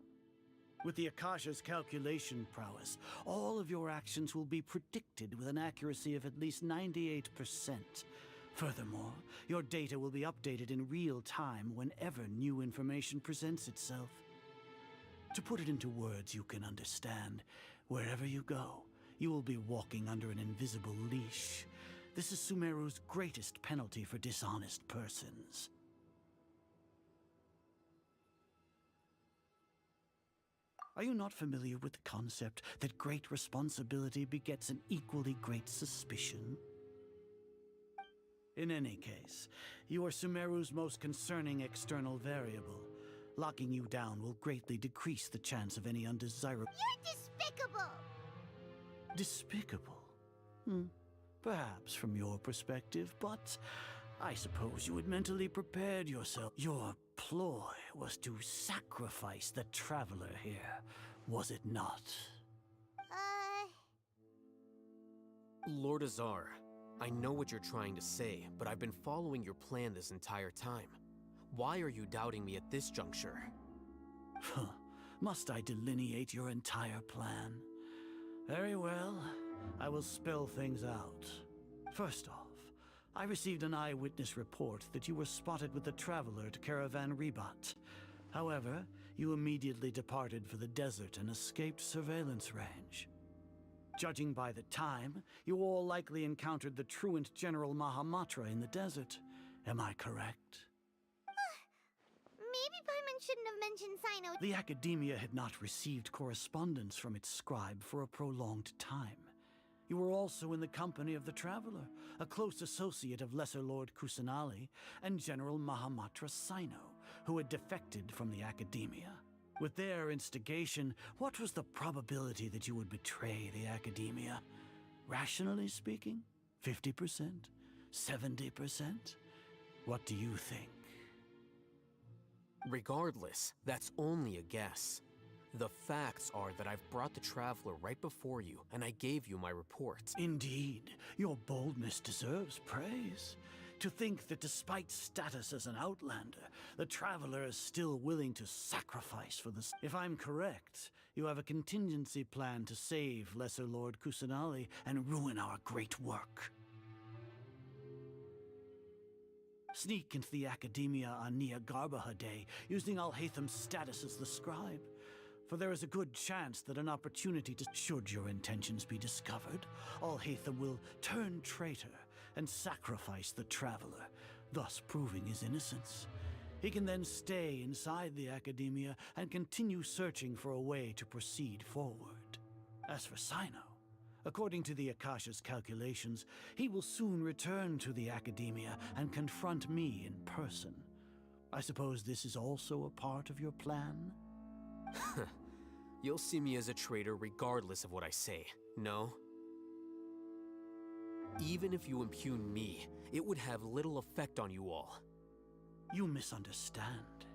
With the Akasha's calculation prowess, all of your actions will be predicted with an accuracy of at least 98%. Furthermore, your data will be updated in real time whenever new information presents itself. To put it into words you can understand, wherever you go, you will be walking under an invisible leash. This is Sumeru's greatest penalty for dishonest persons. Are you not familiar with the concept that great responsibility begets an equally great suspicion? In any case, you are Sumeru's most concerning external variable. Locking you down will greatly decrease the chance of any undesirable— You're despicable! Despicable? Perhaps from your perspective, but I suppose you had mentally prepared yourself. Your ploy was to sacrifice the Traveler here, was it not? Lord Azar, I know what you're trying to say, but I've been following your plan this entire time. Why are you doubting me at this juncture? Must I delineate your entire plan? Very well, I will spell things out. First off, I received an eyewitness report that you were spotted with the Traveler at Caravan Rebat. However, you immediately departed for the desert and escaped surveillance range. Judging by the time, you all likely encountered the truant General Mahamatra in the desert. Am I correct? Maybe Paimon shouldn't have mentioned Sino. The Academia had not received correspondence from its scribe for a prolonged time. You were also in the company of the Traveler, a close associate of Lesser Lord Kusanali and General Mahamatra Sino, who had defected from the Academia. With their instigation, what was the probability that you would betray the Academia? Rationally speaking, 50%? 70%? What do you think? Regardless, that's only a guess. The facts are that I've brought the Traveler right before you, and I gave you my report. Indeed, your boldness deserves praise. To think that despite status as an outlander, the Traveler is still willing to sacrifice for this. If I'm correct, you have a contingency plan to save Lesser Lord Kusanali and ruin our great work. Sneak into the Academia on Niagarbaha Day, using Alhaitham's status as the scribe. For there is a good chance that an opportunity to— Should your intentions be discovered, Alhaitham will turn traitor and sacrifice the Traveler, thus proving his innocence. He can then stay inside the Academia and continue searching for a way to proceed forward. As for Sino, according to the Akasha's calculations, he will soon return to the Academia and confront me in person. I suppose this is also a part of your plan? You'll see me as a traitor regardless of what I say, no? Even if you impugn me, it would have little effect on you all. You misunderstand.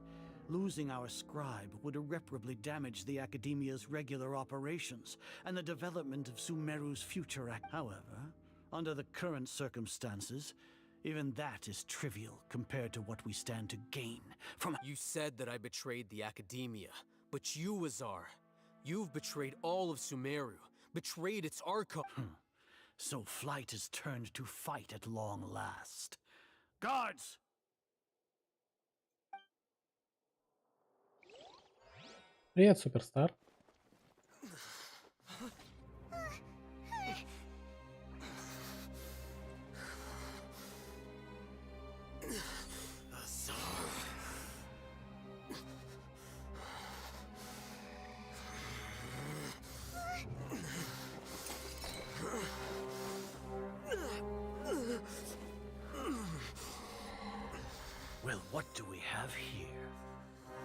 Losing our scribe would irreparably damage the Academia's regular operations and the development of Sumeru's future However, under the current circumstances, even that is trivial compared to what we stand to gain from— You said that I betrayed the Academia, but you, Azar, you've betrayed all of Sumeru, betrayed its archive. So flight has turned to fight at long last. Guards! Привет, суперстар. Well, what do we have here?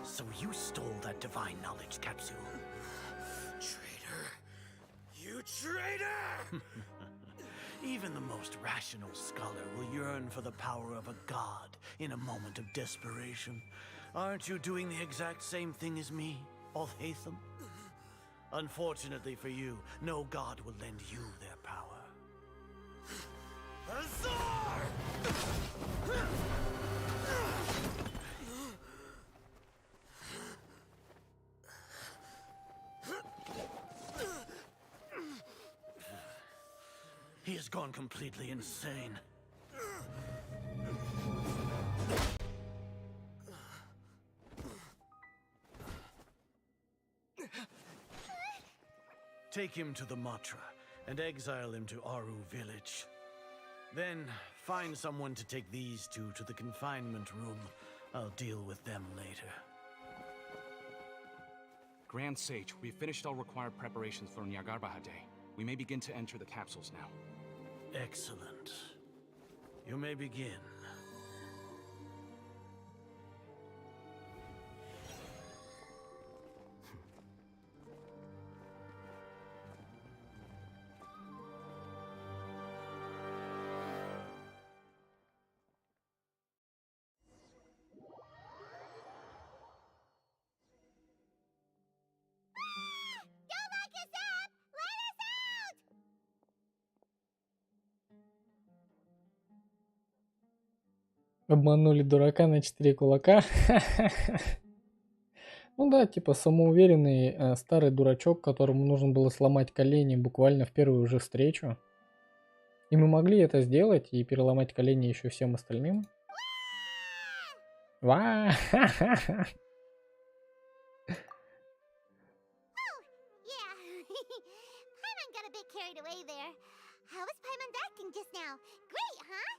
So you stole that divine knowledge capsule? Traitor! You traitor! Even the most rational scholar will yearn for the power of a god in a moment of desperation. Aren't you doing the exact same thing as me, Alhaitham? Unfortunately for you, no god will lend you their power. Azar! He has gone completely insane. Take him to the Matra and exile him to Aru village. Then find someone to take these two to the confinement room. I'll deal with them later. Grand Sage, we've finished all required preparations for Nyagarbahade. We may begin to enter the capsules now. Excellent. You may begin. Обманули дурака на 4 кулака. Ну да, типа самоуверенный старый дурачок, которому нужно было сломать колени буквально в первую же встречу. И мы могли это сделать и переломать колени еще всем остальным. Ва! Carried away there. How was Paimon acting just now? Great, huh?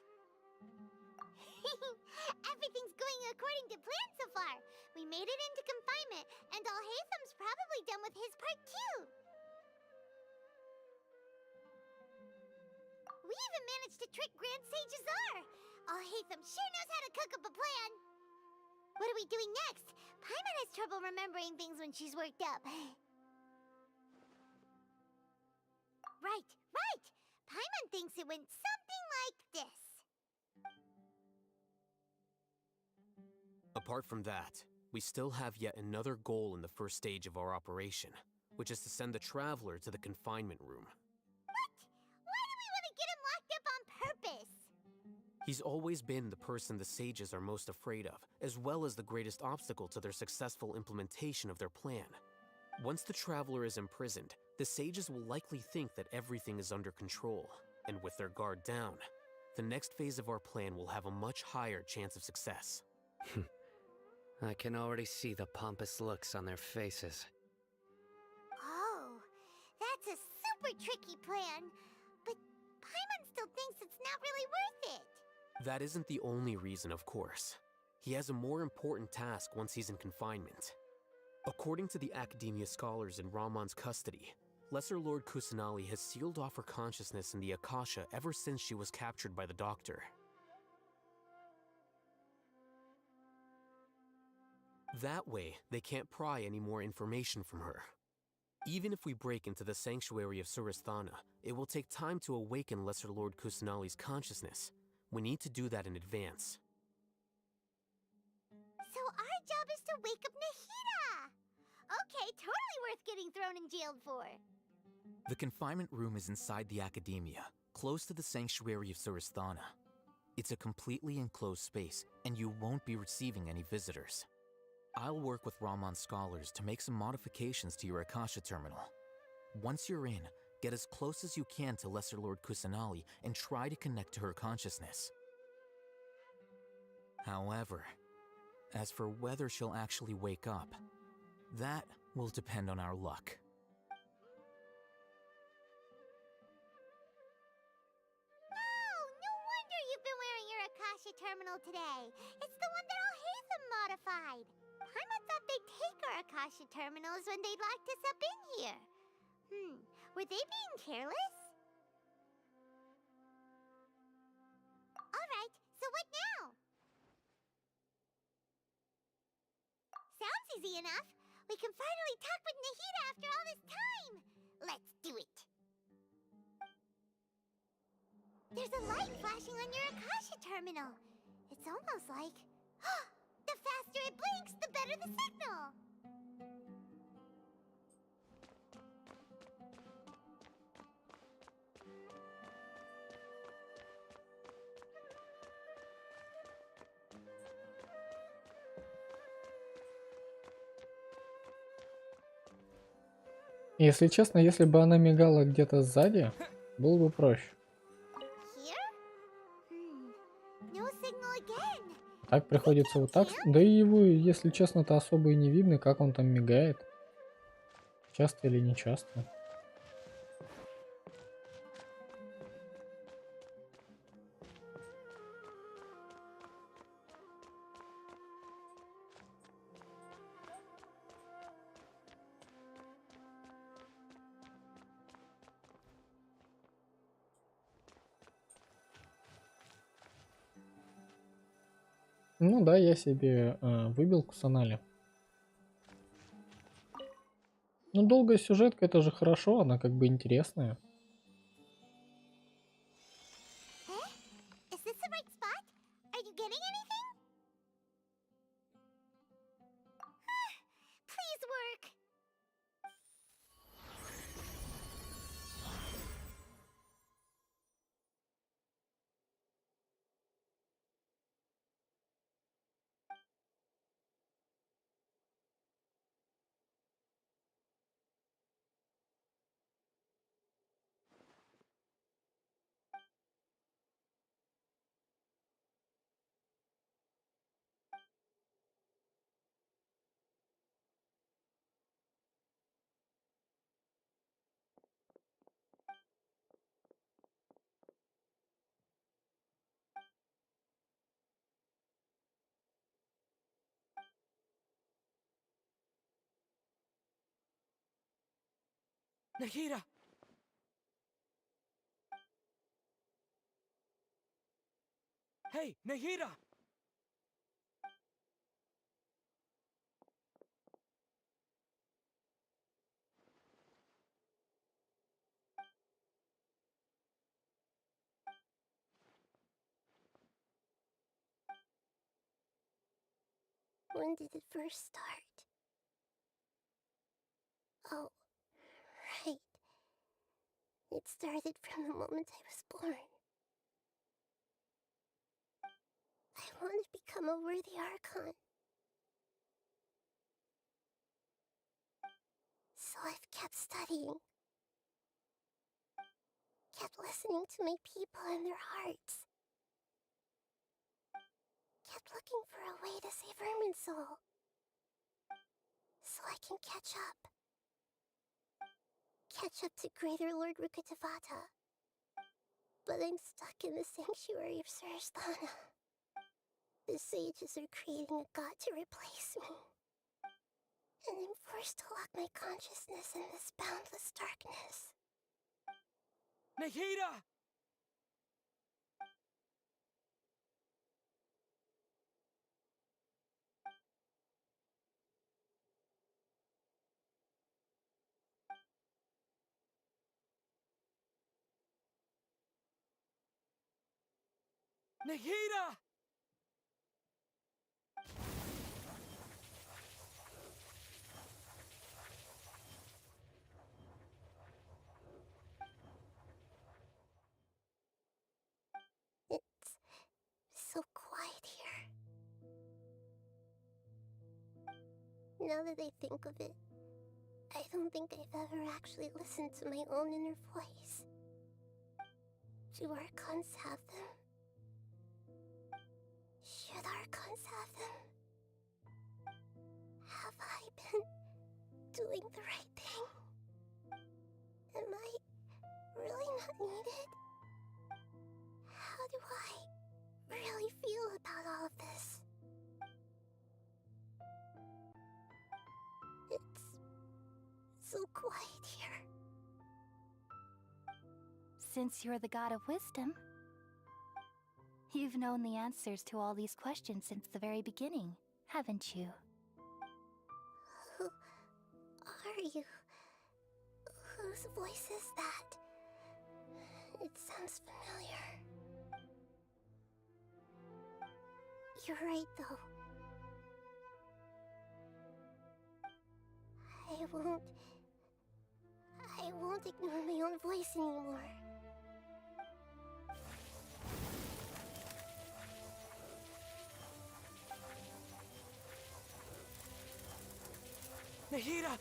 Everything's going according to plan so far. We made it into confinement, and Alhaitham's probably done with his part too. We even managed to trick Grand Sage Azar. Alhaitham sure knows how to cook up a plan. What are we doing next? Paimon has trouble remembering things when she's worked up. Right, right! Paimon thinks it went something like this. Apart from that, we still have yet another goal in the first stage of our operation, which is to send the Traveler to the confinement room. What? Why do we want to get him locked up on purpose? He's always been the person the sages are most afraid of, as well as the greatest obstacle to their successful implementation of their plan. Once the Traveler is imprisoned, the sages will likely think that everything is under control, and with their guard down, the next phase of our plan will have a much higher chance of success. I can already see the pompous looks on their faces. Oh, that's a super tricky plan, but Paimon still thinks it's not really worth it. That isn't the only reason, of course. He has a more important task once he's in confinement. According to the Academia scholars in Ramon's custody, Lesser Lord Kusanali has sealed off her consciousness in the Akasha ever since she was captured by the Doctor. That way, they can't pry any more information from her. Even if we break into the sanctuary of Surasthana, it will take time to awaken Lesser Lord Kusanali's consciousness. We need to do that in advance. So our job is to wake up Nahida! Okay, totally worth getting thrown and jailed for. The confinement room is inside the academia, close to the sanctuary of Surasthana. It's a completely enclosed space, and you won't be receiving any visitors. I'll work with Ramon's scholars to make some modifications to your Akasha terminal. Once you're in, get as close as you can to Lesser Lord Kusanali and try to connect to her consciousness. However, as for whether she'll actually wake up, that will depend on our luck. Oh, no wonder you've been wearing your Akasha terminal today. It's the one that Al-Haytham modified. Paimon thought they'd take our Akasha terminals when they locked us up in here. Were they being careless? Alright, so what now? Sounds easy enough. We can finally talk with Nahida after all this time. Let's do it. There's a light flashing on your Akasha terminal. It's almost like... the faster it blinks, the better the signal. Если честно, если бы она мигала где-то сзади, было бы проще. Так приходится вот так. Да и его, если честно-то, особо и не видно, как он там мигает. Часто или не часто. Ну да, я себе выбил Кусанали. Ну, долгая сюжетка, это же хорошо, она как бы интересная. Nahida! Hey, Nahida! When did it first start? Oh, right. It started from the moment I was born. I want to become a worthy Archon. So I've kept studying. Kept listening to my people and their hearts. Kept looking for a way to save Irminsul. So I can catch up. Catch up to Greater Lord Rukkhadevata. But I'm stuck in the sanctuary of Surasthana. The sages are creating a god to replace me. And I'm forced to lock my consciousness in this boundless darkness. Nahida! Nahida! that I think of it, I don't think I've ever actually listened to my own inner voice. Do archons have them? Should archons have them? Have I been doing the right thing? Am I really not needed? How do I really feel about all of this? It's so quiet here. Since you're the god of wisdom, you've known the answers to all these questions since the very beginning, haven't you? Who are you? Whose voice is that? It sounds familiar. You're right, though. I won't ignore my own voice anymore. Nahida!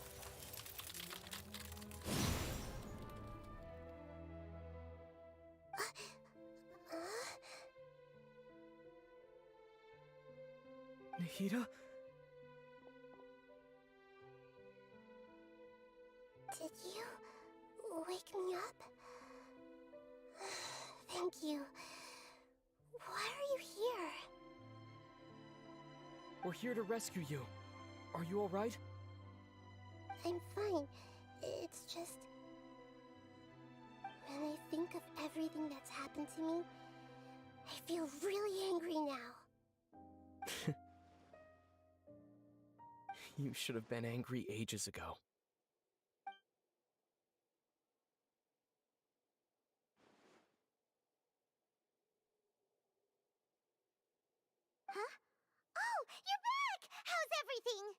Nahida? Did you wake me up? Thank you. Why are you here? We're here to rescue you. Are you alright? I'm fine. It's just... when I think of everything that's happened to me, I feel really angry now. You should have been angry ages ago. Huh? Oh, you're back! How's everything?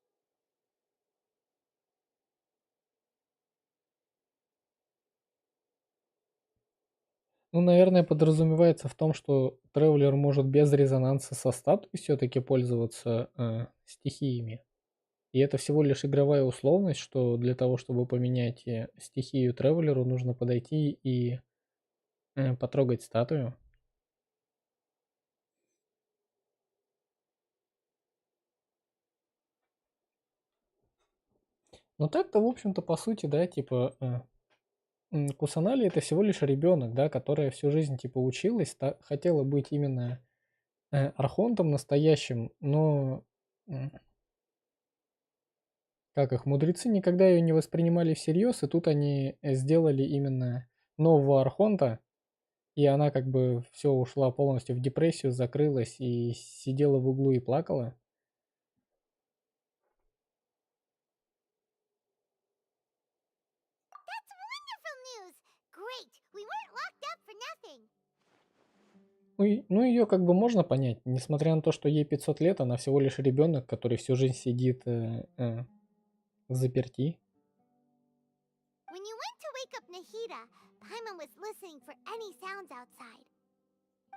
Ну, наверное, подразумевается в том, что тревелер может без резонанса со статуей все-таки пользоваться стихиями. И это всего лишь игровая условность, что для того, чтобы поменять стихию тревелеру, нужно подойти и потрогать статую. Но так-то, в общем-то, по сути, да, типа, Кусанари это всего лишь ребенок, да, которая всю жизнь, типа, училась, хотела быть именно архонтом настоящим, но, как их, мудрецы никогда ее не воспринимали всерьез, и тут они сделали именно нового архонта, и она как бы все ушла полностью в депрессию, закрылась и сидела в углу и плакала. That's wonderful news! Great! We weren't locked up for nothing! Ну, ее как бы можно понять, несмотря на то, что ей 500 лет, она всего лишь ребенок, который всю жизнь сидит заперти. When you went to wake up Nahida, Paimon was listening for any sounds outside.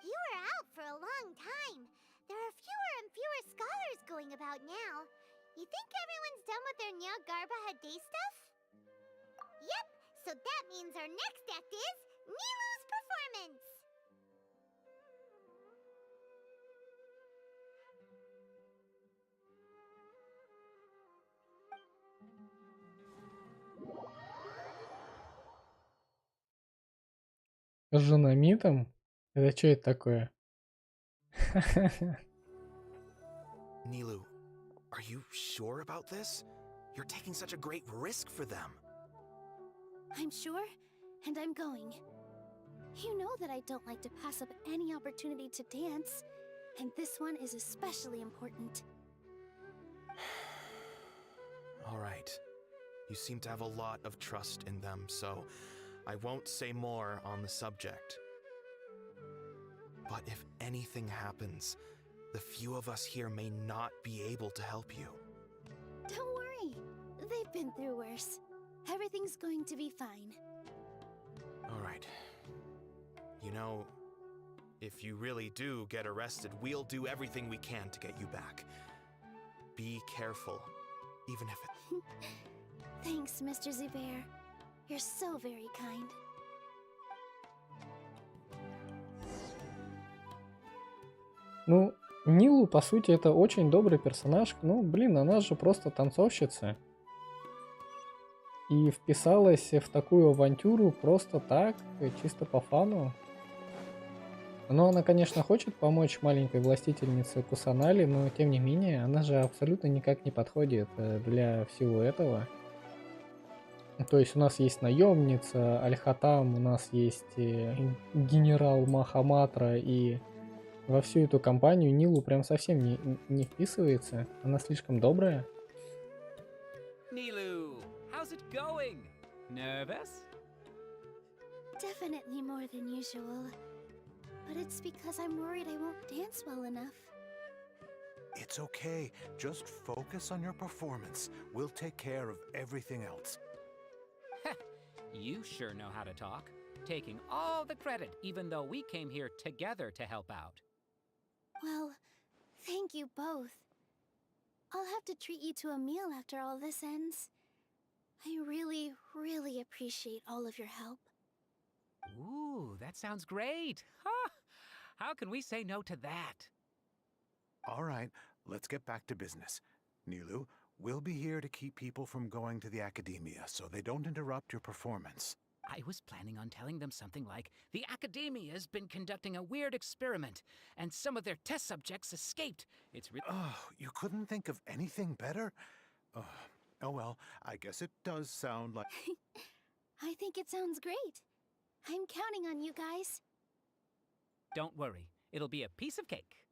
You were out for a long time. There are fewer and fewer scholars going about now. You think everyone's done with their Nyagarbaha day stuff? Yep, so that means our next act is Nilu's performance! С женамитом? Это что это такое? Nilu, are you sure about this? You're taking such a great risk for them. I'm sure, and I'm going. You know that I don't like to pass up any opportunity to dance, and this one is especially important. All right. You seem to have a lot of trust in them, so I won't say more on the subject. But if anything happens, the few of us here may not be able to help you. Don't worry. They've been through worse. Everything's going to be fine. All right. You know, if you really do get arrested, we'll do everything we can to get you back. Be careful. even if it... Thanks, Mr. Zubair. You're so very kind. Ну, Нилу, по сути, это очень добрый персонаж. Ну, блин, она же просто танцовщица. И вписалась в такую авантюру просто так, чисто по фану. Но она, конечно, хочет помочь маленькой властительнице Кусанали, но тем не менее, она же абсолютно никак не подходит для всего этого. То есть у нас есть наемница Аль-Хатам, у нас есть генерал Махаматра, и во всю эту компанию Нилу прям совсем не вписывается. Она слишком добрая. Nilu, how's it going? Nervous? Definitely more than usual. But it's because I'm worried I won't dance well enough. It's okay. Just focus on your performance. We'll take care of everything else. You sure know how to talk. Taking all the credit, even though we came here together to help out. Well, thank you both. I'll have to treat you to a meal after all this ends. I really, really appreciate all of your help. Ooh, that sounds great. Ha! How can we say no to that? All right, let's get back to business. Nilu, we'll be here to keep people from going to the academia so they don't interrupt your performance. I was planning on telling them something like, the academia's been conducting a weird experiment, and some of their test subjects escaped. It's really... Oh, you couldn't think of anything better? Oh well, I guess it does sound like... I think it sounds great. I'm counting on you guys. Don't worry, it'll be a piece of cake.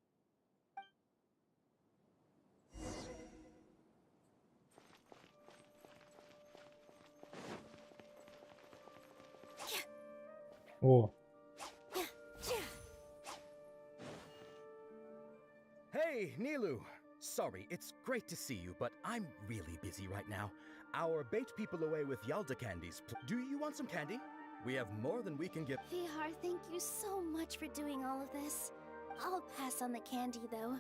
О, Hey, Nilu! Sorry, it's great to see you, but I'm really busy right now. Our bait people away with Yalda candies. Do you want some candy? We have more than we can give. Vihar, thank you so much for doing all of this. I'll pass on the candy, though.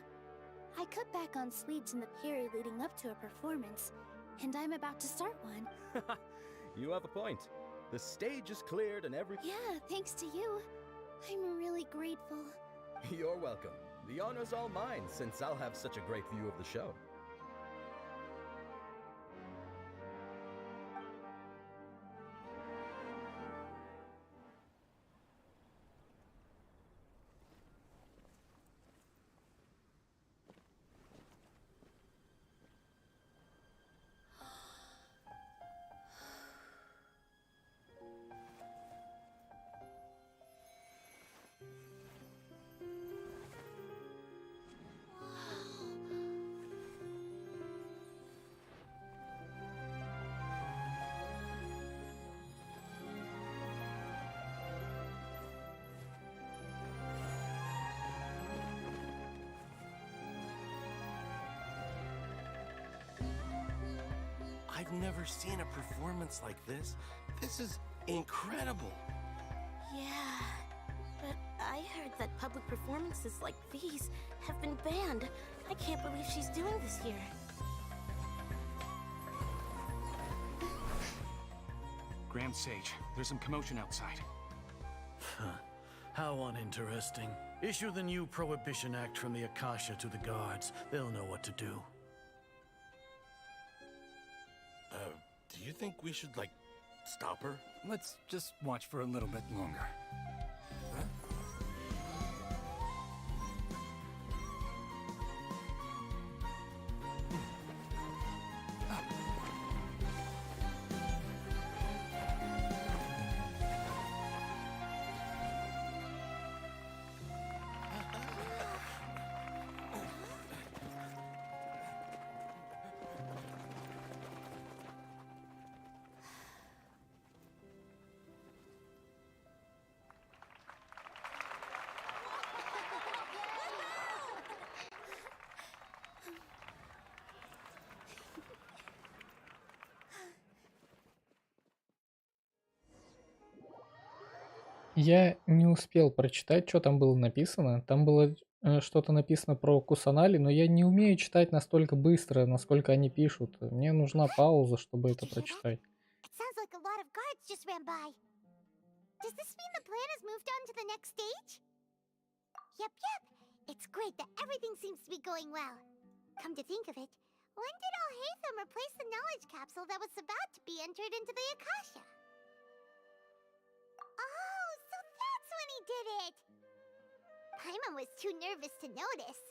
I cut back on sweets in the period leading up to a performance, and I'm about to start one. You have a point. The stage is cleared and every... Yeah, thanks to you. I'm really grateful. You're welcome. The honor's all mine, since I'll have such a great view of the show. I've never seen a performance like this. This is incredible. Yeah, but I heard that public performances like these have been banned. I can't believe she's doing this here. Grand Sage, there's some commotion outside. How uninteresting. Issue the new Prohibition Act from the Akasha to the guards. They'll know what to do. Do you think we should, like, stop her? Let's just watch for a little bit longer. я не успел прочитать, что там было написано. Там было что-то написано про Кусанали, но я не умею читать настолько быстро, насколько они пишут. Мне нужна пауза, чтобы это прочитать. It sounds like a lot of guards just ran by. Does this mean the plan has moved on to the next stage? Yep. It's great that everything seems to be going well. Come to think of it, when did Al-Haytham replace the knowledge capsule that was about to be entered into the Akasha? Oh, so that's when he did it! Paimon was too nervous to notice.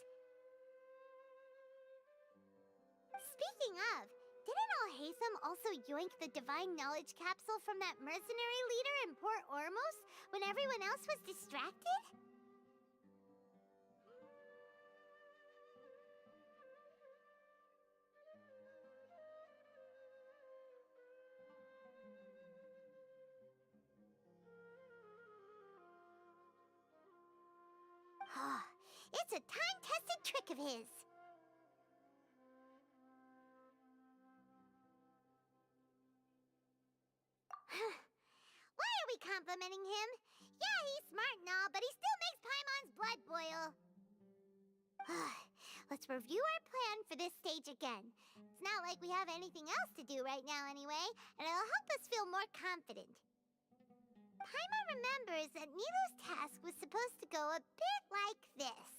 Speaking of, didn't Al-Haytham also yoink the divine knowledge capsule from that mercenary leader in Port Ormos when everyone else was distracted? It's a time-tested trick of his. Why are we complimenting him? Yeah, he's smart and all, but he still makes Paimon's blood boil. Let's review our plan for this stage again. It's not like we have anything else to do right now anyway, and it'll help us feel more confident. Paimon remembers that Nilu's task was supposed to go a bit like this.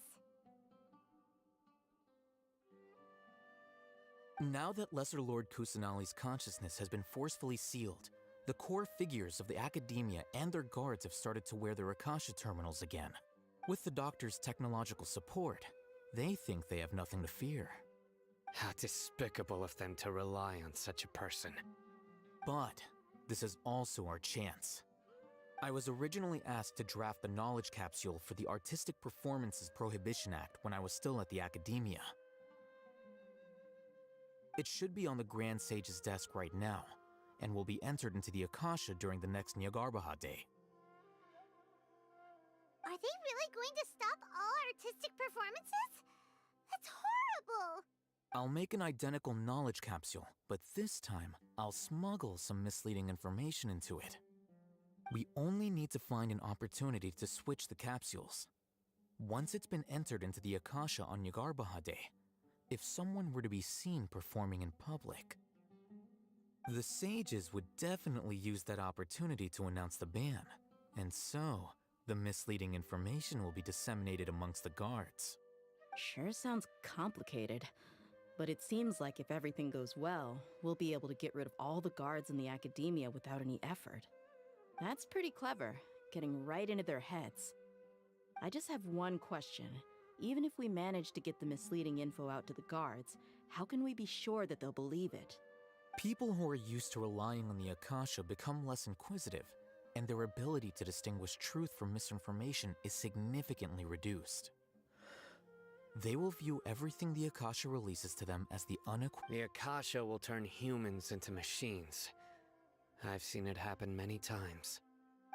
Now that Lesser Lord Kusanali's consciousness has been forcefully sealed, the core figures of the academia and their guards have started to wear their Akasha terminals again. With the doctor's technological support, they think they have nothing to fear. How despicable of them to rely on such a person. But this is also our chance. I was originally asked to draft the knowledge capsule for the Artistic Performances Prohibition Act when I was still at the academia. It should be on the Grand Sage's desk right now, and will be entered into the Akasha during the next Nyargarbaha Day. Are they really going to stop all artistic performances? That's horrible! I'll make an identical knowledge capsule, but this time, I'll smuggle some misleading information into it. We only need to find an opportunity to switch the capsules. Once it's been entered into the Akasha on Nyargarbaha Day, if someone were to be seen performing in public, the sages would definitely use that opportunity to announce the ban, and so the misleading information will be disseminated amongst the guards. Sure sounds complicated, but it seems like if everything goes well, we'll be able to get rid of all the guards in the academia without any effort. That's pretty clever, getting right into their heads. I just have one question. Even if we manage to get the misleading info out to the guards, how can we be sure that they'll believe it? People who are used to relying on the Akasha become less inquisitive, and their ability to distinguish truth from misinformation is significantly reduced. They will view everything the Akasha releases to them as the The Akasha will turn humans into machines. I've seen it happen many times.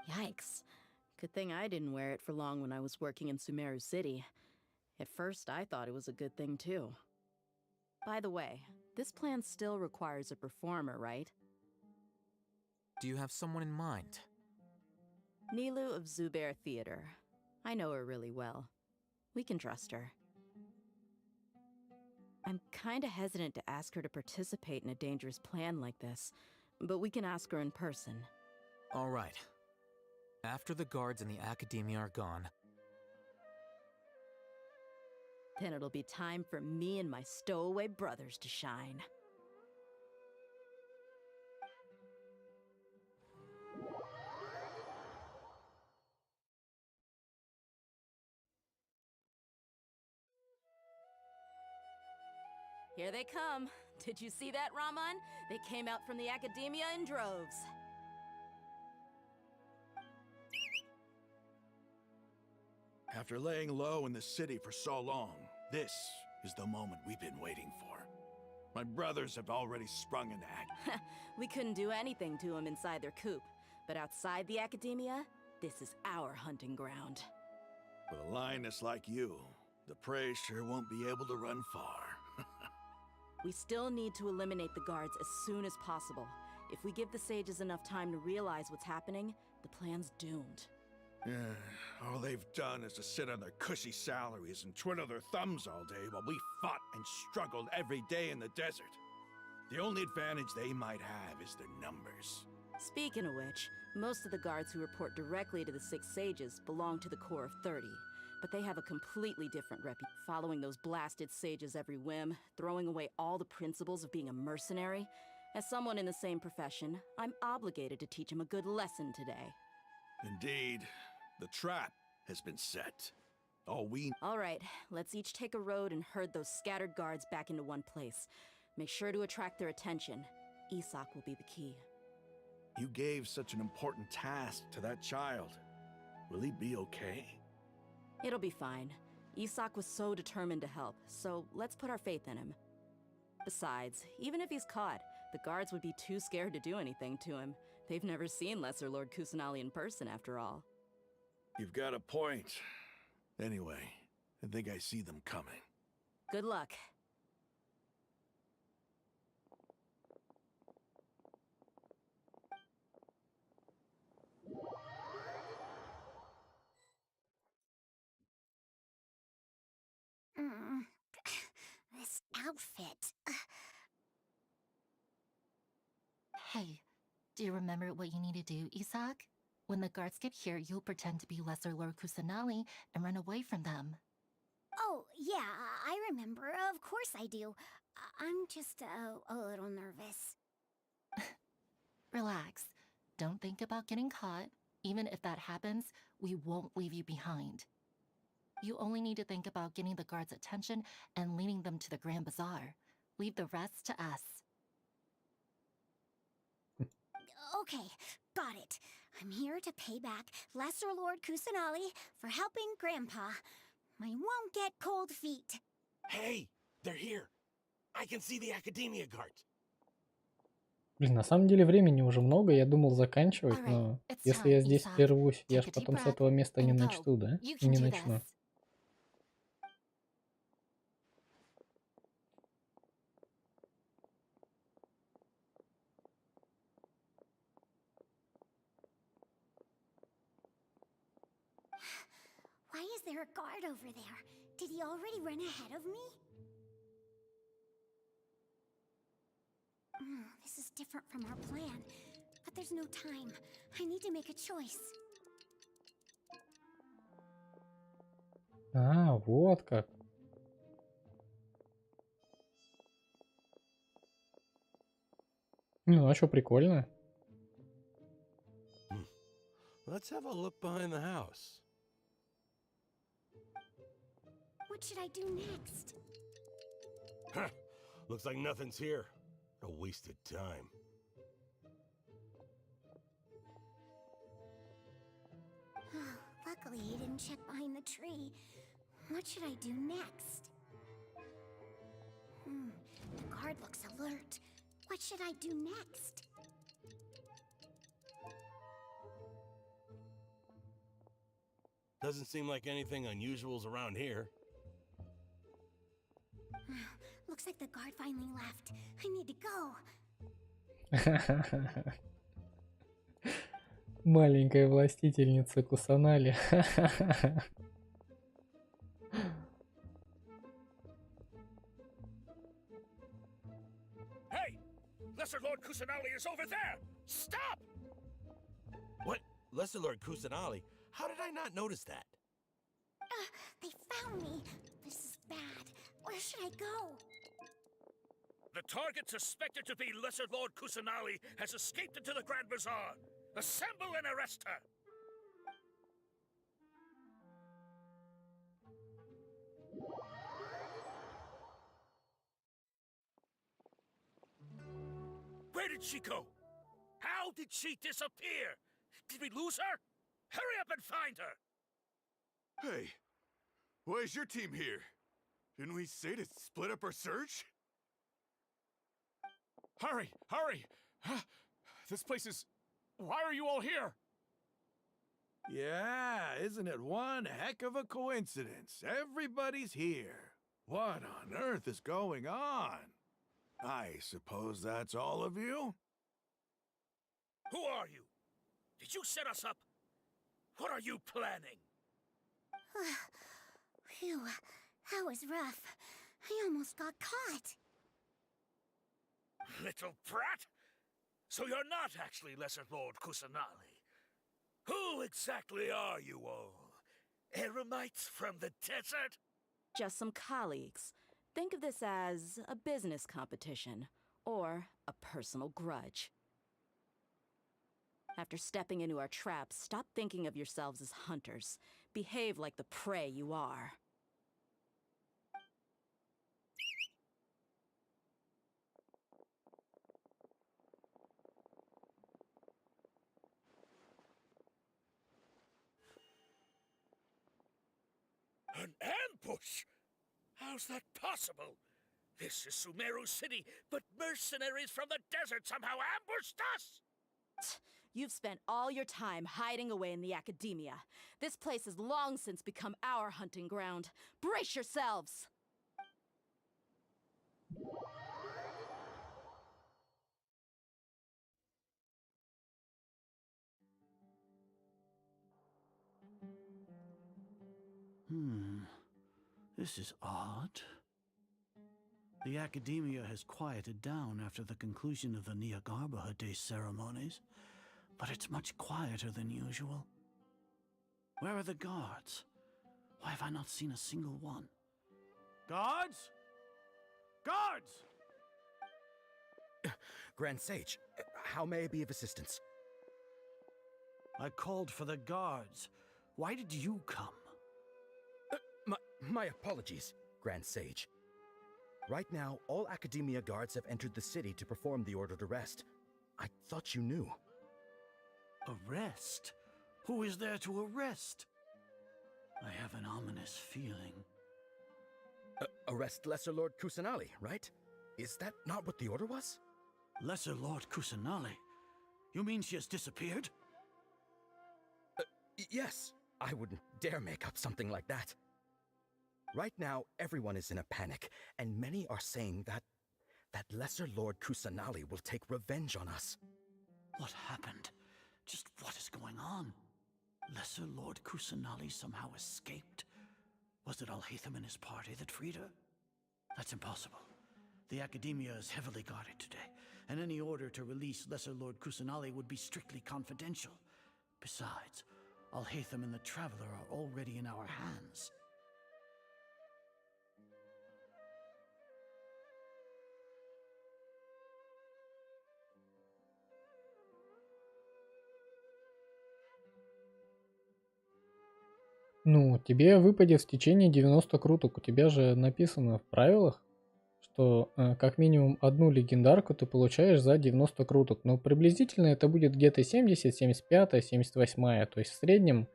Yikes. Good thing I didn't wear it for long when I was working in Sumeru City. At first, I thought it was a good thing too. By the way, this plan still requires a performer, right? Do you have someone in mind? Nilu of Zubair Theater. I know her really well. We can trust her. I'm kinda hesitant to ask her to participate in a dangerous plan like this, but we can ask her in person. All right. After the guards in the academia are gone, then it'll be time for me and my stowaway brothers to shine. Here they come. Did you see that, Raman? They came out from the academia in droves. After laying low in the city for so long, this is the moment we've been waiting for. My brothers have already sprung an act. We couldn't do anything to them inside their coop, but outside the academia, this is our hunting ground. With a lioness like you, the prey sure won't be able to run far. We still need to eliminate the guards as soon as possible. If we give the sages enough time to realize what's happening, the plan's doomed. All they've done is to sit on their cushy salaries and twiddle their thumbs all day while we fought and struggled every day in the desert. The only advantage they might have is their numbers. Speaking of which, most of the guards who report directly to the Six Sages belong to the Corps of 30. But they have a completely different reputation, following those blasted sages every whim, throwing away all the principles of being a mercenary. As someone in the same profession, I'm obligated to teach him a good lesson today. Indeed, the trap has been set. All right, let's each take a road and herd those scattered guards back into one place. Make sure to attract their attention. Isak will be the key. You gave such an important task to that child. Will he be okay? It'll be fine. Isak was so determined to help, so let's put our faith in him. Besides, even if he's caught, the guards would be too scared to do anything to him. They've never seen Lesser Lord Kusanali in person, after all. You've got a point. Anyway, I think I see them coming. Good luck. This outfit. Hey, do you remember what you need to do, Isak? When the guards get here, you'll pretend to be Lesser Lord Kusanali and run away from them. Oh, yeah, I remember. Of course I do. I'm just a little nervous. Relax. Don't think about getting caught. Even if that happens, we won't leave you behind. You only need to think about getting the guards' attention and leading them to the Grand Bazaar. Leave the rest to us. Okay, got it. I'm here to pay back Lesser Lord Kusanali for helping Grandpa. I won't get cold feet. Hey, they're here. I can see the Academia guard. Блин, на самом деле времени уже много, я думал заканчивать, но если я здесь прервусь, я же потом с этого места не начну, да? Не начну. Why is there a guard over there? Did he already run ahead of me? This is different from our plan, but there's no time. I need to make a choice. А, вот как. Ну, а что, прикольно. Let's have a look behind the house. What should I do next? Huh. Looks like nothing's here. A wasted time. Luckily, he didn't check behind the tree. What should I do next? The guard looks alert. What should I do next? Doesn't seem like anything unusual's around here. Looks like the guard finally left. I need to go. Маленькая властительница Кусанали. Hey! Lesser Lord Kusanali is over there! Stop! What? Lesser Lord Kusanali? How did I not notice that? They found me. This is bad. Where should I go? The target suspected to be Lesser Lord Kusanali has escaped into the Grand Bazaar. Assemble and arrest her! Where did she go? How did she disappear? Did we lose her? Hurry up and find her! Hey, why is your team here? Didn't we say to split up our search? Hurry! Hurry! This place is... Why are you all here? Yeah, isn't it one heck of a coincidence? Everybody's here. What on earth is going on? I suppose that's all of you? Who are you? Did you set us up? What are are you planning? Phew, that was rough. I almost got caught. Little brat? So you're not actually Lesser Lord Kusanali. Who exactly are you all? Eremites from the desert? Just some colleagues. Think of this as a business competition, or a personal grudge. After stepping into our traps, stop thinking of yourselves as hunters. Behave like the prey you are. An ambush? How's that possible? This is Sumeru City, but mercenaries from the desert somehow ambushed us! You've spent all your time hiding away in the academia. This place has long since become our hunting ground. Brace yourselves! This is odd. The academia has quieted down after the conclusion of the Niagarbaha Day ceremonies, but it's much quieter than usual. Where are the guards? Why have I not seen a single one? Guards? Guards! Grand Sage, how may I be of assistance? I called for the guards. Why did you come? My apologies, Grand Sage. Right now, all Academia guards have entered the city to perform the ordered arrest. I thought you knew. Arrest? Who is there to arrest? I have an ominous feeling. Arrest Lesser Lord Kusanali, right? Is that not what the order was? Lesser Lord Kusanali? You mean she has disappeared? Yes. I wouldn't dare make up something like that. Right now, everyone is in a panic, and many are saying that Lesser Lord Kusanali will take revenge on us. What happened? Just what is going on? Lesser Lord Kusanali somehow escaped? Was it Alhaitham and his party that freed her? That's impossible. The Academia is heavily guarded today, and any order to release Lesser Lord Kusanali would be strictly confidential. Besides, Alhaitham and the Traveler are already in our hands. Ну, тебе выпадет в течение 90 круток. У тебя же написано в правилах, что как минимум одну легендарку ты получаешь за 90 круток. Но приблизительно это будет где-то 70, 75, 78. То есть в среднем,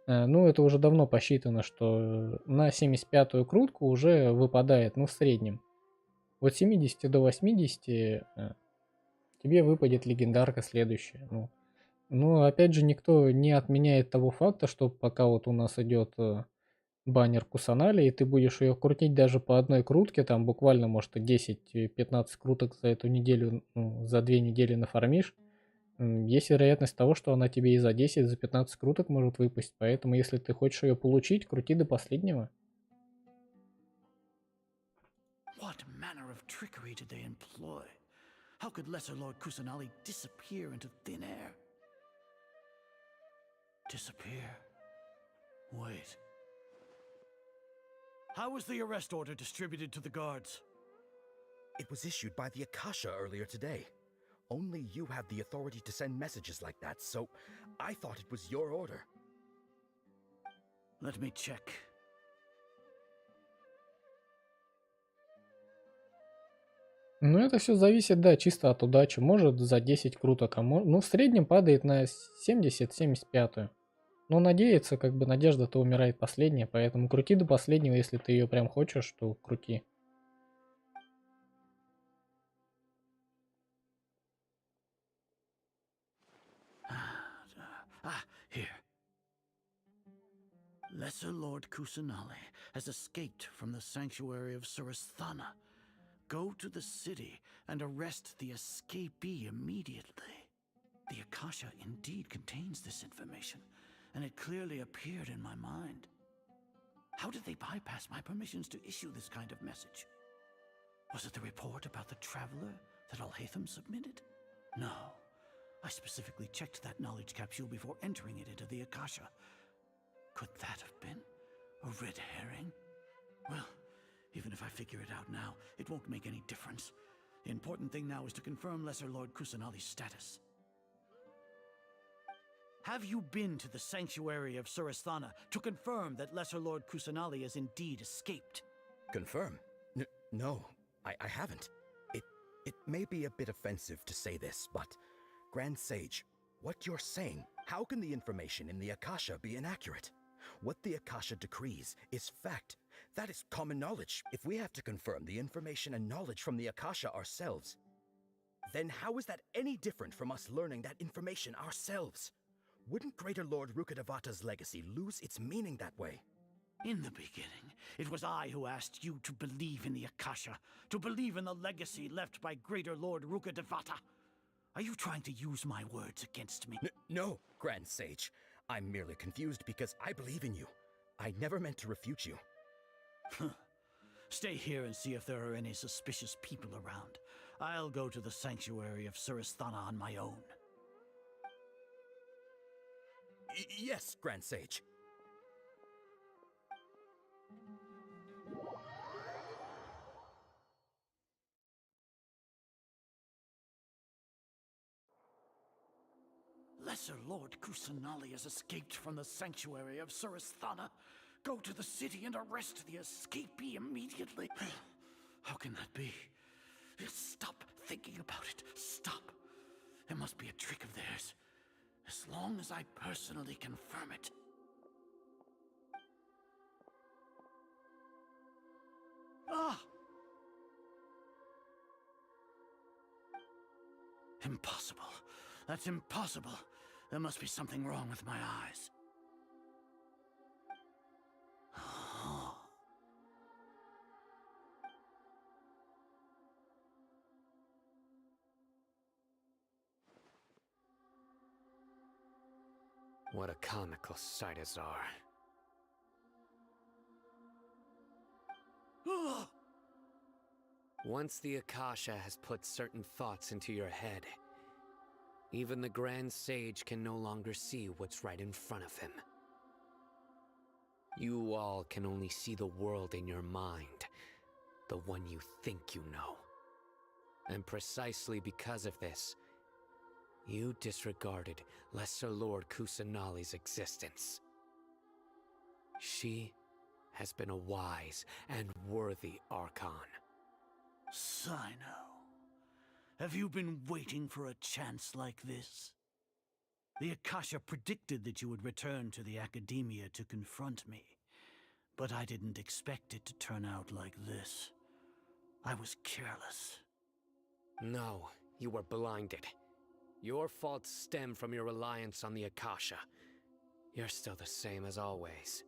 ну это уже давно посчитано, что на 75-ю крутку уже выпадает, ну в среднем. От 70 до 80 тебе выпадет легендарка следующая. Ну, опять же, никто не отменяет того факта, что пока вот у нас идет баннер Кусанали, и ты будешь ее крутить даже по одной крутке, там буквально, может, 10-15 круток за эту неделю, ну, за 2 недели нафармишь, есть вероятность того, что она тебе и за 10, за 15 круток может выпасть. Поэтому, если ты хочешь ее получить, крути до последнего. What manner of trickery did they employ? How could Lesser Lord Kusanali disappear into thin air? Disappear? Wait. How was the arrest order distributed to the guards? It was issued by the Akasha earlier today. Only you have the authority to send messages like that, so I thought it was your order. Let me check. Ну, это все зависит, да, чисто от удачи. Может за 10 круток, ну, в среднем падает на 70-75. Но надеяться, как бы надежда-то умирает последняя, поэтому крути до последнего, если ты ее прям хочешь, то крути. Here. Lesser Lord Kusanali has escaped from the sanctuary of Surasthana. Go to the city and arrest the escapee immediately. The Akasha indeed contains this information, and it clearly appeared in my mind. How did they bypass my permissions to issue this kind of message? Was it the report about the traveler that Alhaitham submitted? No. I specifically checked that knowledge capsule before entering it into the Akasha. Could that have been a red herring? Well, even if I figure it out now, it won't make any difference. The important thing now is to confirm Lesser Lord Kusanali's status. Have you been to the sanctuary of Surasthana to confirm that Lesser Lord Kusanali has indeed escaped? Confirm? No, I haven't. It may be a bit offensive to say this, but Grand Sage, what you're saying, how can the information in the Akasha be inaccurate? What the Akasha decrees is fact. That is common knowledge. If we have to confirm the information and knowledge from the Akasha ourselves, then how is that any different from us learning that information ourselves? Wouldn't Greater Lord Rukkhadevata's legacy lose its meaning that way? In the beginning, it was I who asked you to believe in the Akasha, to believe in the legacy left by Greater Lord Rukkhadevata. Are you trying to use my words against me? No, Grand Sage. I'm merely confused because I believe in you. I never meant to refute you. Stay here and see if there are any suspicious people around. I'll go to the sanctuary of Surasthana on my own. Yes, Grand Sage. Lesser Lord Kusanali has escaped from the sanctuary of Surasthana. Go to the city and arrest the escapee immediately. How can that be? Stop thinking about it. Stop. It must be a trick of theirs. As long as I personally confirm it. Ah! Impossible. That's impossible. There must be something wrong with my eyes. What a comical sight as are. Once the Akasha has put certain thoughts into your head, even the Grand Sage can no longer see what's right in front of him. You all can only see the world in your mind, the one you think you know. And precisely because of this, you disregarded Lesser Lord Kusanali's existence. She has been a wise and worthy Archon. Sino, have you been waiting for a chance like this? The Akasha predicted that you would return to the Academia to confront me, but I didn't expect it to turn out like this. I was careless. No, you were blinded. Your faults stem from your reliance on the Akasha. You're still the same as always.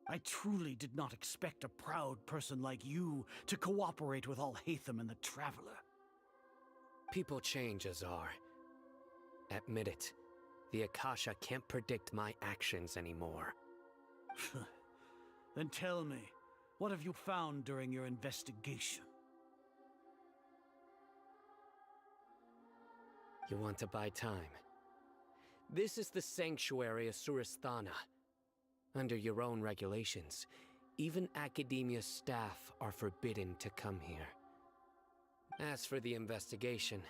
I truly did not expect a proud person like you to cooperate with Alhaitham and the Traveler. People change, Azar. Admit it. The Akasha can't predict my actions anymore. Then tell me, what have you found during your investigation? You want to buy time? This is the sanctuary of Surasthana. Under your own regulations, even Academia staff are forbidden to come here. As for the investigation,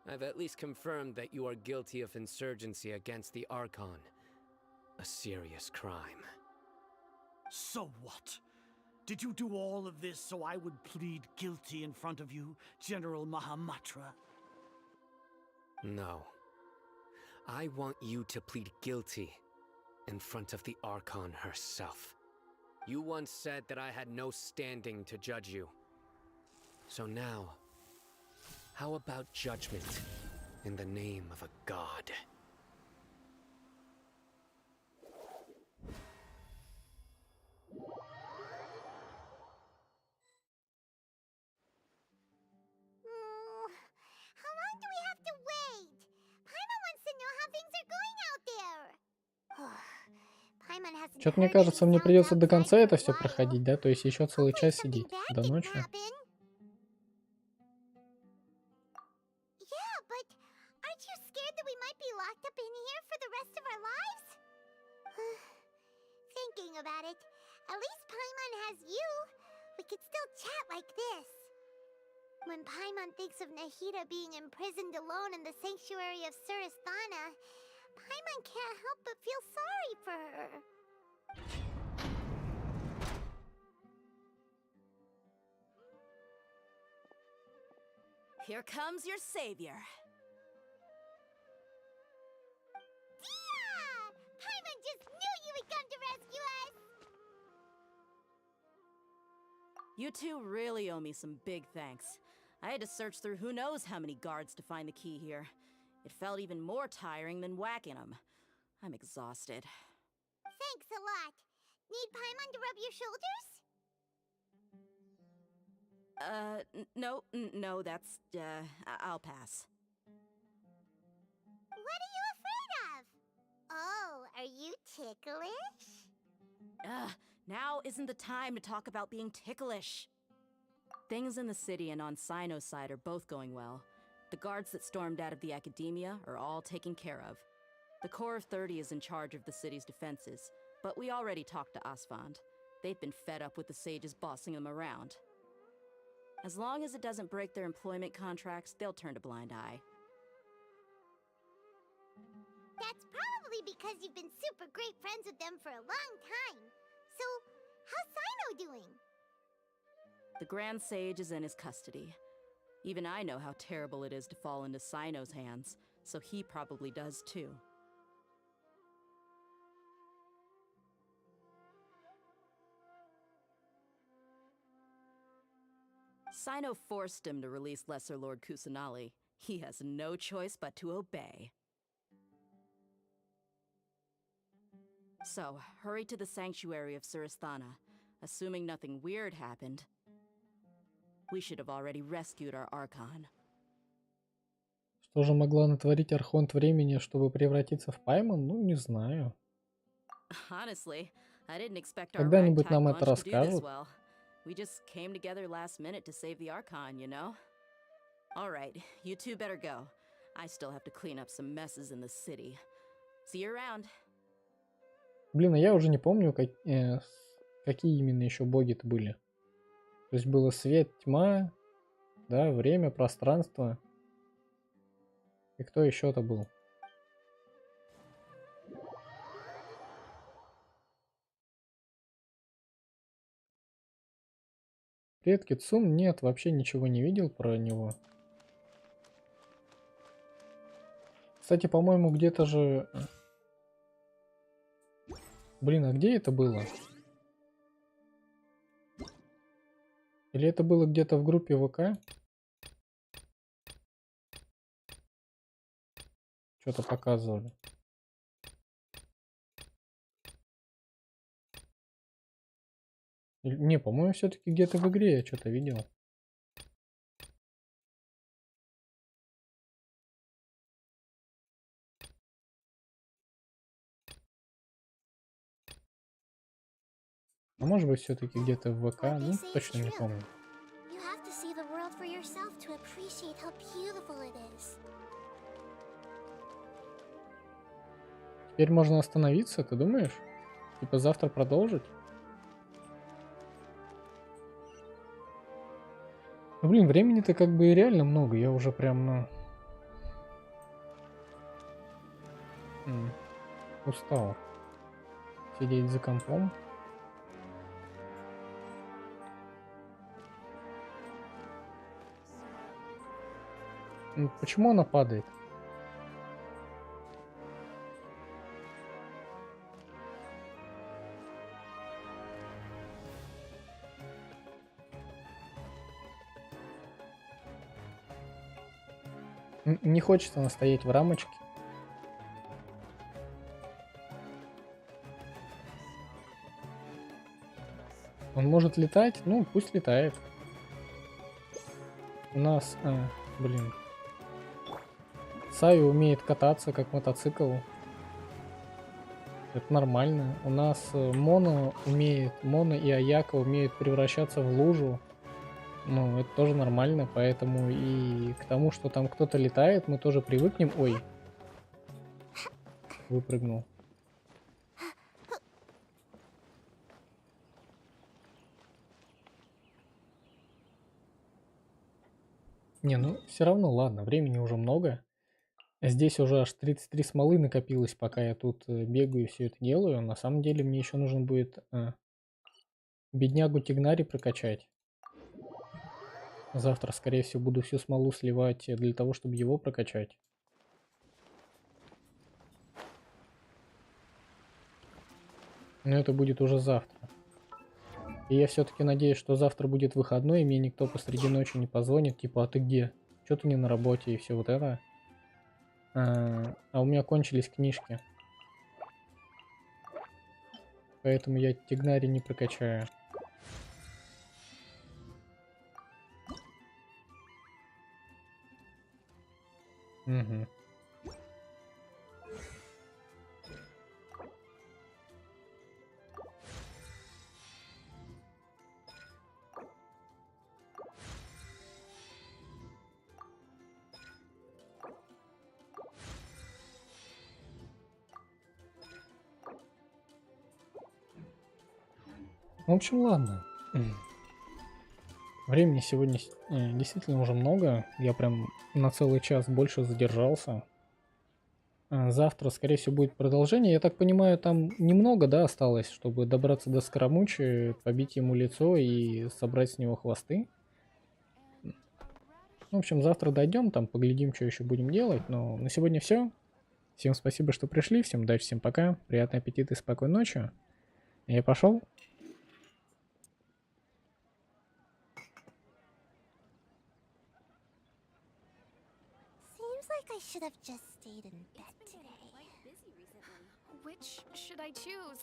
I've at least confirmed that you are guilty of insurgency against the Archon. A serious crime. So what? Did you do all of this so I would plead guilty in front of you, General Mahamatra? No. I want you to plead guilty in front of the Archon herself. You once said that I had no standing to judge you. So now, how about judgment in the name of a god? How long do we have to wait? Paimon wants to know how things are going out there. Paimon hasn't Что-то мне heard кажется, any мне sounds придется до outside конца for это a все while. проходить, да? То есть еще целый час Something сидеть bad до didn't ночи. happen. Yeah, but aren't you scared that we might be locked up in here for the rest of our lives? Thinking about it, at least Paimon has you. We could still chat like this. When Paimon thinks of Nahida being imprisoned alone in the sanctuary of Surasthana, Paimon can't help but feel sorry for her. Here comes your savior. Dia! Paimon just knew you would come to rescue us! You two really owe me some big thanks. I had to search through who knows how many guards to find the key here. It felt even more tiring than whacking them. I'm exhausted. Thanks a lot. Need Paimon to rub your shoulders? No, that's, I'll pass. What are you afraid of? Oh, are you ticklish? Now isn't the time to talk about being ticklish. Things in the city and on Sino's side are both going well. The guards that stormed out of the academia are all taken care of. The Corps of 30 is in charge of the city's defenses, but we already talked to Asfand. They've been fed up with the sages bossing them around. As long as it doesn't break their employment contracts, they'll turn a blind eye. That's probably because you've been super great friends with them for a long time. So, how's Sino doing? The Grand Sage is in his custody. Even I know how terrible it is to fall into Sino's hands, so he probably does too. Sino forced him to release Lesser Lord Kusanali. He has no choice but to obey. So, hurry to the sanctuary of Surasthana. Assuming nothing weird happened, we should have already rescued our Archon. Что же могла натворить Архонт времени, чтобы превратиться в Паймон? Ну, не знаю. Honestly, I didn't expect our Когда-нибудь ragtag нам это bunch to do this расскажут. well. We just came together last minute to save the Archon, you know? Alright, you two better go. I still have to clean up some messes in the city. See you around. Блин, а я уже не помню, какие именно еще боги-то были. То есть было свет, тьма, да, время, пространство. И кто еще-то был? Привет, Китсун. Нет, вообще ничего не видел про него. Кстати, по-моему, где-то же... Блин, а где это было? Или это было где-то в группе ВК? Что-то показывали. Не, по-моему, все-таки где-то в игре я что-то видел. А может быть, все-таки где-то в ВК, ну, точно не помню. You have to see the world for yourself to appreciate how beautiful it is. Теперь можно остановиться, ты думаешь? Типа завтра продолжить? Ну, блин, времени-то как бы и реально много. Я уже прям, устал сидеть за компом. Почему она падает? Не хочется она стоять в рамочке. Он может летать? Ну, пусть летает. У нас... блин. Саю умеет кататься, как мотоцикл. Это нормально. У нас Моно и Аяка умеют превращаться в лужу. Ну, это тоже нормально, поэтому и к тому, что там кто-то летает, мы тоже привыкнем. Ой. Выпрыгнул. Не, ну все равно, ладно, времени уже много. Здесь уже аж 33 смолы накопилось, пока я тут бегаю и все это делаю. На самом деле мне еще нужно будет беднягу Тигнари прокачать. Завтра, скорее всего, буду всю смолу сливать для того, чтобы его прокачать. Но это будет уже завтра. И я все-таки надеюсь, что завтра будет выходной, и мне никто посреди ночи не позвонит, типа, а ты где? Че ты не на работе? И все вот это. А у меня кончились книжки. Поэтому я Тигнари не прокачаю. Угу. В общем, ладно. Времени сегодня действительно уже много. Я прям на целый час больше задержался. Завтра, скорее всего, будет продолжение. Я так понимаю, там немного, да, осталось, чтобы добраться до Скоромучи, побить ему лицо и собрать с него хвосты. В общем, завтра дойдем, там поглядим, что еще будем делать. Но на сегодня все. Всем спасибо, что пришли. Всем удачи, всем пока. Приятного аппетита и спокойной ночи. Я пошел. Seems like I should have just stayed in bed today. Which should I choose?